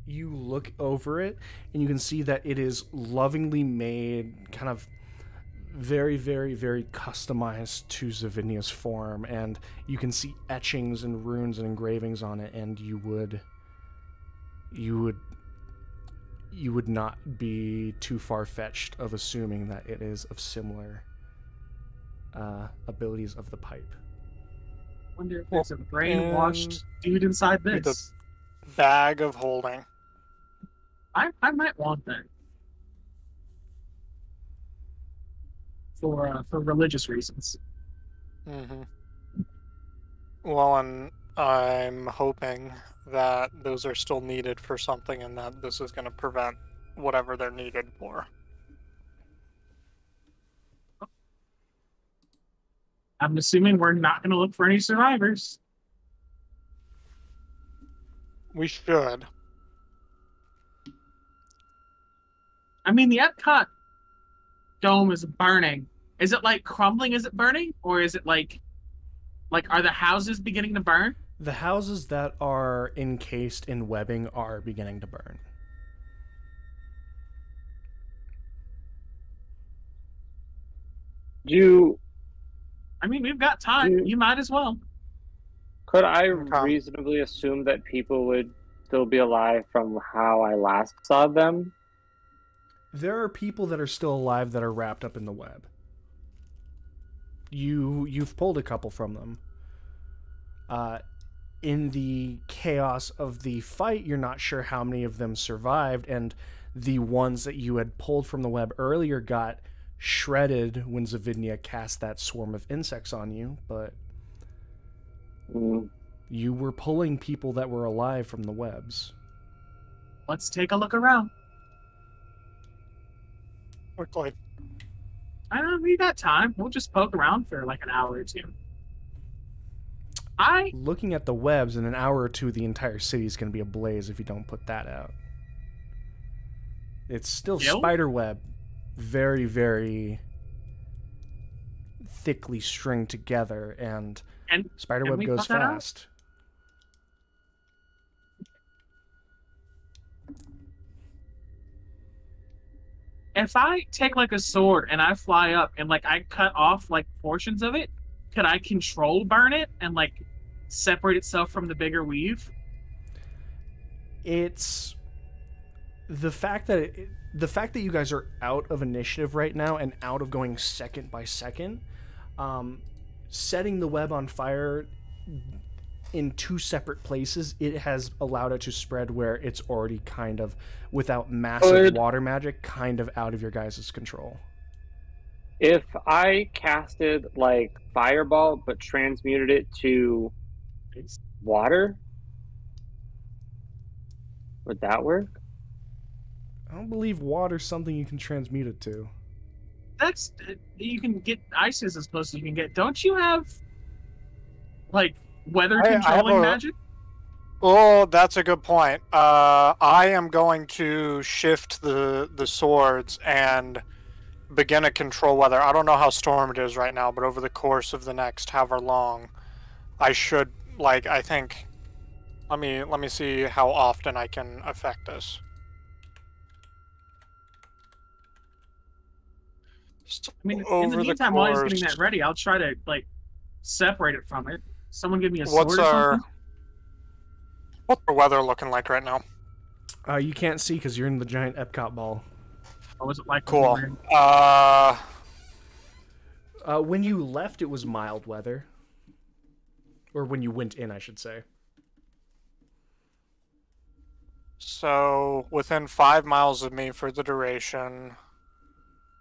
You look over it, and you can see that it is lovingly made, kind of very, very, very customized to Zavinia's form, and you can see etchings and runes and engravings on it, and you would not be too far-fetched of assuming that it is of similar abilities of the pipe. Wonder if there's a brainwashed dude inside With this. a bag of holding. I might want that. For religious reasons. Mm-hmm. Well, and I'm hoping that those are still needed for something and that this is going to prevent whatever they're needed for. I'm assuming we're not going to look for any survivors. We should. I mean, the Epcot dome is burning. Is it like crumbling? Is it burning? Or is it like are the houses beginning to burn? The houses that are encased in webbing are beginning to burn. I mean, we've got time. You might as well. Could I reasonably assume that people would still be alive from how I last saw them? There are people that are still alive that are wrapped up in the web. You've pulled a couple from them. In the chaos of the fight, you're not sure how many of them survived, and the ones that you had pulled from the web earlier got shredded when Zavidnia cast that swarm of insects on you, but you were pulling people that were alive from the webs. Let's take a look around. Quickly. I don't know, we got time. We'll just poke around for like an hour or two. Looking at the webs, in an hour or two, the entire city is going to be ablaze if you don't put that out. It's still spider web, very, very thickly stringed together, and spider web goes fast. If I take like a sword and I fly up and like I cut off like portions of it, could I control burn it and like separate itself from the bigger weave? It's the fact that you guys are out of initiative right now and out of going second by second. Setting the web on fire in two separate places, it has allowed it to spread where it's already kind of, without massive water magic, kind of out of your guys' control. If I casted like fireball but transmuted it to water, would that work? I don't believe water's something you can transmute it to. That's you can get ices as close as you can get. Don't you have like weather controlling magic? Oh, that's a good point. I am going to shift the swords and begin to control weather. I don't know how storm it is right now, but over the course of the next however long, I should I think. Let me see how often I can affect this. I mean, in the meantime, while he's getting that ready, I'll try to like separate it from it. Someone give me a sword or something. What's the weather looking like right now? You can't see because you're in the giant Epcot ball. What was it like? Cool. When you left, it was mild weather. Or when you went in, I should say. So, within 5 miles of me for the duration.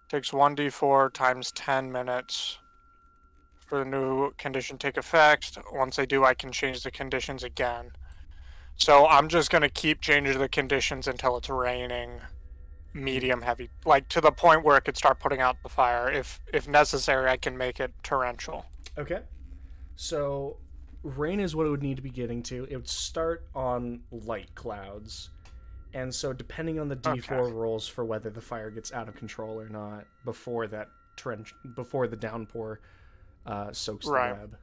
Takes 1d4 times 10 minutes for the new condition to take effect. Once they do, I can change the conditions again. So I'm just going to keep changing the conditions until it's raining medium heavy, like to the point where it could start putting out the fire. If necessary, I can make it torrential. Okay. So rain is what it would need to be getting to. It would start on light clouds. And so depending on the D4 rolls for whether the fire gets out of control or not before the downpour soaks the web.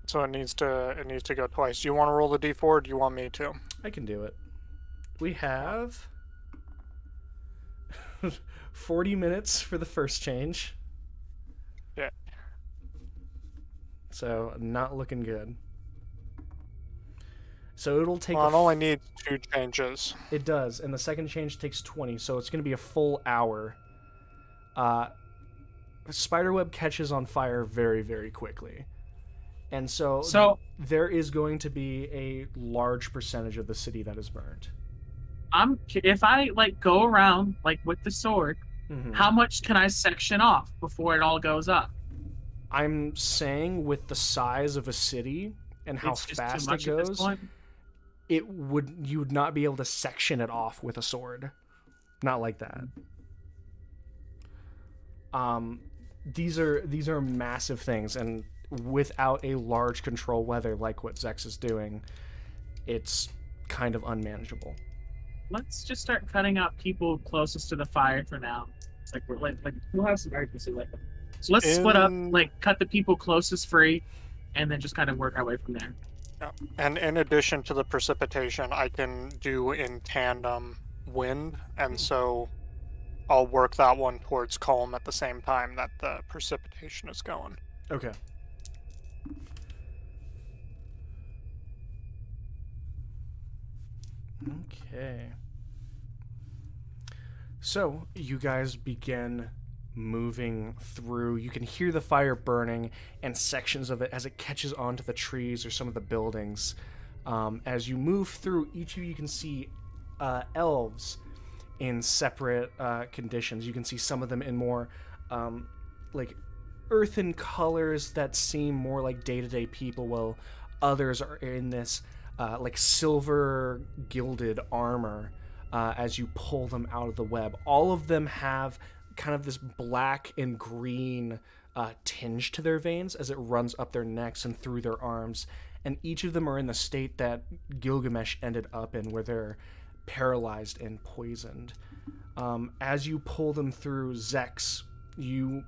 So it needs to go twice. Do you want to roll the D4 or do you want me to? I can do it. We have 40 minutes for the first change. Yeah. So not looking good. So it'll take. Well, it only needs 2 changes. It does, and the second change takes 20, so it's going to be a full hour. Spiderweb catches on fire very, very quickly, and so there is going to be a large percentage of the city that is burned. If I like go around like with the sword, how much can I section off before it all goes up? I'm saying with the size of a city and how fast it goes, you would not be able to section it off with a sword. Not like that. These are massive things, and without a large control weather like what Zex is doing, it's kind of unmanageable. Let's just start cutting out people closest to the fire for now. It's like we'll have some urgency like that. So let's split up, like cut the people closest free, and then just kind of work our way from there. Yeah. And in addition to the precipitation, I can do in tandem wind, and so I'll work that one towards calm at the same time that the precipitation is going. Okay. Okay. So you guys begin moving through. You can hear the fire burning and sections of it as it catches onto the trees or some of the buildings. As you move through, each of you can see elves in separate conditions. You can see some of them in more like earthen colors that seem more like day-to-day people, while others are in this like silver gilded armor as you pull them out of the web. All of them have kind of this black and green tinge to their veins as it runs up their necks and through their arms, and each of them are in the state that Gilgamesh ended up in, where they're paralyzed and poisoned. As you pull them through, Zex, you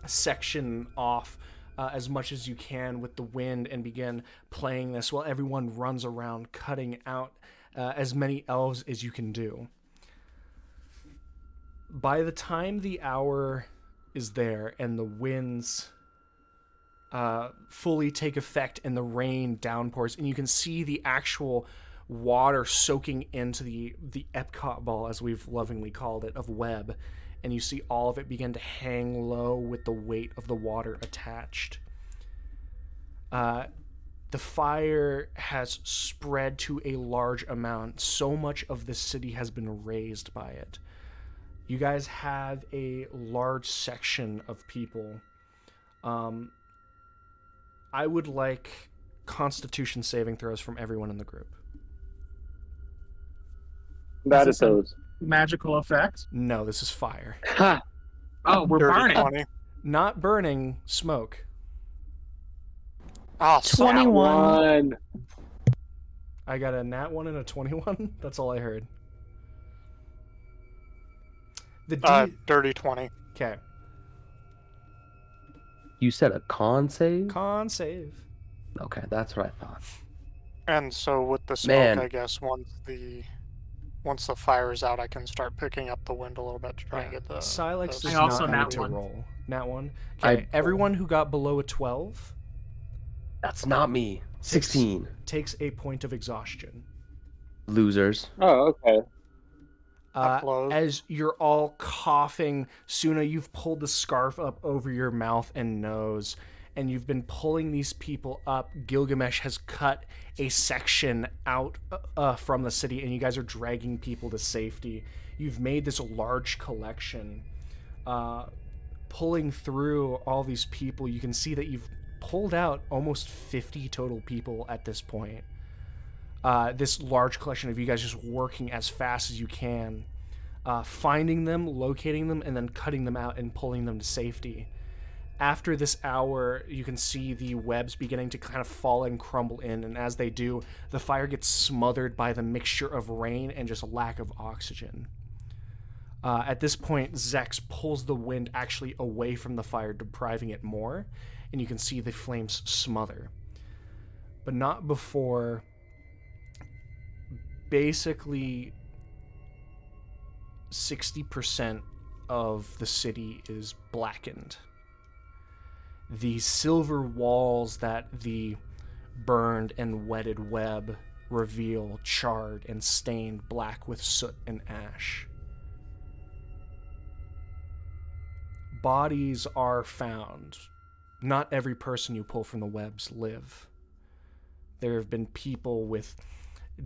section off as much as you can with the wind and begin playing this while everyone runs around cutting out as many elves as you can do. By the time the hour is there and the winds fully take effect and the rain downpours, and you can see the actual water soaking into the Epcot ball, as we've lovingly called it, of web, and you see all of it begin to hang low with the weight of the water attached. The fire has spread to a large amount. So much of the city has been razed by it. You guys have a large section of people. I would like Constitution saving throws from everyone in the group. Bad at those. Magical effect? No, this is fire. Ha! Oh, we're burning. 20. Not burning, smoke. Ah, 21. I got a nat 1 and a 21. That's all I heard. The dirty 20. Okay. You said a con save? Con save. Okay, that's what I thought. And so with the smoke, Man. I guess once the fire is out, I can start picking up the wind a little bit to try and get the. Silex does I also not nat need to one. roll. Nat 1. Okay, everyone who got below a 12 That's not me. 16. takes a point of exhaustion. Losers. Oh, okay. Upload. As you're all coughing, Suna, you've pulled the scarf up over your mouth and nose, and you've been pulling these people up. Gilgamesh has cut a section out from the city, and you guys are dragging people to safety. You've made this large collection. pulling through all these people, you can see that you've pulled out almost 50 total people at this point. This large collection of you guys just working as fast as you can, finding them, locating them, and then cutting them out and pulling them to safety. After this hour, you can see the webs beginning to kind of fall and crumble in, and as they do, the fire gets smothered by the mixture of rain and just lack of oxygen. At this point, Zex pulls the wind actually away from the fire, depriving it more, and you can see the flames smother. But not before basically 60% of the city is blackened. The silver walls that the burned and wetted web reveal charred and stained black with soot and ash. Bodies are found. Not every person you pull from the webs live. There have been people with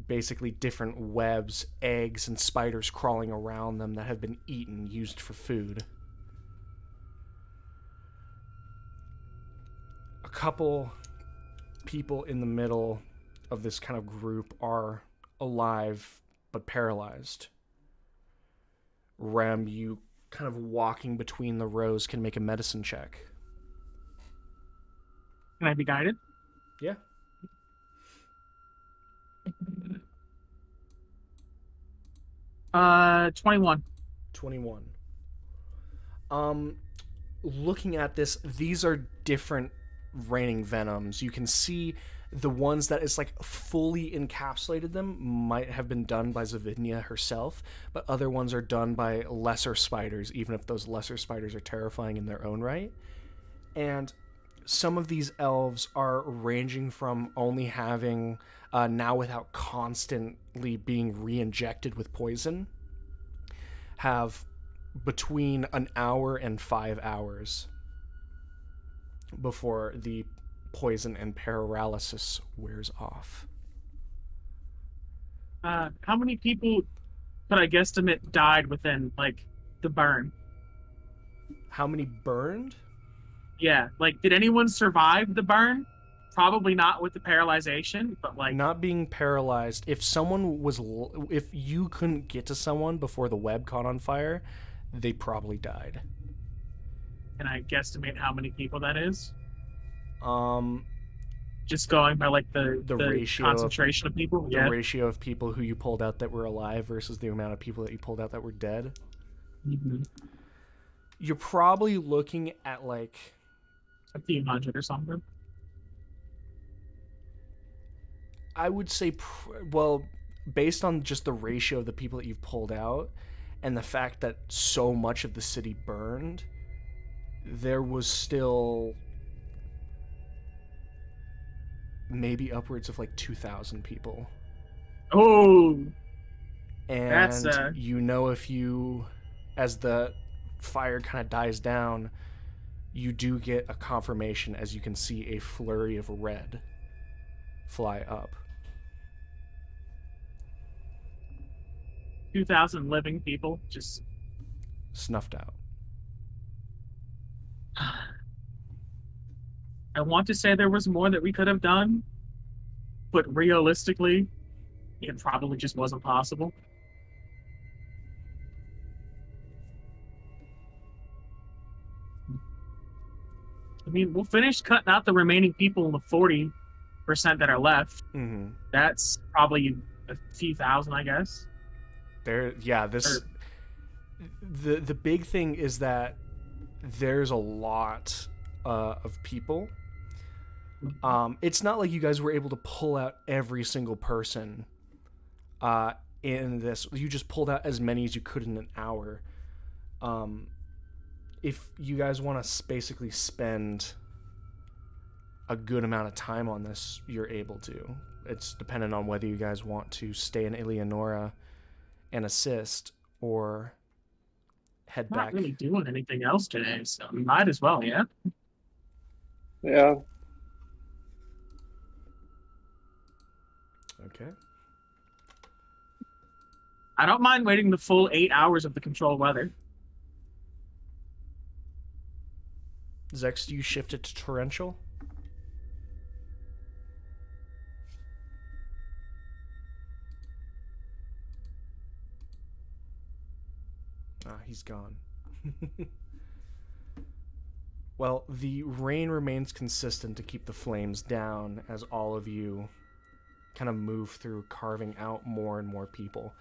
basically different webs, eggs, and spiders crawling around them that have been eaten, used for food. A couple people in the middle of this kind of group are alive but paralyzed. Rem, you kind of walking between the rows can make a medicine check. Can I be guided? Yeah. Uh, 21. 21. Looking at this, these are different raining venoms. You can see the ones that is like fully encapsulated them might have been done by Zavidnia herself, but other ones are done by lesser spiders, even if those lesser spiders are terrifying in their own right. And some of these elves are ranging from only having, now without constantly being re-injected with poison, have between an hour and 5 hours before the poison and paralysis wears off. How many people could I guesstimate died within, like, the burn? How many burned? Yeah, like, did anyone survive the burn? Probably not with the paralyzation, but, like... Not being paralyzed. If someone was... If you couldn't get to someone before the web caught on fire, they probably died. Can I guesstimate how many people that is? Just going by, like, the ratio concentration of people? The ratio of people who you pulled out that were alive versus the amount of people that you pulled out that were dead. Mm-hmm. You're probably looking at, like... a few hundred or something. I would say, well, based on just the ratio of the people that you've pulled out and the fact that so much of the city burned, there was still maybe upwards of like 2,000 people. Oh! And that's, you know, if you, as the fire kind of dies down, you do get a confirmation as you can see a flurry of red fly up. 2,000 living people just snuffed out. I want to say there was more that we could have done, but realistically, it probably just wasn't possible. I mean, we'll finish cutting out the remaining people in the 40% that are left. Mm-hmm. That's probably a few thousand, I guess. The big thing is that there's a lot of people. It's not like you guys were able to pull out every single person in this. You just pulled out as many as you could in an hour. If you guys want to basically spend a good amount of time on this, you're able to. It's dependent on whether you guys want to stay in Eleonora and assist or head back. Not really doing anything else today, so we might as well, yeah? Yeah. Okay. I don't mind waiting the full 8 hours of the controlled weather. Zex, do you shift it to torrential? Ah, he's gone. Well, the rain remains consistent to keep the flames down as all of you kind of move through, carving out more and more people.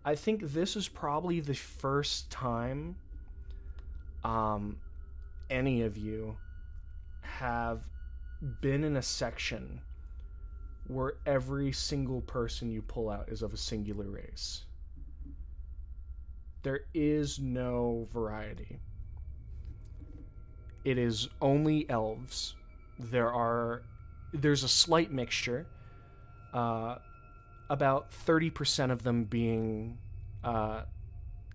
I think this is probably the first time any of you have been in a section where every single person you pull out is of a singular race. There is no variety. It is only elves. There's a slight mixture. About 30% of them being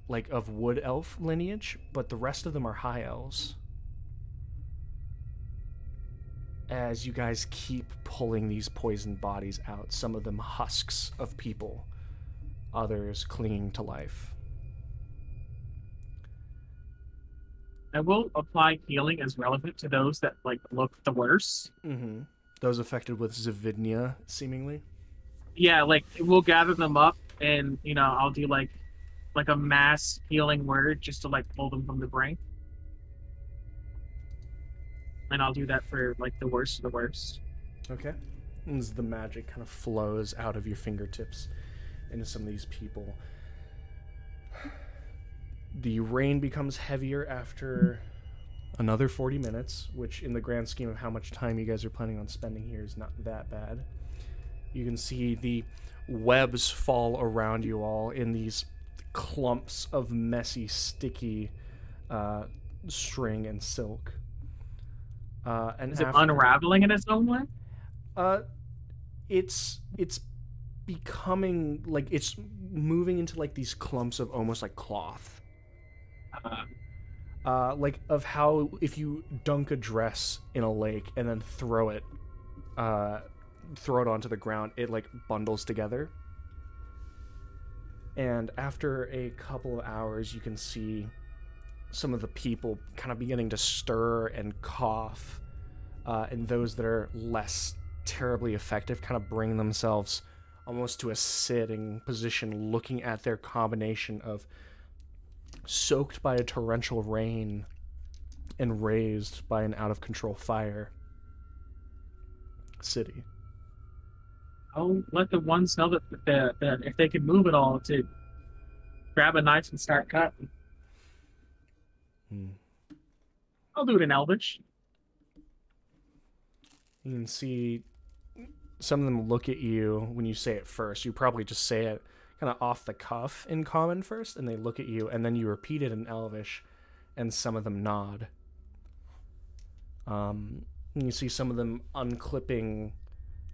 like of wood elf lineage, but the rest of them are high elves. As you guys keep pulling these poisoned bodies out, some of them husks of people, others clinging to life. I will apply healing as relevant to those that like look the worst. Mm-hmm. Those affected with Zavidnia, seemingly. Yeah, like we'll gather them up, and I'll do like a mass healing word just to like pull them from the brink. And I'll do that for like the worst of the worst. Okay. As the magic kind of flows out of your fingertips into some of these people. The rain becomes heavier after another 40 minutes, which in the grand scheme of how much time you guys are planning on spending here is not that bad. You can see the webs fall around you all in these clumps of messy, sticky string and silk. And is it unraveling in its own way? It's becoming like it's moving into like these clumps of almost like cloth. Like of how if you dunk a dress in a lake and then throw it onto the ground, it like bundles together. And after a couple of hours, you can see some of the people kind of beginning to stir and cough, and those that are less terribly effective kind of bring themselves almost to a sitting position, looking at their combination of soaked by a torrential rain and raised by an out-of-control fire city. I'll let the ones know that if they can move at all, to grab a knife and start cutting. I'll do it in Elvish. You can see some of them look at you when you say it first. You probably just say it kind of off the cuff in common first, and they look at you, and then you repeat it in Elvish, and some of them nod. You see some of them unclipping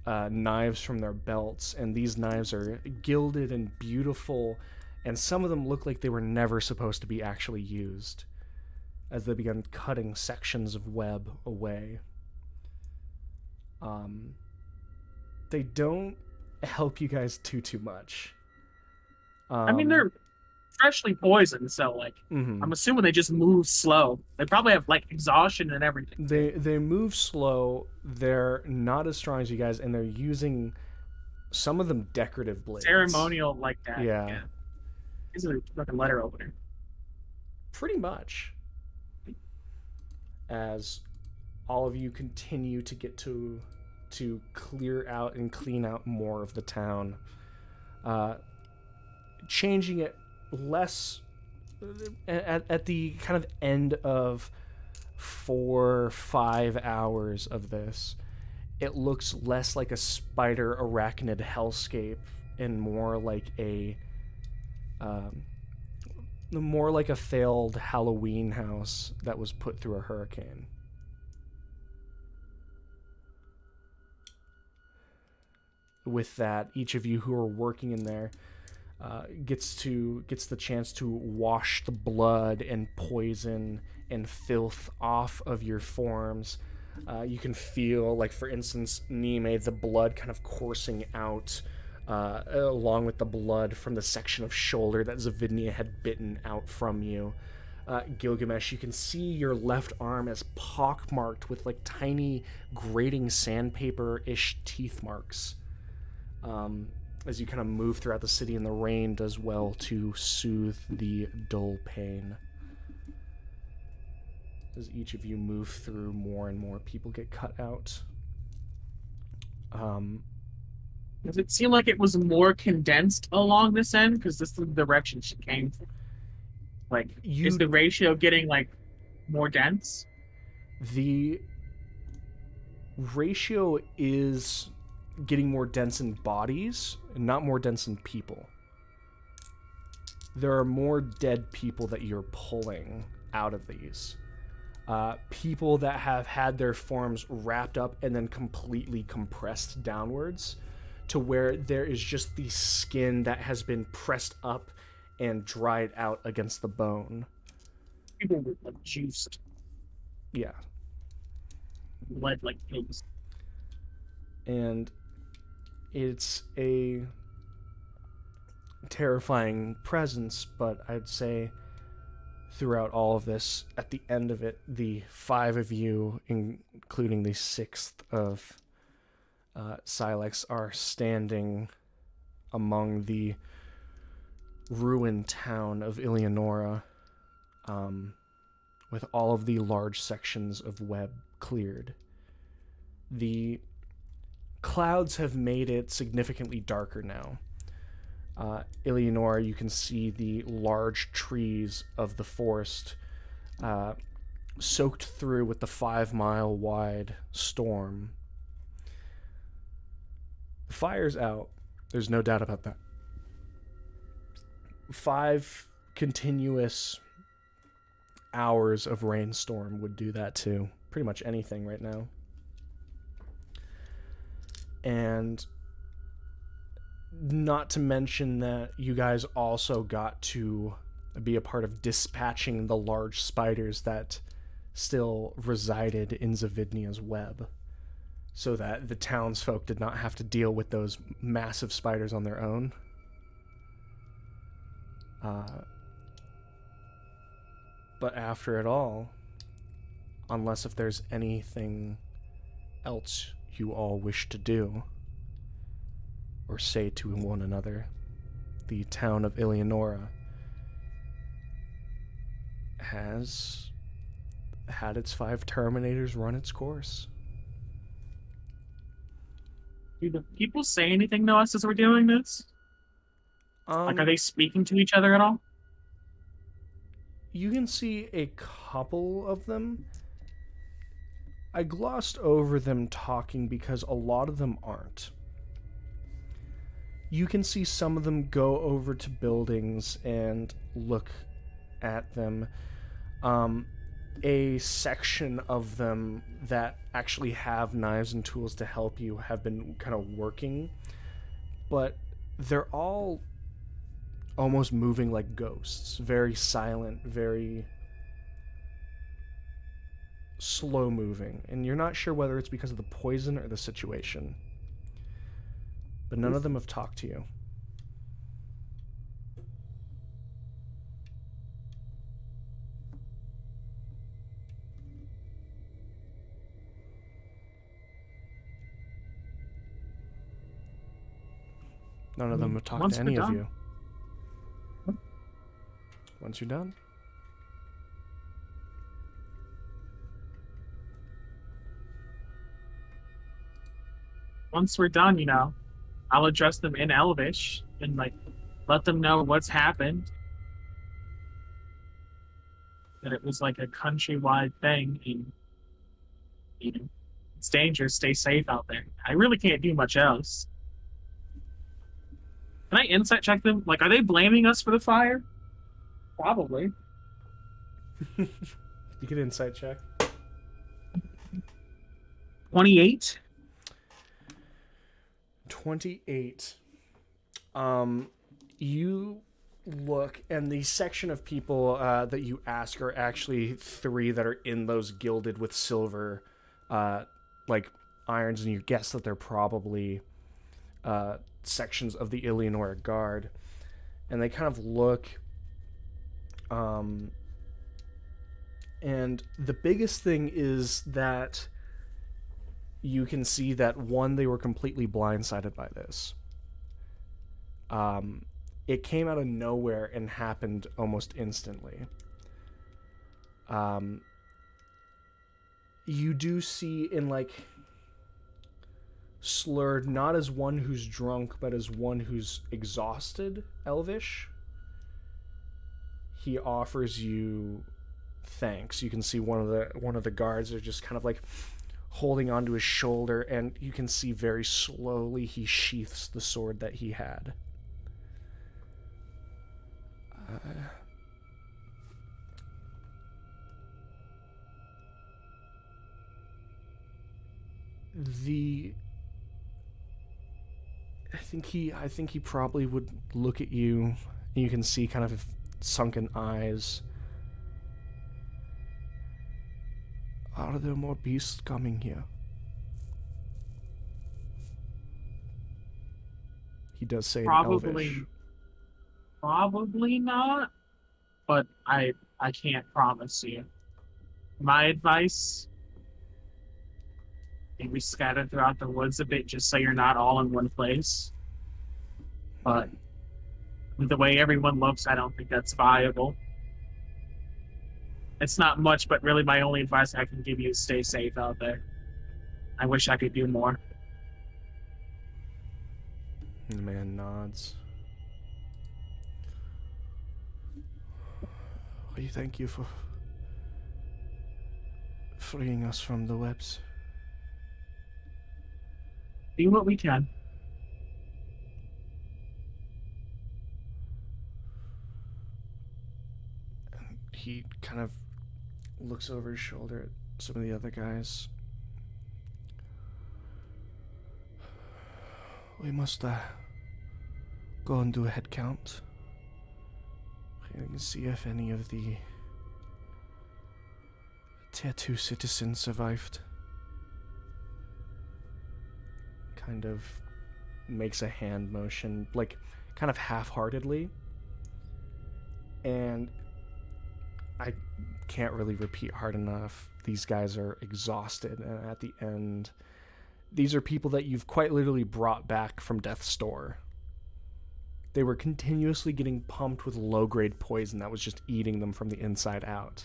knives from their belts, and these knives are gilded and beautiful, and some of them look like they were never supposed to be actually used, as they began cutting sections of web away. They don't help you guys too much. I mean, they're freshly poisoned, so like I'm assuming they just move slow. They probably have like exhaustion and everything. They move slow. They're not as strong as you guys, and they're using some of them decorative blades. Ceremonial like that. Yeah. This is a fucking letter opener. Pretty much. As all of you continue to get to clear out and clean out more of the town, changing it less at the kind of end of 4-5 hours of this. It looks less like a spider arachnid hellscape and more like a failed Halloween house that was put through a hurricane. With that, each of you who are working in there gets the chance to wash the blood and poison and filth off of your forms. You can feel, like for instance, Nime, the blood kind of coursing out along with the blood from the section of shoulder that Zavidnia had bitten out from you. Gilgamesh, you can see your left arm as pockmarked with like tiny grating sandpaper-ish teeth marks. As you kind of move throughout the city, and the rain does well to soothe the dull pain. As each of you move through, more and more people get cut out. Does it seem like it was more condensed along this end? Because this is the direction she came from. Like, is the ratio getting, like, more dense? The ratio is getting more dense in bodies, and not more dense in people. There are more dead people that you're pulling out of these. People that have had their forms wrapped up and then completely compressed downwards to where there is just the skin that has been pressed up and dried out against the bone. People were like juiced. Yeah. Bled like pigs. And it's a terrifying presence, but I'd say throughout all of this, at the end of it, the 5 of you, including the 6th of Silex, are standing among the ruined town of Eleonora, with all of the large sections of web cleared. The clouds have made it significantly darker now. Eleonora, you can see the large trees of the forest soaked through with the 5-mile wide storm. The fire's out. There's no doubt about that. 5 continuous hours of rainstorm would do that to pretty much anything right now. And not to mention that you guys also got to be a part of dispatching the large spiders that still resided in Zavidnia's web, so that the townsfolk did not have to deal with those massive spiders on their own. But after it all, unless if there's anything else you all wish to do or say to one another, the town of Eleonora has had its 5 Terminators run its course. Do the people say anything to us as we're doing this? Like, are they speaking to each other at all? You can see a couple of them. I glossed over them talking because a lot of them aren't. You can see some of them go over to buildings and look at them. A section of them that actually have knives and tools to help you have been kind of working, but they're all almost moving like ghosts. Very silent, very slow moving, and you're not sure whether it's because of the poison or the situation. But none of them have talked to you. None of them have talked to any of you. Once you're done. Once we're done, you know, I'll address them in Elvish and, like, let them know what's happened. That it was, like, a countrywide thing, and, you know, it's dangerous. Stay safe out there. I really can't do much else. Can I insight check them? Like, are they blaming us for the fire? Probably. You can insight check. 28. 28. You look, and the section of people that you ask are actually 3 that are in those gilded with silver, like irons, and you guess that they're probably sections of the Eleonora Guard. And they kind of look And the biggest thing is that you can see that, one, they were completely blindsided by this. It came out of nowhere and happened almost instantly. You do see in, like, slurred, not as one who's drunk, but as one who's exhausted, Elvish. He offers you thanks. You can see one of the guards are just kind of like holding onto his shoulder, and you can see very slowly he sheaths the sword that he had. I think he probably would look at you, and you can see kind of sunken eyes. Are there more beasts coming here? He does say in Elvish. Probably not, but I can't promise you. My advice: maybe scatter throughout the woods a bit, just so you're not all in one place. But with the way everyone looks, I don't think that's viable. It's not much, but really my only advice I can give you is stay safe out there. I wish I could do more. The man nods. We thank you for freeing us from the webs. Do what we can. He kind of looks over his shoulder at some of the other guys. We must go and do a head count. We can see if any of the Tier 2 citizens survived. Kind of makes a hand motion, like kind of half-heartedly. And I can't really repeat hard enough. These guys are exhausted, and at the end, these are people that you've quite literally brought back from death's door. They were continuously getting pumped with low-grade poison that was just eating them from the inside out.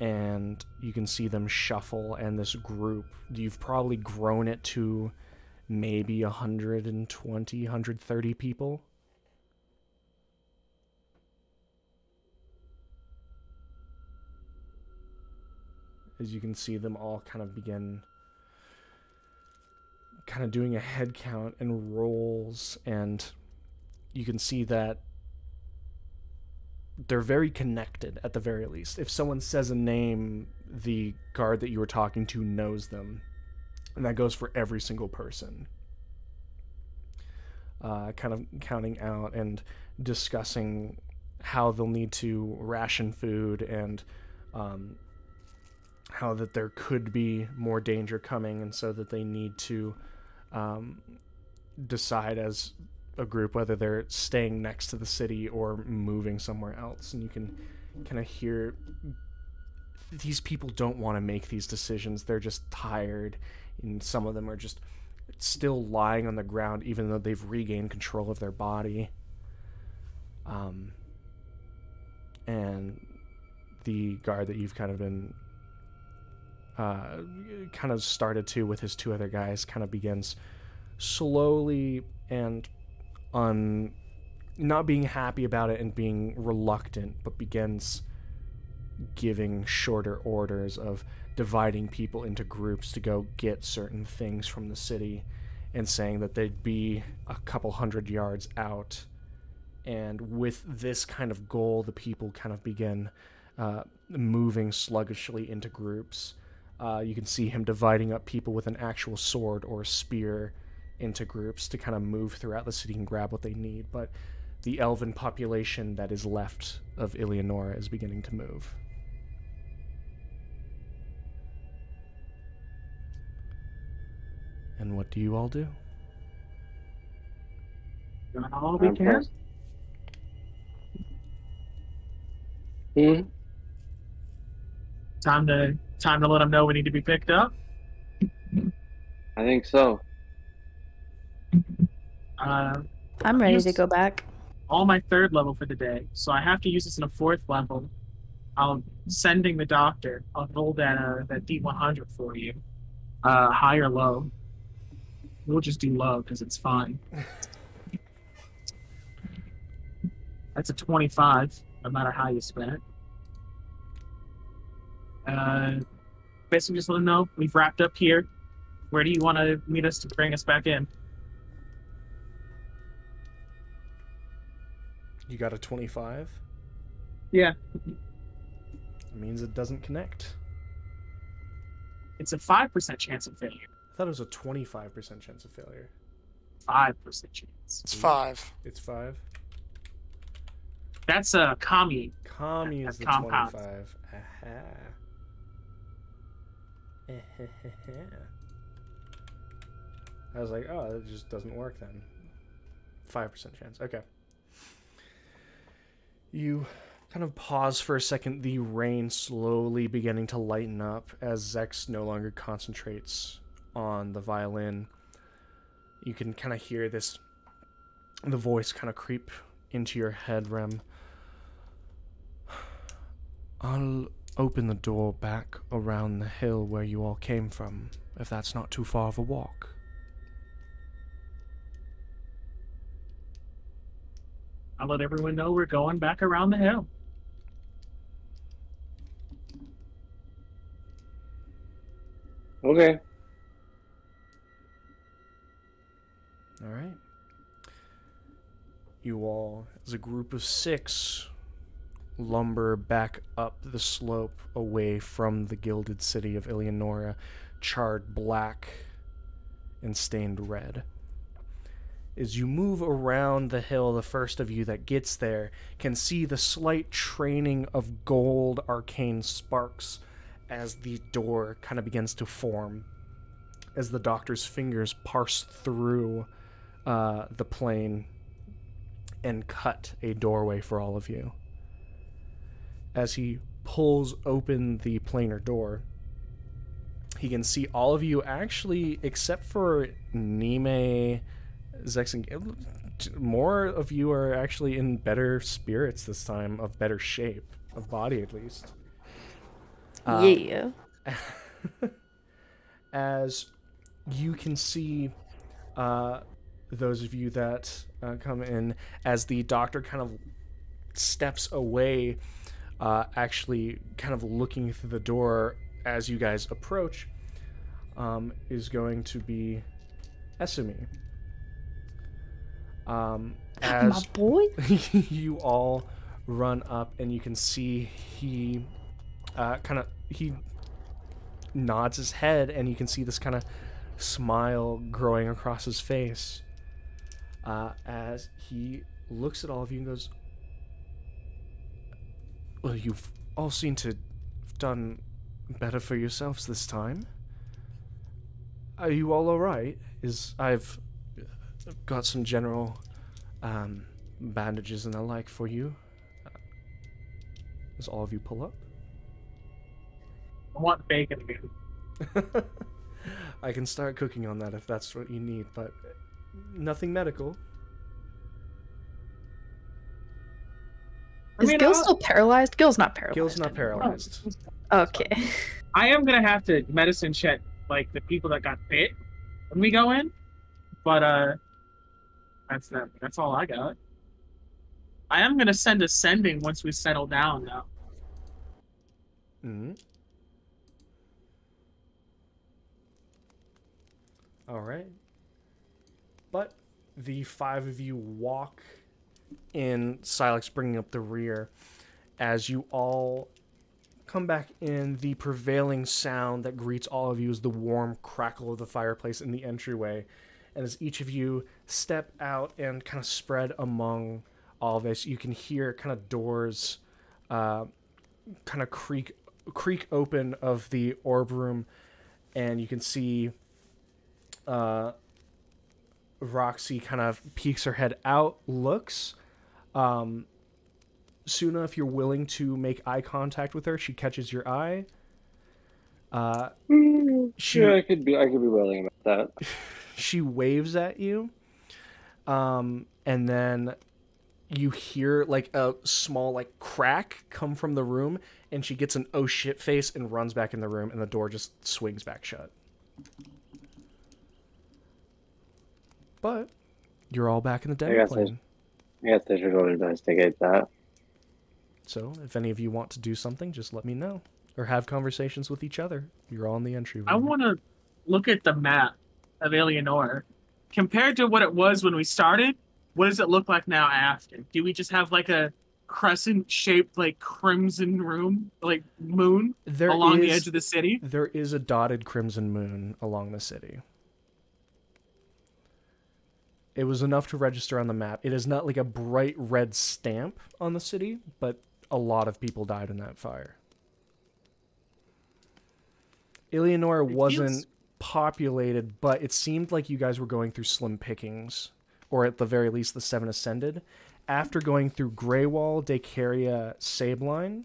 And you can see them shuffle, and this group, you've probably grown it to maybe 120, 130 people. As you can see them all kind of begin kind of doing a head count and rolls, and you can see that they're very connected at the very least. If someone says a name, the guard that you were talking to knows them, and that goes for every single person. Kind of counting out and discussing how they'll need to ration food, and how that there could be more danger coming, and so that they need to decide as a group whether they're staying next to the city or moving somewhere else. And you can kind of hear these people don't want to make these decisions. They're just tired, and some of them are just still lying on the ground even though they've regained control of their body. And the guard that you've kind of been kind of started to with his two other guys kind of begins slowly and not being happy about it and being reluctant, but begins giving shorter orders of dividing people into groups to go get certain things from the city, and saying that they'd be a couple 100 yards out. And with this kind of goal, the people kind of begin moving sluggishly into groups. You can see him dividing up people with an actual sword or a spear into groups to kind of move throughout the city and grab what they need. But the elven population that is left of Eleonora is beginning to move. And what do you all do? Doing all we can. Time to let them know we need to be picked up. I think so. I'm ready to Use go back. all my 3rd level for the day, so I have to use this in a 4th level. I'm sending the doctor. I'll roll that D100 for you. High or low? We'll just do low because it's fine. That's a 25, no matter how you spin it. Basically, just let them know we've wrapped up here. Where do you want to meet us to bring us back in? You got a 25? Yeah. It means it doesn't connect. It's a 5% chance of failure. I thought it was a 25% chance of failure. 5% chance. It's 5. It's 5? That's a commie. Commie is the compound. 25. Aha. I was like, oh, it just doesn't work then. 5% chance. Okay. You kind of pause for a second, the rain slowly beginning to lighten up as Zex no longer concentrates on the violin. You can kind of hear the voice kind of creep into your head, Rem. I'll open the door back around the hill where you all came from, if that's not too far of a walk. I'll let everyone know we're going back around the hill. Okay. All right. You all, as a group of 6, lumber back up the slope away from the gilded city of Eleonora, charred black and stained red. As you move around the hill, the first of you that gets there can see the slight training of gold arcane sparks as the door kind of begins to form, as the doctor's fingers parse through the plane and cut a doorway for all of you. As he pulls open the planar door, he can see all of you actually, except for Nime, Zex, and more of you are actually in better spirits this time, of better shape, of body at least. Yeah. As you can see, those of you that come in, as the doctor kind of steps away, actually kind of looking through the door as you guys approach, is going to be Esumi. As My boy? you all run up and you can see he he nods his head and you can see this kind of smile growing across his face as he looks at all of you and goes, well, you've all seemed to have done better for yourselves this time. Are you all alright? I've got some general bandages and the like for you. As all of you pull up. I want bacon again. I can start cooking on that if that's what you need, but nothing medical. Is Gil still paralyzed? Gil's not paralyzed. Gil's not paralyzed. Okay. I am gonna have to medicine check like the people that got bit when we go in, but that's all I got. I am gonna send a sending once we settle down though. Mm-hmm. All right. But the 5 of you walk in, Silex bringing up the rear. As you all come back in, the prevailing sound that greets all of you is the warm crackle of the fireplace in the entryway. And as each of you step out and kind of spread among all of this, you can hear kind of doors kind of creak open of the orb room, and you can see Roxy kind of peeks her head out, looks. Suna, if you're willing to make eye contact with her, she catches your eye. Sure, I could be willing about that. She waves at you, and then you hear like a small like crack come from the room, and she gets an oh shit face and runs back in the room, and the door just swings back shut. But you're all back in the demo plane. I guess I should investigate that. So if any of you want to do something, just let me know. Or have conversations with each other. You're all in the entry room. I want to look at the map of Eleonora. Compared to what it was when we started, what does it look like now after? Do we just have like a crescent-shaped, like, crimson room, like, moon along the edge of the city? There is a dotted crimson moon along the city. It was enough to register on the map. It is not like a bright red stamp on the city, but a lot of people died in that fire. Eleonora wasn't populated, but it seemed like you guys were going through slim pickings, or at the very least the Seven Ascended. After going through Greywall, Dacaria, Sabline,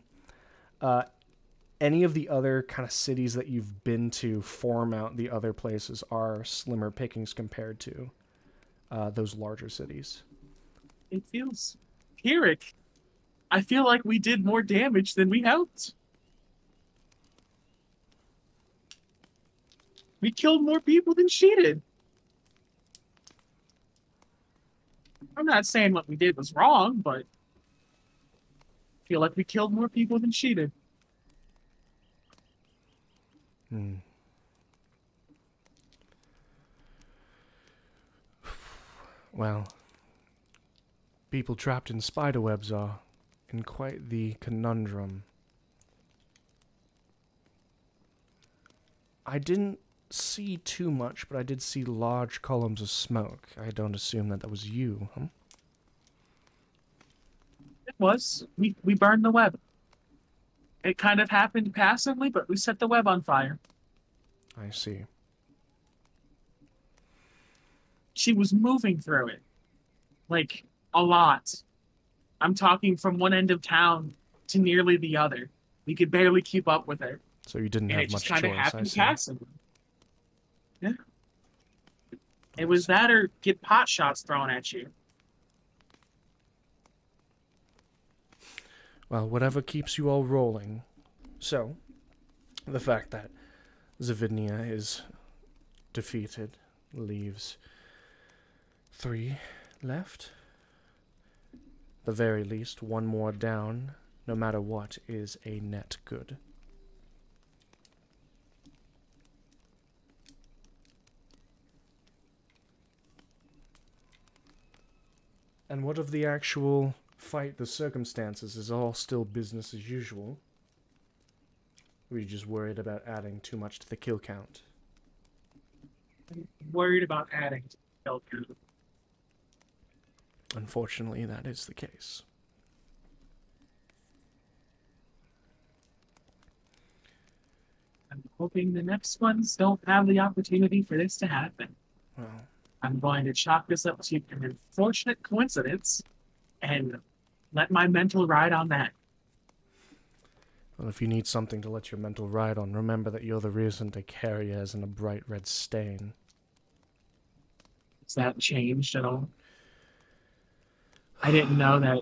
any of the other kind of cities that you've been to form out the other places are slimmer pickings compared to those larger cities. It feels Pyrrhic. I feel like we did more damage than we helped. We killed more people than she did. I'm not saying what we did was wrong, but I feel like we killed more people than she did. Well, people trapped in spiderwebs are in quite the conundrum. I didn't see too much, but I did see large columns of smoke. I don't assume that was you, huh? It was. We burned the web. It kind of happened passively, but we set the web on fire. I see. She was moving through it. Like, a lot. I'm talking from one end of town to nearly the other. We could barely keep up with her. So you didn't And have it much just kind of choice, I happened see. passively. Yeah. It was that or get pot shots thrown at you. Well, whatever keeps you all rolling. So, the fact that Zavidnia is defeated leaves 3 left. The very least, 1 more down, no matter what, is a net good. And what of the actual fight, the circumstances? Is all still business as usual? Or are you just worried about adding too much to the kill count? I'm worried about adding to the kill count. Unfortunately, that is the case. I'm hoping the next ones don't have the opportunity for this to happen. Well, I'm going to chalk this up to an unfortunate coincidence and let my mental ride on that. well, if you need something to let your mental ride on, remember that you're the reason Dacaria is in a bright red stain. Has that changed at all? I didn't know that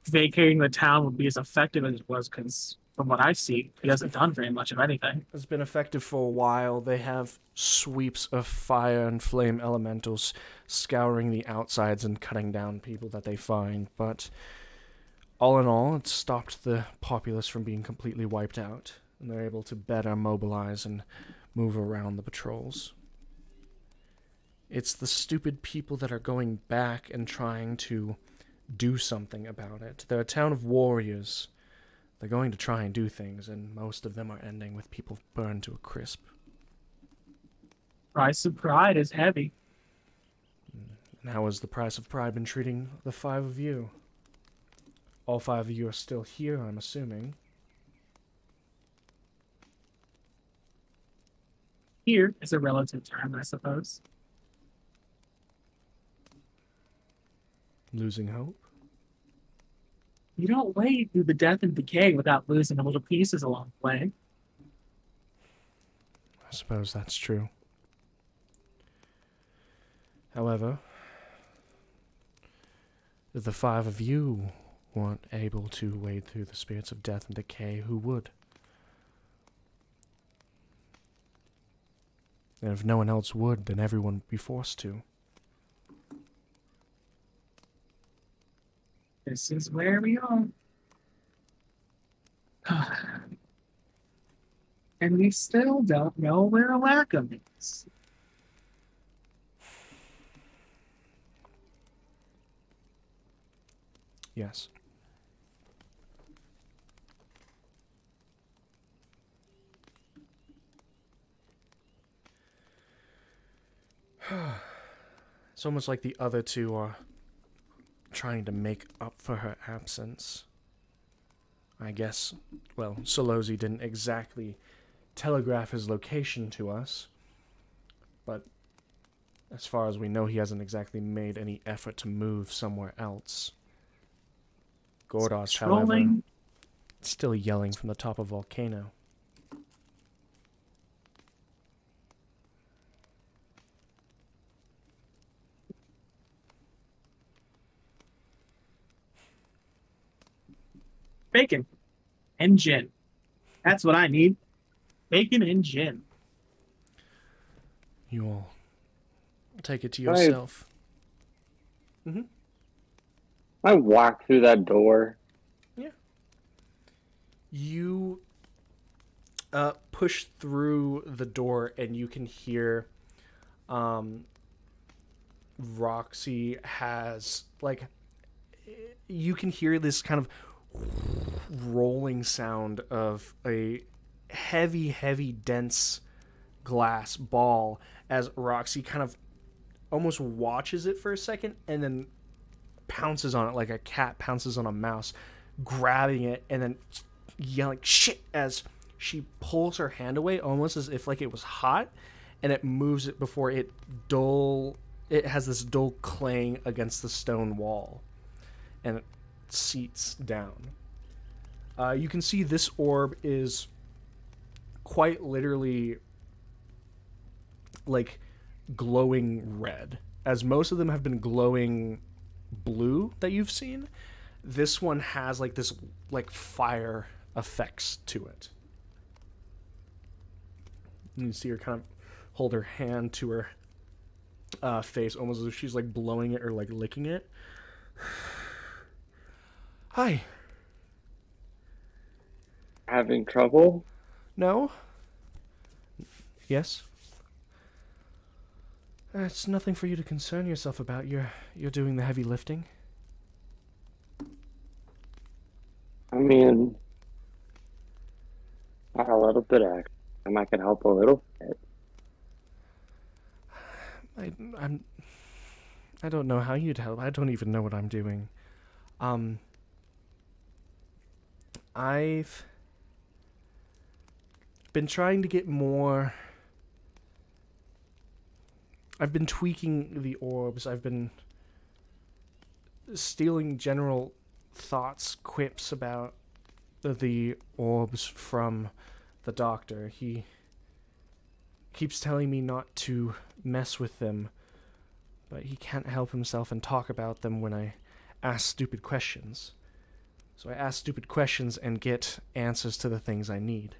vacating the town would be as effective as it was, because from what I see, it hasn't done very much of anything. It's been effective for a while. They have sweeps of fire and flame elementals scouring the outsides and cutting down people that they find, but all in all, it's stopped the populace from being completely wiped out, and they're able to better mobilize and move around the patrols. It's the stupid people that are going back and trying to do something about it. They're a town of warriors. They're going to try and do things, and most of them are ending with people burned to a crisp. Price of pride is heavy. And how has the price of pride been treating the 5 of you? All 5 of you are still here, I'm assuming. Here is a relative term, I suppose. Losing hope? You don't wade through the death and decay without losing a little pieces along the way. I suppose that's true. However, if the 5 of you weren't able to wade through the spirits of death and decay, who would? And if no one else would, then everyone would be forced to. This is where we are. And we still don't know where Wacom is. Yes. It's almost like the other two are trying to make up for her absence. I guess, well, Solozi didn't exactly telegraph his location to us, but as far as we know, he hasn't exactly made any effort to move somewhere else. Gordos, however, still yelling from the top of Volcano. Bacon and gin. That's what I need. Bacon and gin. You all take it to yourself. I walk through that door. Yeah. You push through the door and you can hear Roxy has, like, you can hear this kind of rolling sound of a heavy, dense glass ball as Roxy kind of almost watches it for a second and then pounces on it like a cat pounces on a mouse, grabbing it and then yelling shit as she pulls her hand away, almost as if like it was hot, and it moves it before it has this dull clang against the stone wall and it seats down. You can see this orb is quite literally like glowing red, as most of them have been glowing blue that you've seen. This one has like this like fire effects to it. And you see her kind of hold her hand to her face, almost as if she's like blowing it or like licking it. Hi. Having trouble? No? Yes? It's nothing for you to concern yourself about. You're doing the heavy lifting. I mean, a little bit extra. I can help a little bit. I don't know how you'd help. I don't even know what I'm doing. I've been trying to get more. I've been tweaking the orbs. I've been stealing general thoughts, quips about the orbs from the doctor. He keeps telling me not to mess with them, but he can't help himself and talk about them when I ask stupid questions. So I ask stupid questions and get answers to the things I need.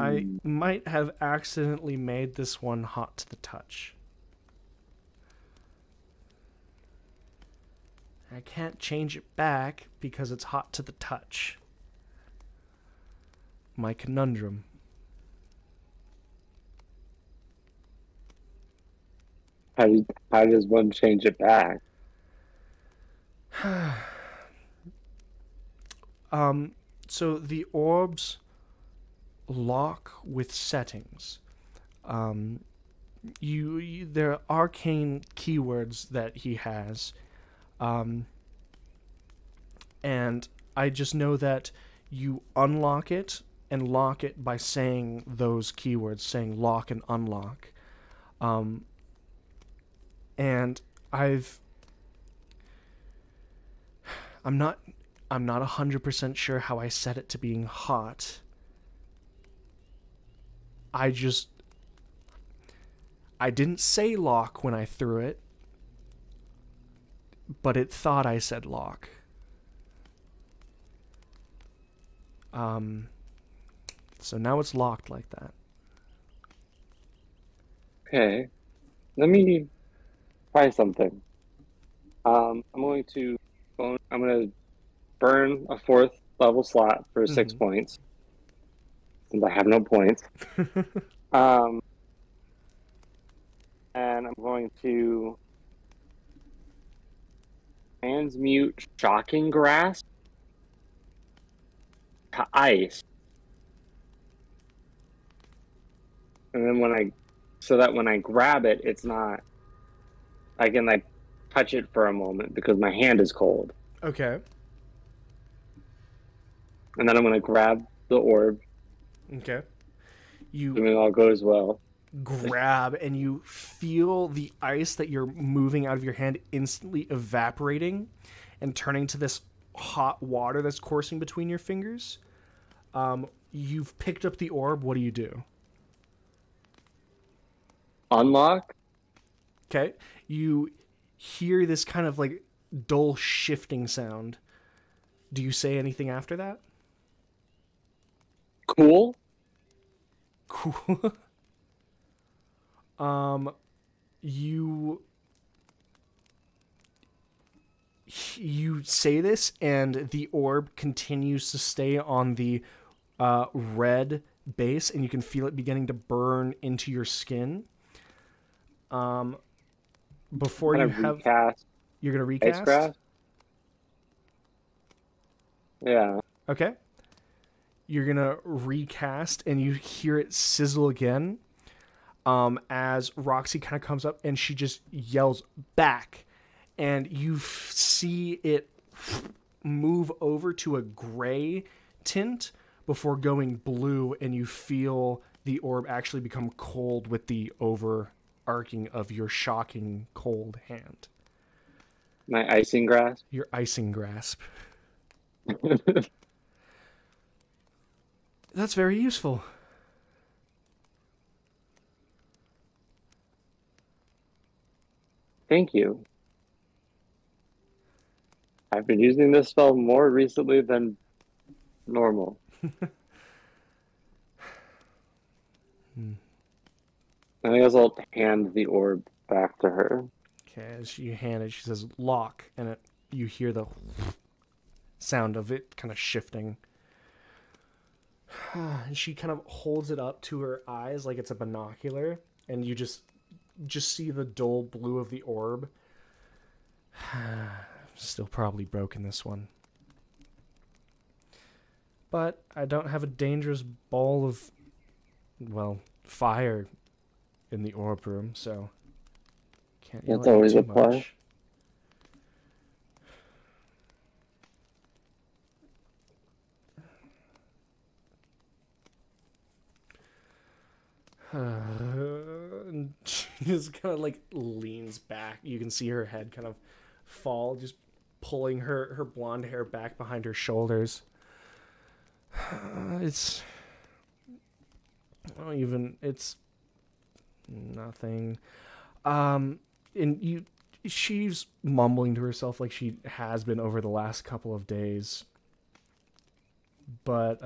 I might have accidentally made this one hot to the touch. I can't change it back because it's hot to the touch. My conundrum. How does one change it back? So the orbs lock with settings. There are arcane keywords that he has, and I just know that you unlock it and lock it by saying those keywords, saying lock and unlock. And I'm not 100% sure how I set it to being hot. I didn't say lock when I threw it, but it thought I said lock. So now it's locked like that. Okay. Let me try something. I'm going to burn a 4th level slot for 6 points, since I have no points. And I'm going to transmute Shocking Grasp to ice. And then so that when I grab it, it's not, I can like touch it for a moment because my hand is cold. Okay. And then I'm going to grab the orb. Okay. Assuming all goes well. Grab and you feel the ice that you're moving out of your hand instantly evaporating and turning to this hot water that's coursing between your fingers. You've picked up the orb. What do you do? Unlock. Okay. You hear this kind of like dull shifting sound. Do you say anything after that? Cool. Cool. You say this, and the orb continues to stay on the red base, and you can feel it beginning to burn into your skin. Before you have recast. You're gonna recast. Ice grasp? Yeah. Okay. You're gonna recast, and you hear it sizzle again. As Roxy kind of comes up, and she just yells back, and you see it move over to a gray tint before going blue, and you feel the orb actually become cold with the overarching of your shocking cold hand. My icing grasp? Your icing grasp. That's very useful. Thank you. I've been using this spell more recently than normal. I guess I'll hand the orb back to her. Okay, as you hand it, she says lock, and you hear the sound of it kind of shifting. And she kind of holds it up to her eyes like it's a binocular, and you just see the dull blue of the orb. Still probably broken this one. But I don't have a dangerous ball of, well, fire in the orb room, so can't yell That's at you always too a plus. much. And she just kind of like leans back. You can see her head kind of fall, just pulling her blonde hair back behind her shoulders. It's nothing. And she's mumbling to herself like she has been over the last couple of days. But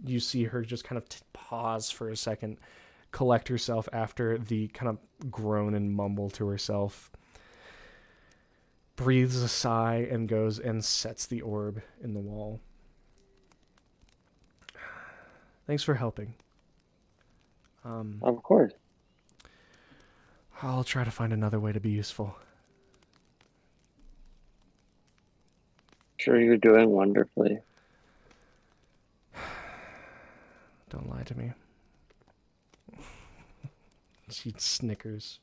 you see her just kind of pause for a second, collect herself after the kind of groan and mumble to herself, breathes a sigh, and goes and sets the orb in the wall. Thanks for helping. Of course. I'll try to find another way to be useful. Sure, you're doing wonderfully. Don't lie to me. She snickers.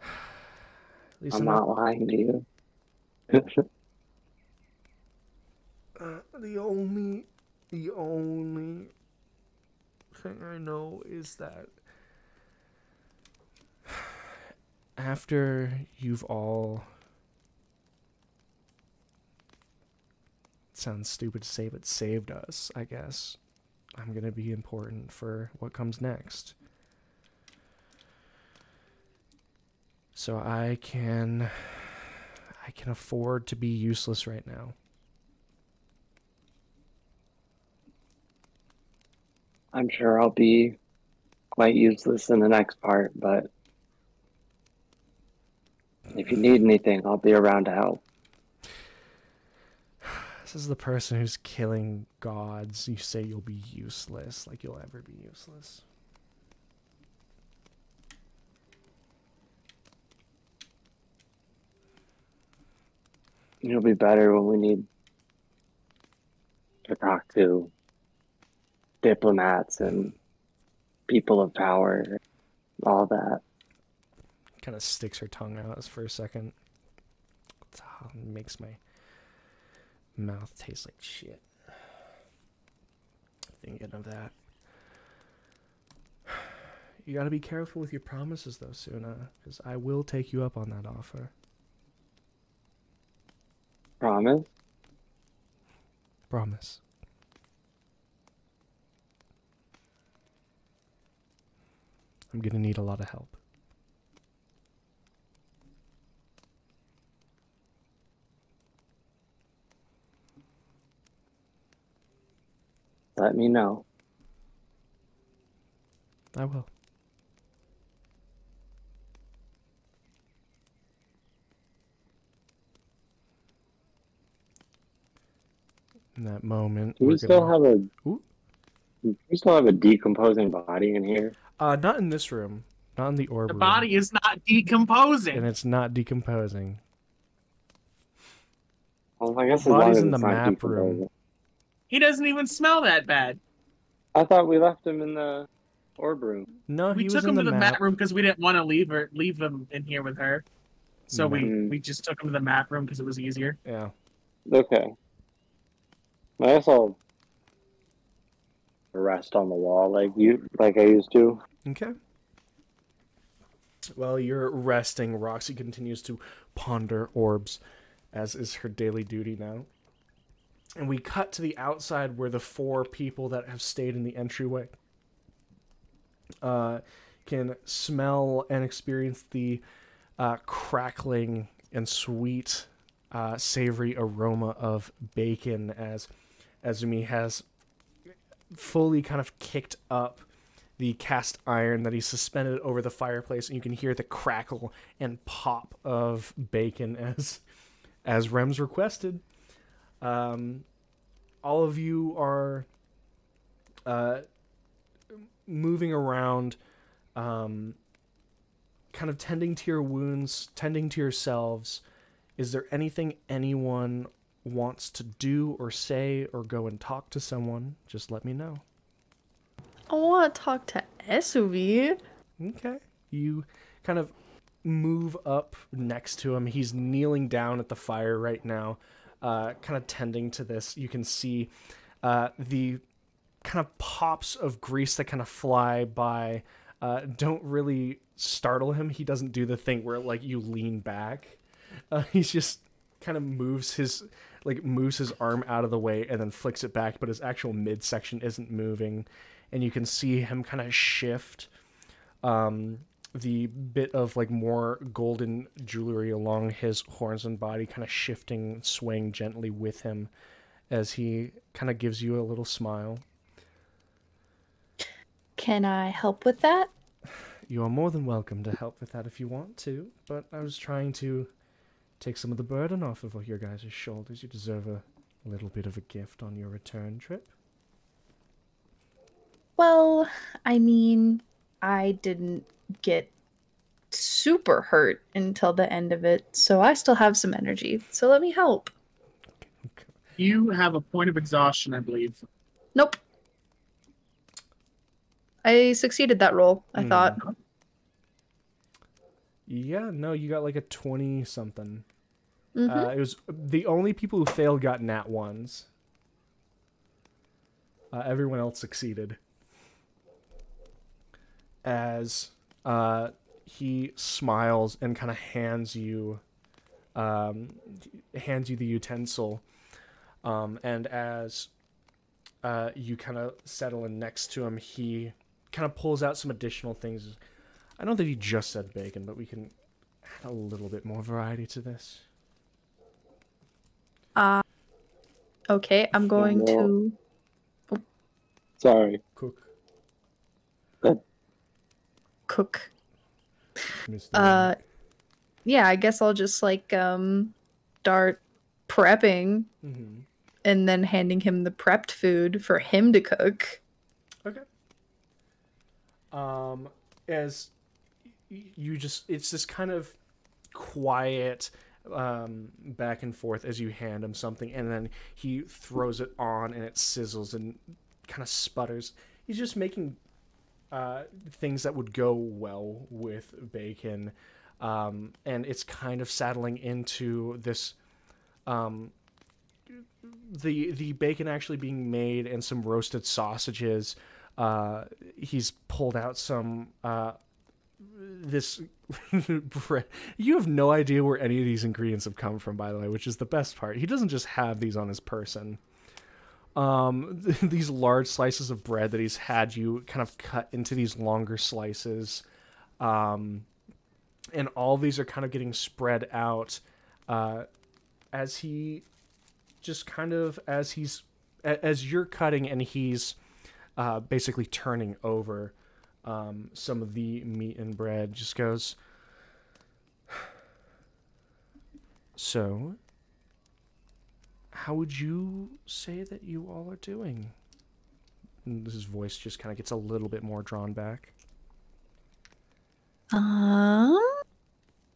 At least I'm not lying to you. The only thing I know is that after you've all, it sounds stupid to say, but saved us, I guess. I'm gonna be important for what comes next. So I can afford to be useless right now. I'm sure I'll be quite useless in the next part, but if you need anything, I'll be around to help. This is the person who's killing gods. You say you'll be useless, like you'll ever be useless. It'll be better when we need to talk to diplomats and people of power, all that. Kind of sticks her tongue out for a second. Makes my mouth taste like shit. Thinking of that. You gotta be careful with your promises though, Suna, because I will take you up on that offer. Promise? Promise. I'm gonna need a lot of help. Let me know. I will. In that moment, Do we still have a decomposing body in here? not in this room. Not in the orb The room. body is not decomposing. And it's not decomposing. Well, I guess The as long body's as in the it's not map room. decomposing. He doesn't even smell that bad. I thought we left him in the orb room. No, We he was took in him the to the map. mat room because we didn't want to leave him in here with her. So we just took him to the mat room because it was easier. Yeah. Okay. I guess I'll rest on the wall like I used to. Okay. While you're resting, Roxy continues to ponder orbs, as is her daily duty now. And we cut to the outside where the 4 people that have stayed in the entryway can smell and experience the crackling and sweet, savory aroma of bacon as Azumi has fully kind of kicked up the cast iron that he suspended over the fireplace, and you can hear the crackle and pop of bacon as Rems requested. All of you are moving around, kind of tending to your wounds, tending to yourselves. Is there anything anyone wants to do or say or go and talk to someone? Just let me know. I want to talk to Esuvi. Okay. You kind of move up next to him. He's kneeling down at the fire right now, kind of tending to this. You can see the kind of pops of grease that kind of fly by don't really startle him. He doesn't do the thing where like you lean back. He's just kind of moves his arm out of the way and then flicks it back, but his actual midsection isn't moving. And you can see him kind of shift the bit of like more golden jewelry along his horns and body, kind of shifting, swaying gently with him as he kind of gives you a little smile. Can I help with that? You are more than welcome to help with that if you want to, but I was trying to take some of the burden off of your guys' shoulders. You deserve a little bit of a gift on your return trip. Well, I mean, I didn't get super hurt until the end of it, so I still have some energy. So let me help. You have a point of exhaustion, I believe. Nope. I succeeded that roll, I thought. Yeah, no, you got like a 20-something. Mm-hmm. It was the only people who failed got nat 1s. Everyone else succeeded. As he smiles and kind of hands you the utensil, and as you kind of settle in next to him, he kind of pulls out some additional things. I don't think he just said bacon, but we can add a little bit more variety to this. Okay, I'm going to Sorry. Cook. cook. Mr. Yeah, I guess I'll just like start prepping Mm-hmm. and then handing him the prepped food for him to cook. Okay. As you just, it's this kind of quiet back and forth as you hand him something, and then he throws it on and it sizzles and kind of sputters. He's just making things that would go well with bacon, and it's kind of saddling into this the bacon actually being made and some roasted sausages. He's pulled out some this bread. You have no idea where any of these ingredients have come from, by the way, which is the best part. He doesn't just have these on his person. These large slices of bread that he's had you kind of cut into these longer slices, and all these are kind of getting spread out as he just kind of as you're cutting and he's basically turning over some of the meat and bread. Just goes, so how would you say that you all are doing? And his voice just kind of gets a little bit more drawn back.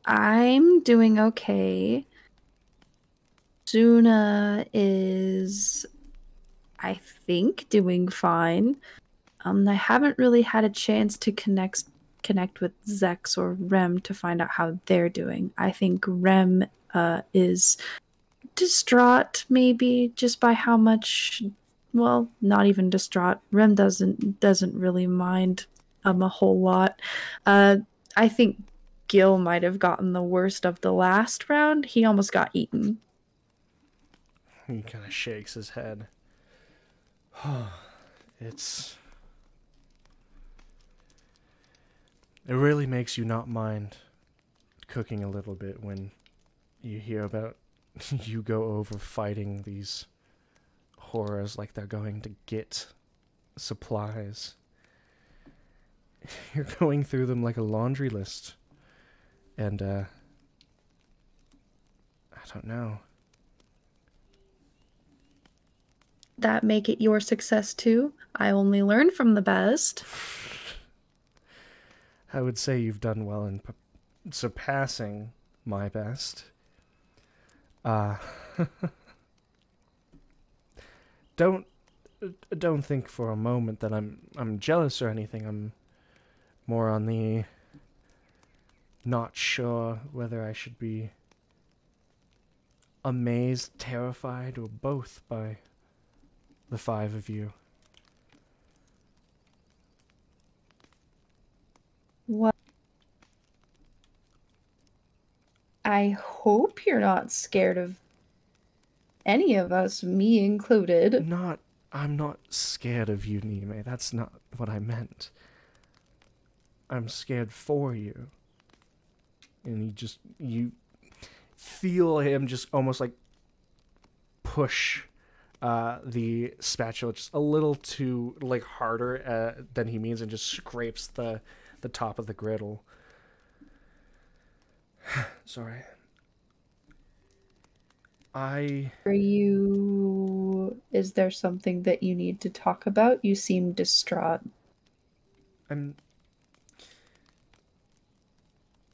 I'm doing okay. Zuna is, I think, doing fine. I haven't really had a chance to connect with Zex or Rem to find out how they're doing. I think Rem is distraught, maybe, just by how much. Well, not even distraught. Rem doesn't really mind a whole lot. I think Gil might have gotten the worst of the last round. He almost got eaten. He kind of shakes his head. It really makes you not mind cooking a little bit when you hear about you go over fighting these horrors like they're going to get supplies. You're going through them like a laundry list. And, I don't know. That make it your success too? I only learn from the best. I would say you've done well in surpassing my best. Don't think for a moment that I'm jealous or anything. I'm more on the not sure whether I should be amazed, terrified, or both by the five of you. What? I hope you're not scared of any of us, me included. I'm not scared of you, Nime. That's not what I meant. I'm scared for you. And you feel him just almost like push the spatula just a little too like harder than he means, and just scrapes the top of the griddle. Sorry. Is there something that you need to talk about? You seem distraught.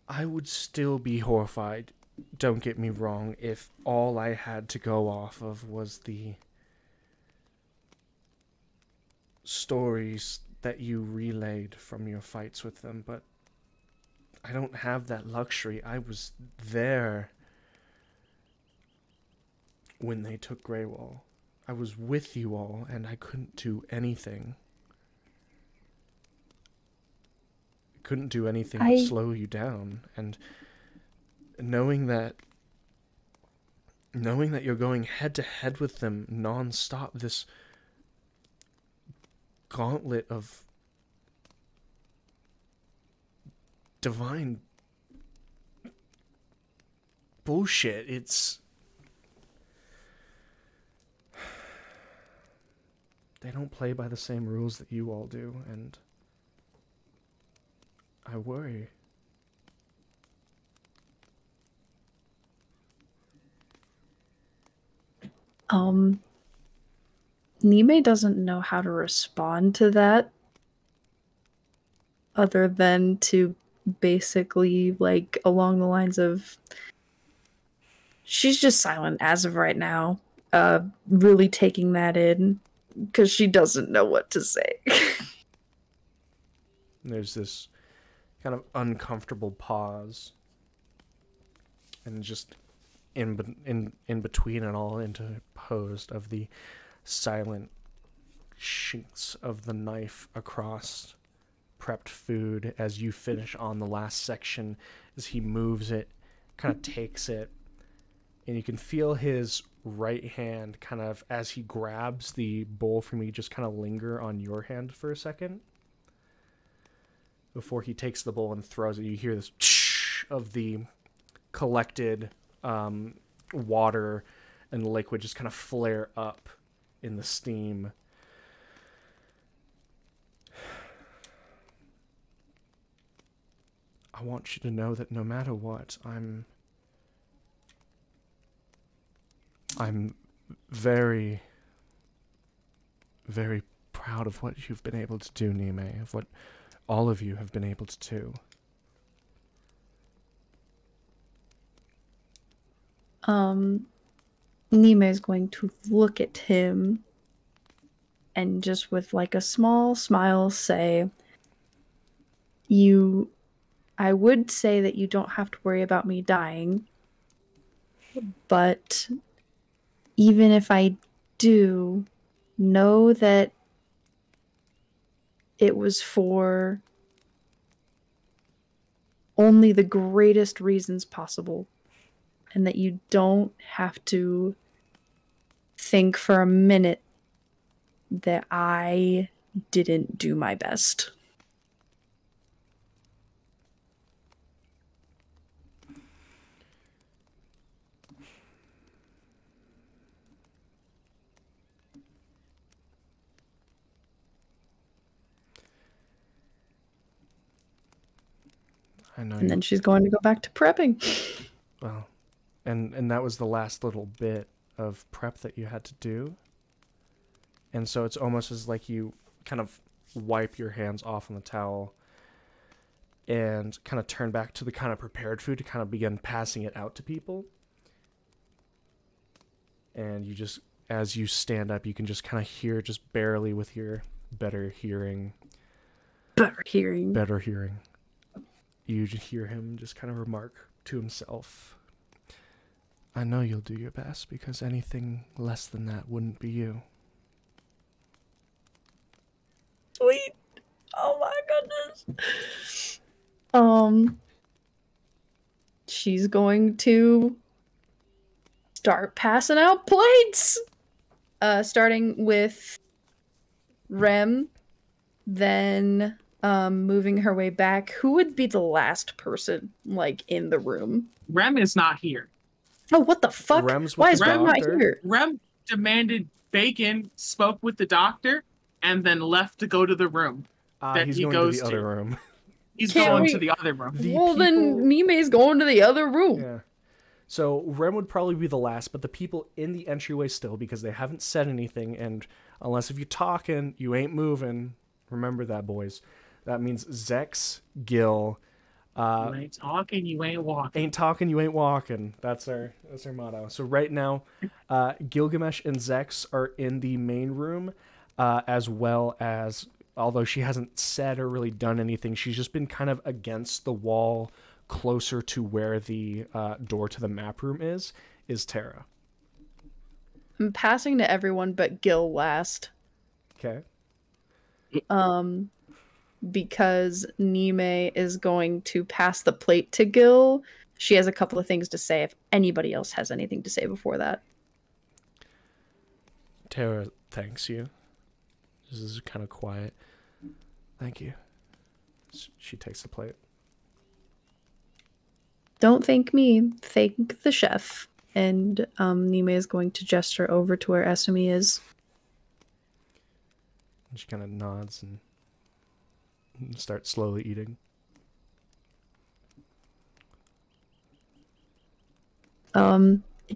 I would still be horrified, don't get me wrong, if all I had to go off of was the stories that you relayed from your fights with them, but I don't have that luxury. I was there when they took Greywall. I was with you all, and I couldn't do anything. Couldn't do anything but slow you down. And knowing that you're going head to head with them non-stop, this gauntlet of divine bullshit. They don't play by the same rules that you all do, and I worry. Nime doesn't know how to respond to that other than to basically, like, along the lines of, she's just silent as of right now, really taking that in, because she doesn't know what to say. There's this kind of uncomfortable pause, and just in between it all, interposed of the silent shinks of the knife across prepped food as you finish on the last section, as he moves it, kind of takes it, and you can feel his right hand kind of, as he grabs the bowl from you, just kind of linger on your hand for a second before he takes the bowl and throws it. You hear this of the collected water and liquid just kind of flare up in the steam. I want you to know that no matter what, I'm very, very proud of what you've been able to do, Nime, of what all of you have been able to do. Nime is going to look at him and just with like a small smile say, I would say that you don't have to worry about me dying, but even if I do, know that it was for only the greatest reasons possible, and that you don't have to think for a minute that I didn't do my best. I know. And then she's going to go back to prepping. Well, and that was the last little bit of prep that you had to do. And so it's almost as like you kind of wipe your hands off on the towel and kind of turn back to the kind of prepared food to kind of begin passing it out to people. And you just, as you stand up, you can just kind of hear just barely with your better hearing. You just hear him just kind of remark to himself, I know you'll do your best, because anything less than that wouldn't be you. Sweet. Oh my goodness. She's going to start passing out plates. Starting with Rem, then moving her way back. Who would be the last person, like, in the room? Rem is not here. Oh, what the fuck? Why is Rem not here? Rem demanded bacon, spoke with the doctor, and then left to go to the room that he's he going goes to the other room. He's Can't going we- to the other room. Well, then Nime's going to the other room. Yeah. So Rem would probably be the last, but the people in the entryway still, because they haven't said anything, and unless if you're talking, you ain't moving. Remember that, boys. That means Zex, Gil. You ain't talking, you ain't walking. Ain't talking, you ain't walking. That's our motto. So right now, Gilgamesh and Zex are in the main room, as well as, although she hasn't said or really done anything, she's just been kind of against the wall, closer to where the door to the map room is Terra. I'm passing to everyone but Gil last. Okay. Because Nime is going to pass the plate to Gil. She has a couple of things to say if anybody else has anything to say before that. Terra thanks you. This is kind of quiet. Thank you. She takes the plate. Don't thank me. Thank the chef. And Nime is going to gesture over to where Esme is. And she kind of nods and starts slowly eating.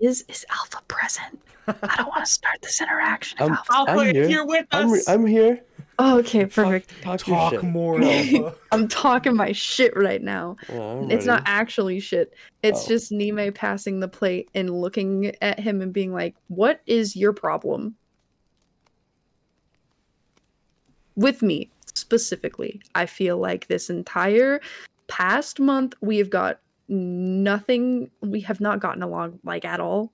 Is Alpha present? I don't want to start this interaction. If Alpha's Alpha, I'm if here. you're with us. I'm here. Oh, okay, perfect. Talk your shit. more, Alpha. I'm talking my shit right now. Oh, I'm It's not ready. actually shit. It's Oh. just Nime passing the plate and looking at him and being like, "What is your problem?" With me, specifically. I feel like this entire past month we have got nothing, we have not gotten along like at all.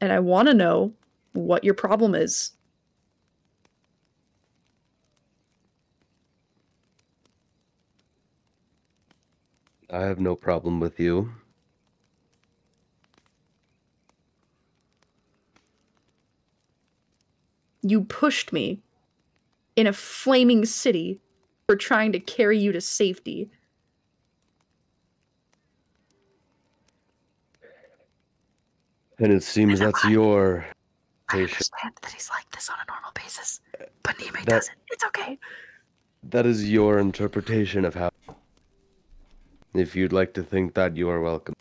And I want to know what your problem is. I have no problem with you. You pushed me in a flaming city for trying to carry you to safety. And it seems that's your I patient. understand that he's like this on a normal basis, but Nime That- doesn't. It's okay. That is your interpretation of how. If you'd like to think that, you are welcome.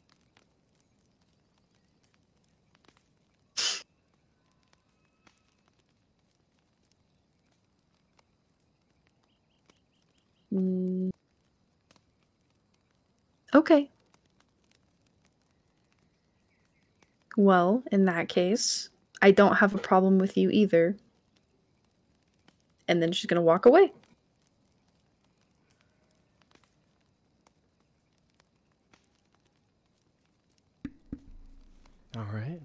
Mm. Okay. Well, in that case, I don't have a problem with you either. And then she's gonna walk away. All right.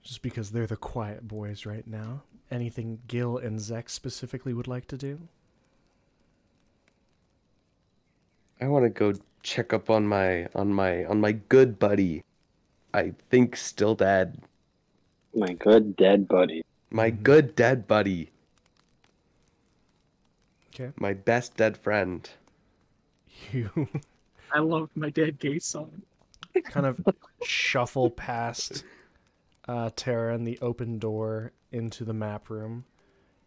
Just because they're the quiet boys right now. Anything Gil and Zek specifically would like to do? I want to go check up on my good buddy. I think still dead. My good dead buddy. My good dead buddy. Okay. My best dead friend. You I love my dead gay son. kind of shuffle past Tara and the open door into the map room,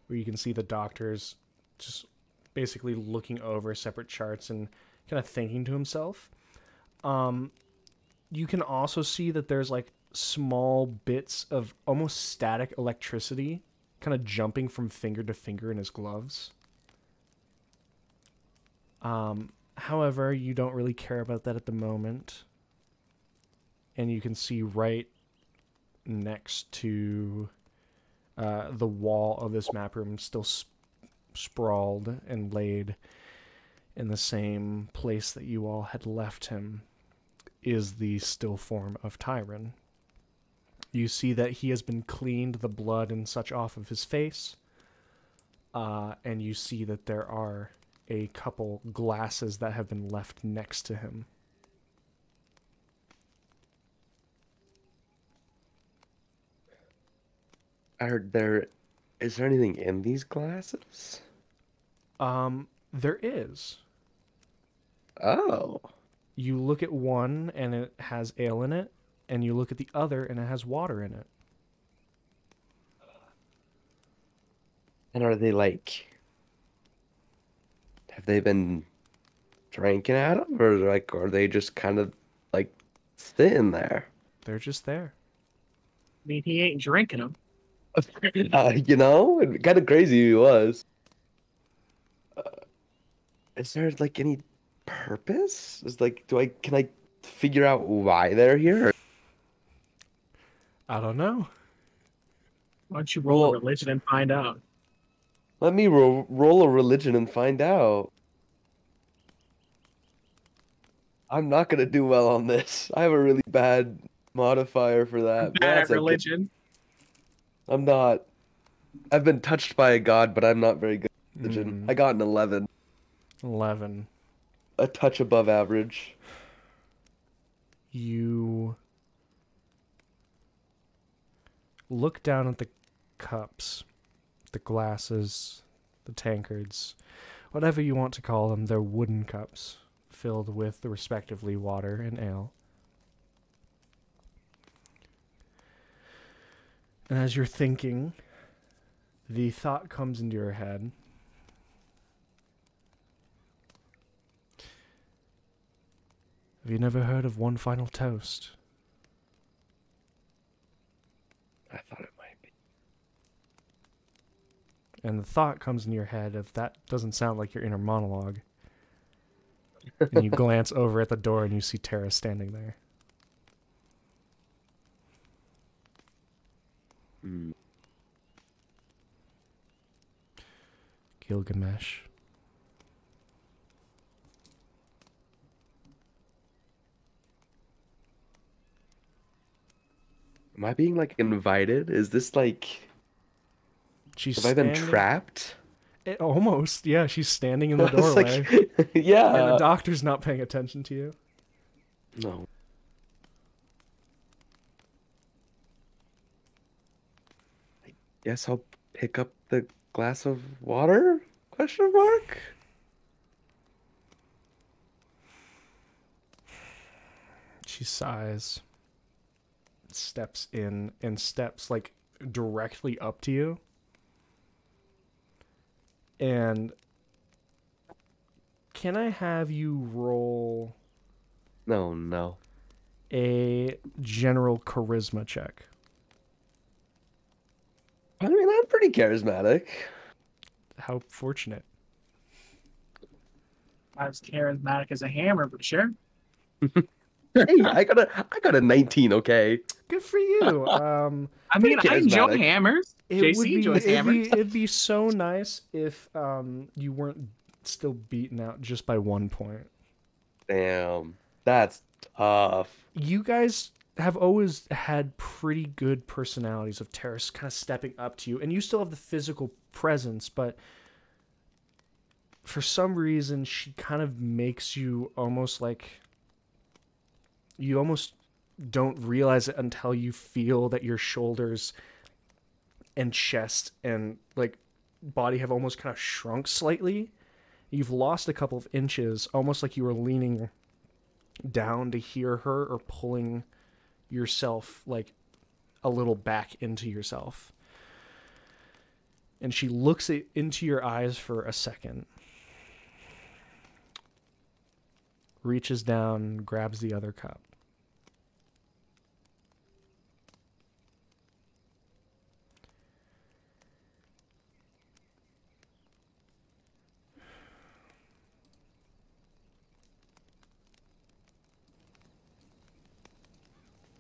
where you can see the doctors just basically looking over separate charts and kind of thinking to himself. You can also see that there's like small bits of almost static electricity kind of jumping from finger to finger in his gloves. However, you don't really care about that at the moment. And you can see right next to the wall of this map room, still sprawled and laid in the same place that you all had left him, is the still form of Tyron. You see that he has been cleaned, the blood and such off of his face, and you see that there are a couple glasses that have been left next to him. Is there anything in these glasses? There is. Oh. You look at one and it has ale in it, and you look at the other and it has water in it. And are they like... Have they been drinking out of, or like, are they just kind of like sitting there? They're just there. I mean, he ain't drinking them. You know, kind of crazy he was. Is there like any purpose? Is like, can I figure out why they're here? I don't know. Why don't you roll a Well- religion and find out? Let me roll a religion and find out. I'm not gonna do well on this. I have a really bad modifier for that. but Bad at that's okay. religion. I'm not. I've been touched by a god, but I'm not very good at religion. I got an 11, 11. a touch above average. You look down at the cups, the glasses, the tankards, whatever you want to call them. They're wooden cups filled with respectively water and ale. And as you're thinking, the thought comes into your head. Have you never heard of One Final Toast? I thought it might be. And the thought comes into your head of that doesn't sound like your inner monologue. And you glance over at the door and you see Tara standing there. Hmm. Gilgamesh. Am I being like invited? Is this like, She's have I been standing- trapped? Almost, yeah. She's standing in the It's doorway. like, yeah. And the doctor's not paying attention to you. No. I guess I'll pick up the glass of water? Question mark? She sighs, steps in, and steps like directly up to you. And can I have you roll No. a general charisma check? I mean, I'm pretty charismatic. How fortunate. I was charismatic as a hammer, but sure. Hey, I got a 19, okay? Good for you. I mean, Pretty I enjoy charismatic. hammers. It JC would be, enjoys hammers. it'd be so nice if you weren't still beaten out just by 1 point. Damn. That's tough. You guys have always had pretty good personalities of Terrace kind of stepping up to you, and you still have the physical presence, but for some reason she kind of makes you almost like you almost don't realize it until you feel that your shoulders and chest and like body have almost kind of shrunk slightly. You've lost a couple of inches, almost like you were leaning down to hear her or pulling yourself like a little back into yourself. And she looks into your eyes for a second, reaches down, grabs the other cup.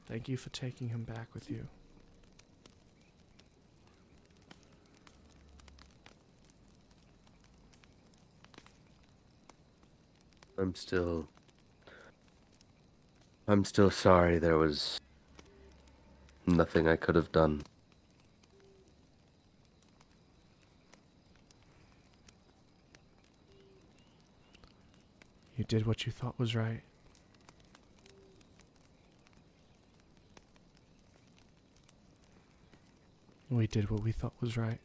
Thank you for taking him back with you. I'm still sorry there was nothing I could have done. You did what you thought was right. We did what we thought was right.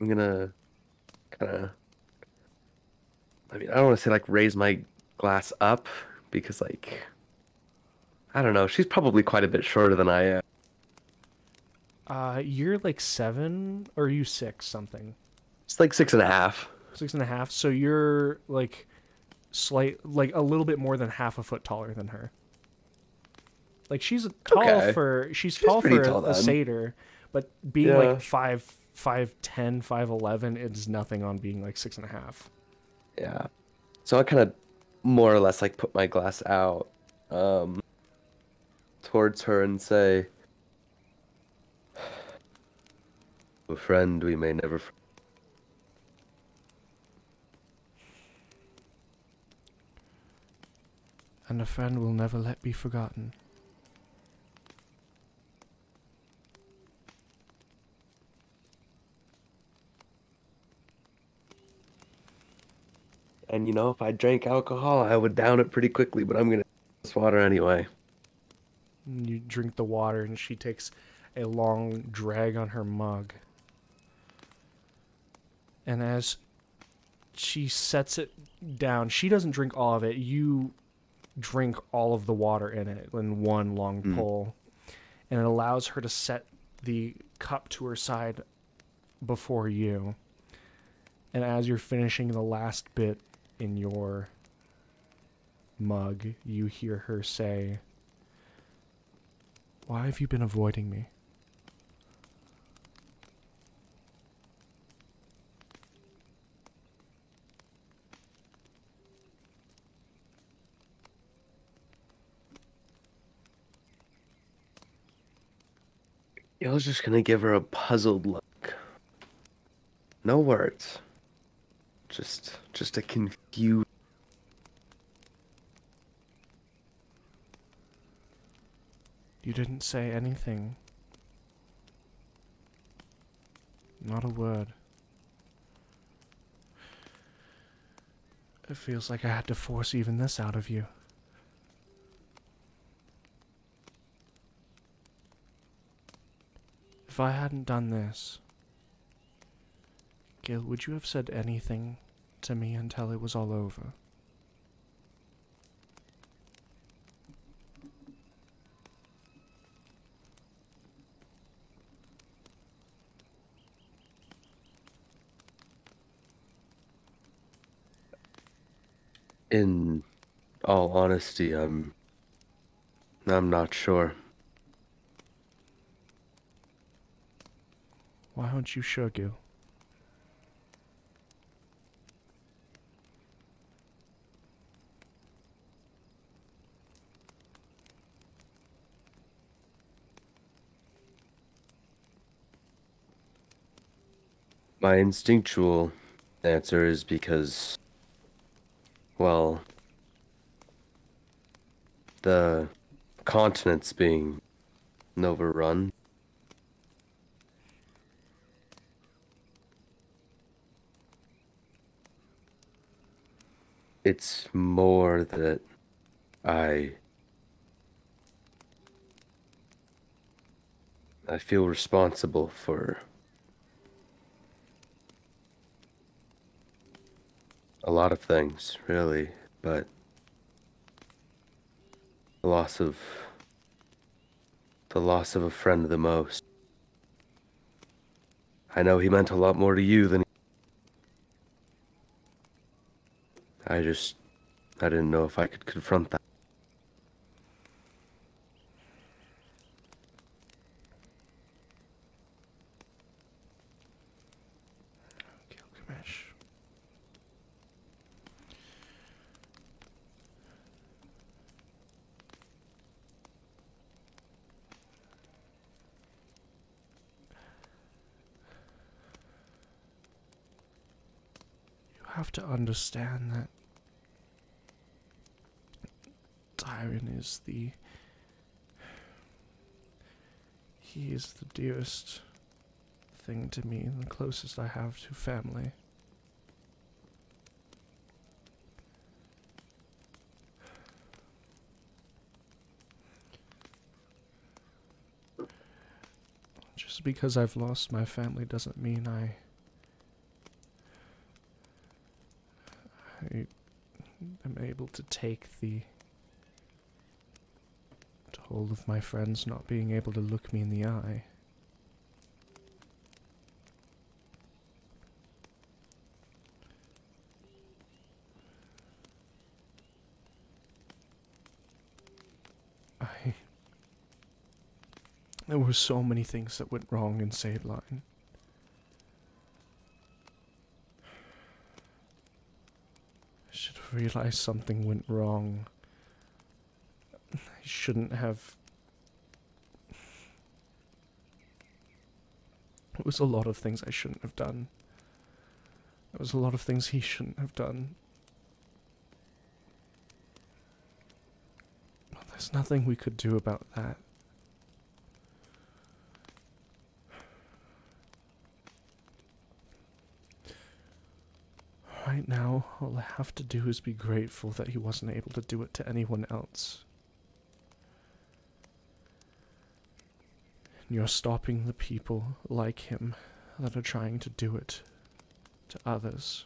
I'm gonna kind of, I mean, I don't want to say like raise my glass up because like, I don't know, she's probably quite a bit shorter than I am. You're like 7 or are you 6 something? It's like 6.5. 6.5. So you're like like a little bit more than half a foot taller than her. Like she's tall Okay. she's She's tall pretty for tall a then. satyr, but being Yeah. like 5'10", 5'11", it's nothing on being like 6.5. Yeah. So I kind of more or less like put my glass out towards her and say, "A friend we may never And a friend will never let be forgotten." And you know, if I drank alcohol, I would down it pretty quickly, but I'm gonna this water anyway. You drink the water, and she takes a long drag on her mug. And as she sets it down, she doesn't drink all of it. You drink all of the water in it in one long pull. And it allows her to set the cup to her side before you. And as you're finishing the last bit in your mug, you hear her say, "Why have you been avoiding me?" I was just gonna give her a puzzled look. No words. Just a confused. You didn't say anything. Not a word. It feels like I had to force even this out of you. If I hadn't done this, Gil, would you have said anything to me until it was all over? In all honesty, I'm not sure. Why aren't you sure, Gil? My instinctual answer is because, well, the continent's being overrun. It's more that I feel responsible for a lot of things, really, but the loss of a friend the most. I know he meant a lot more to you than I didn't know if I could confront that. Gilgamesh. You have to understand that Tyron is he is the dearest thing to me and the closest I have to family. Just because I've lost my family doesn't mean I am able to take the toll of my friends not being able to look me in the eye. There were so many things that went wrong in Saveline. I should have realized something went wrong. I shouldn't have. It was a lot of things I shouldn't have done. There was a lot of things he shouldn't have done. Well, there's nothing we could do about that. I Right now, all I have to do is be grateful that he wasn't able to do it to anyone else. And you're stopping the people like him that are trying to do it to others.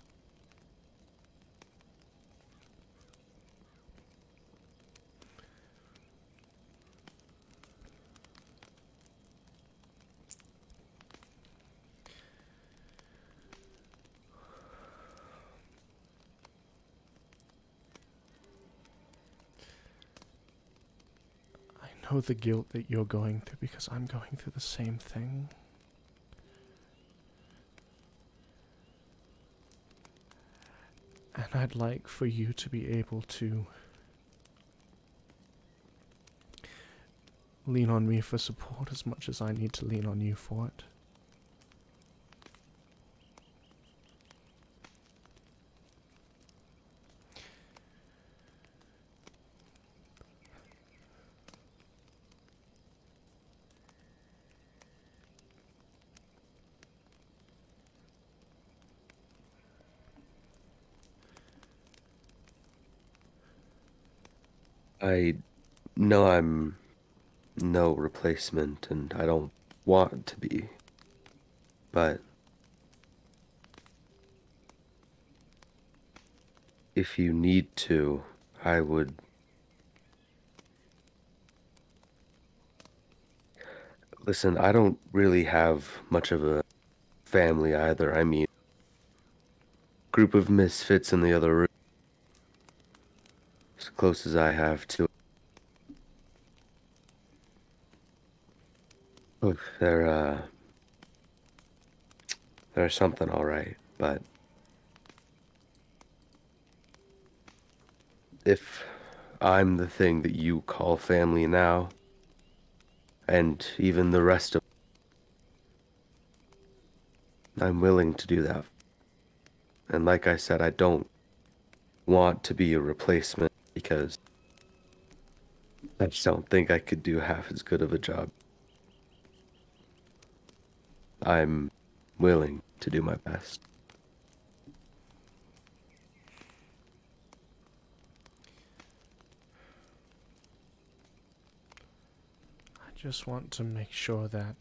I know the guilt that you're going through because I'm going through the same thing. And I'd like for you to be able to lean on me for support as much as I need to lean on you for it. I know I'm no replacement, and I don't want to be, but if you need to, I would. Listen, I don't really have much of a family either. I mean, group of misfits in the other room. As close as I have to. Look, they're something all right, but if I'm the thing that you call family now, and even the rest of, I'm willing to do that. And like I said, I don't want to be a replacement because I just don't think I could do half as good of a job. I'm willing to do my best. I just want to make sure that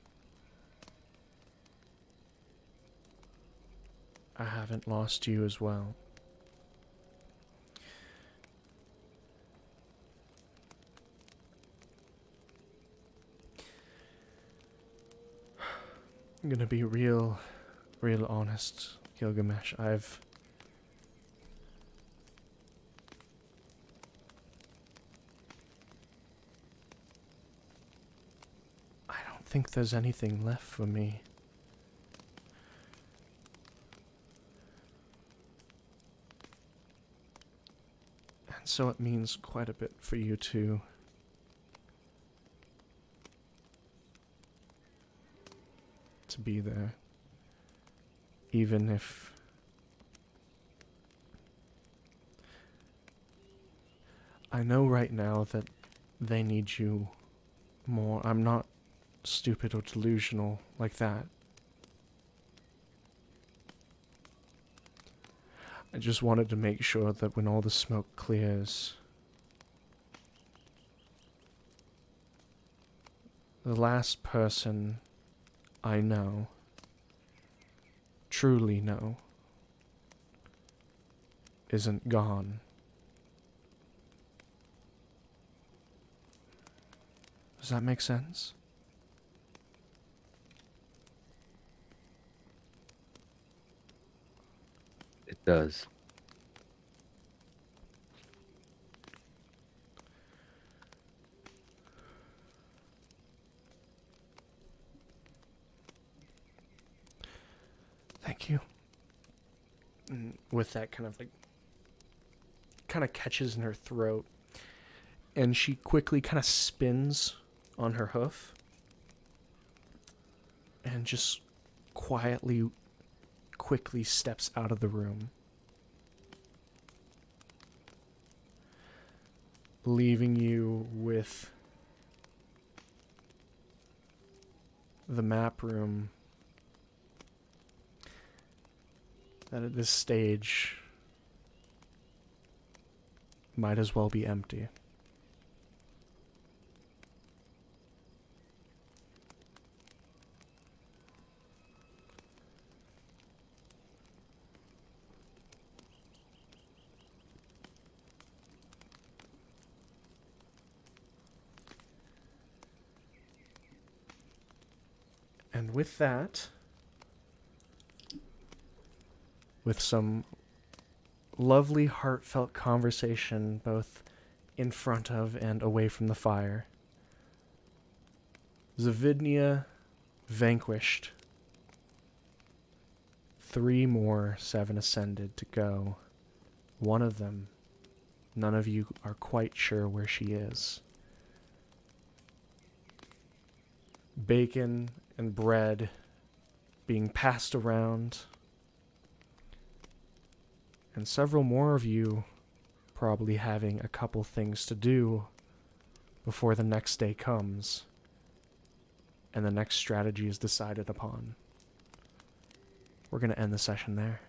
I haven't lost you as well. I'm gonna be real honest, Gilgamesh. I don't think there's anything left for me. And so it means quite a bit for you to be there, even if I know right now that they need you more. I'm not stupid or delusional like that. I just wanted to make sure that when all the smoke clears, the last person I know, truly know, isn't gone. Does that make sense? It does. Thank you. And with that kind of catches in her throat, and she quickly kind of spins on her hoof and just quietly, quickly steps out of the room, leaving you with the map room that at this stage might as well be empty. And with that, with some lovely heartfelt conversation both in front of and away from the fire, Zavidnia vanquished. 3 more 7 ascended to go. One of them, none of you are quite sure where she is. Bacon and bread being passed around, and several more of you probably having a couple things to do before the next day comes and the next strategy is decided upon. We're going to end the session there.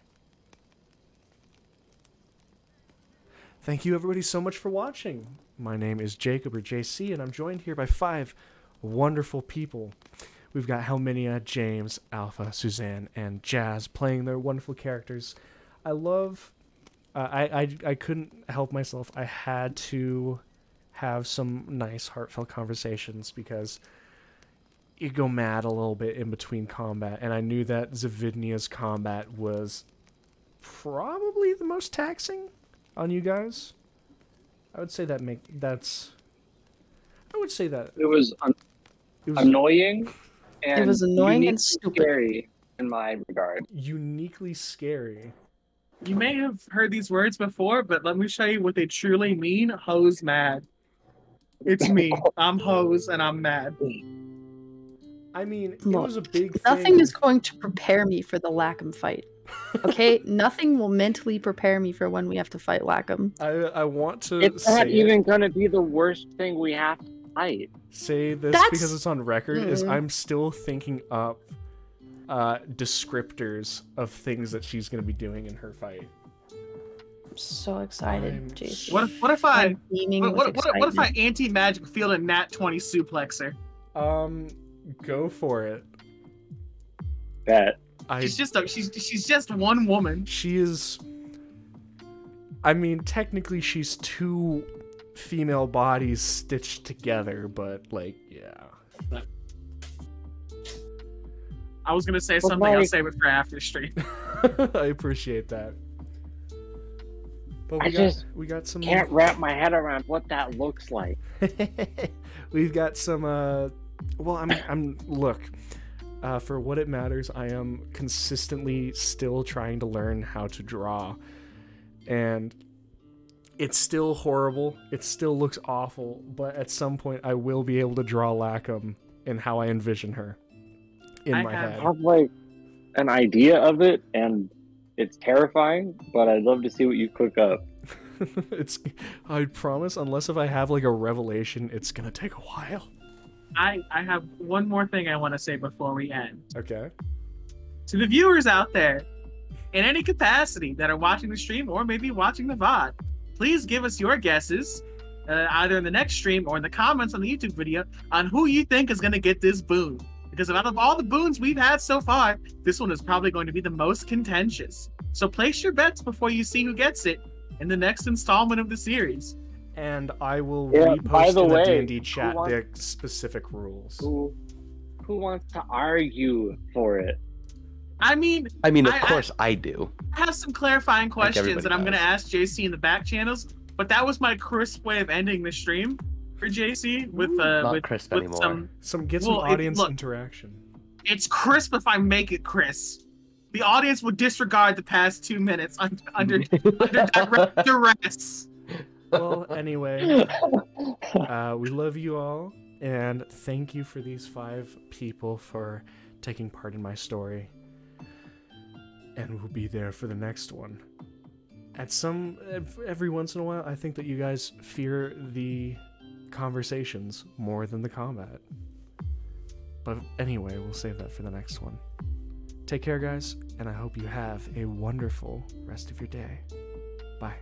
Thank you everybody so much for watching. My name is Jacob, or JC, and I'm joined here by 5 wonderful people. We've got Helminia, James, Alpha, Suzanne, and Jazz playing their wonderful characters. I love... I couldn't help myself. I had to have some nice, heartfelt conversations because you go mad a little bit in between combat, and I knew that Zavidnia's combat was probably the most taxing on you guys. I would say that I would say that It was annoying. And It was annoying and uniquely stupid. scary in my regard. uniquely scary. You may have heard these words before, but let me show you what they truly mean. Hose mad. It's me. I'm hose and I'm mad. I mean, it Look, was a big thing. Nothing is going to prepare me for the Lackham fight. Okay? Nothing will mentally prepare me for when we have to fight Lackham. I want to It's not say even gonna be the worst thing we have to fight. say this That's- because it's on record, is Mm. I'm still thinking up descriptors of things that she's going to be doing in her fight. I'm so excited, I'm Jason. What if I I'm beaming with what if I excitement. anti-magic field a nat 20 suplexer? Go for it. Bet. She's just one woman. She is. I mean, technically, she's 2 female bodies stitched together, but like, yeah. I was gonna say Well, something. I'll like- save it for after stream. I appreciate that. But I just we got some. Can't wrap my head around what that looks like. We've got some. Well, I'm. Look. For what it matters, I am consistently still trying to learn how to draw, and it's still horrible. It still looks awful, but at some point, I will be able to draw Lackham in how I envision her in my I head. have like an idea of it, and it's terrifying. But I'd love to see what you cook up. It's. I promise, unless if I have like a revelation, it's gonna take a while. I have one more thing I want to say before we end. Okay. To the viewers out there, in any capacity that are watching the stream or maybe watching the VOD, please give us your guesses, either in the next stream or in the comments on the YouTube video, on who you think is going to get this boon. Because out of all the boons we've had so far, this one is probably going to be the most contentious. So place your bets before you see who gets it in the next installment of the series. And I will Yeah, by repost the in the way, D&D who chat wants- the specific rules. Who wants to argue for it? I mean, I mean, of I- course I do. I have some clarifying questions everybody that I'm going to does. ask JC in the back channels, but that was my crisp way of ending the stream for JC with Not with, crisp with anymore. some. Get Well, some audience look. interaction. It's crisp if I make it crisp. The audience would disregard the past 2 minutes under direct duress. Well, anyway, we love you all, and thank you for these 5 people for taking part in my story. And we'll be there for the next one. Every once in a while, I think that you guys fear the conversations more than the combat. But anyway, we'll save that for the next one. Take care, guys, and I hope you have a wonderful rest of your day. Bye.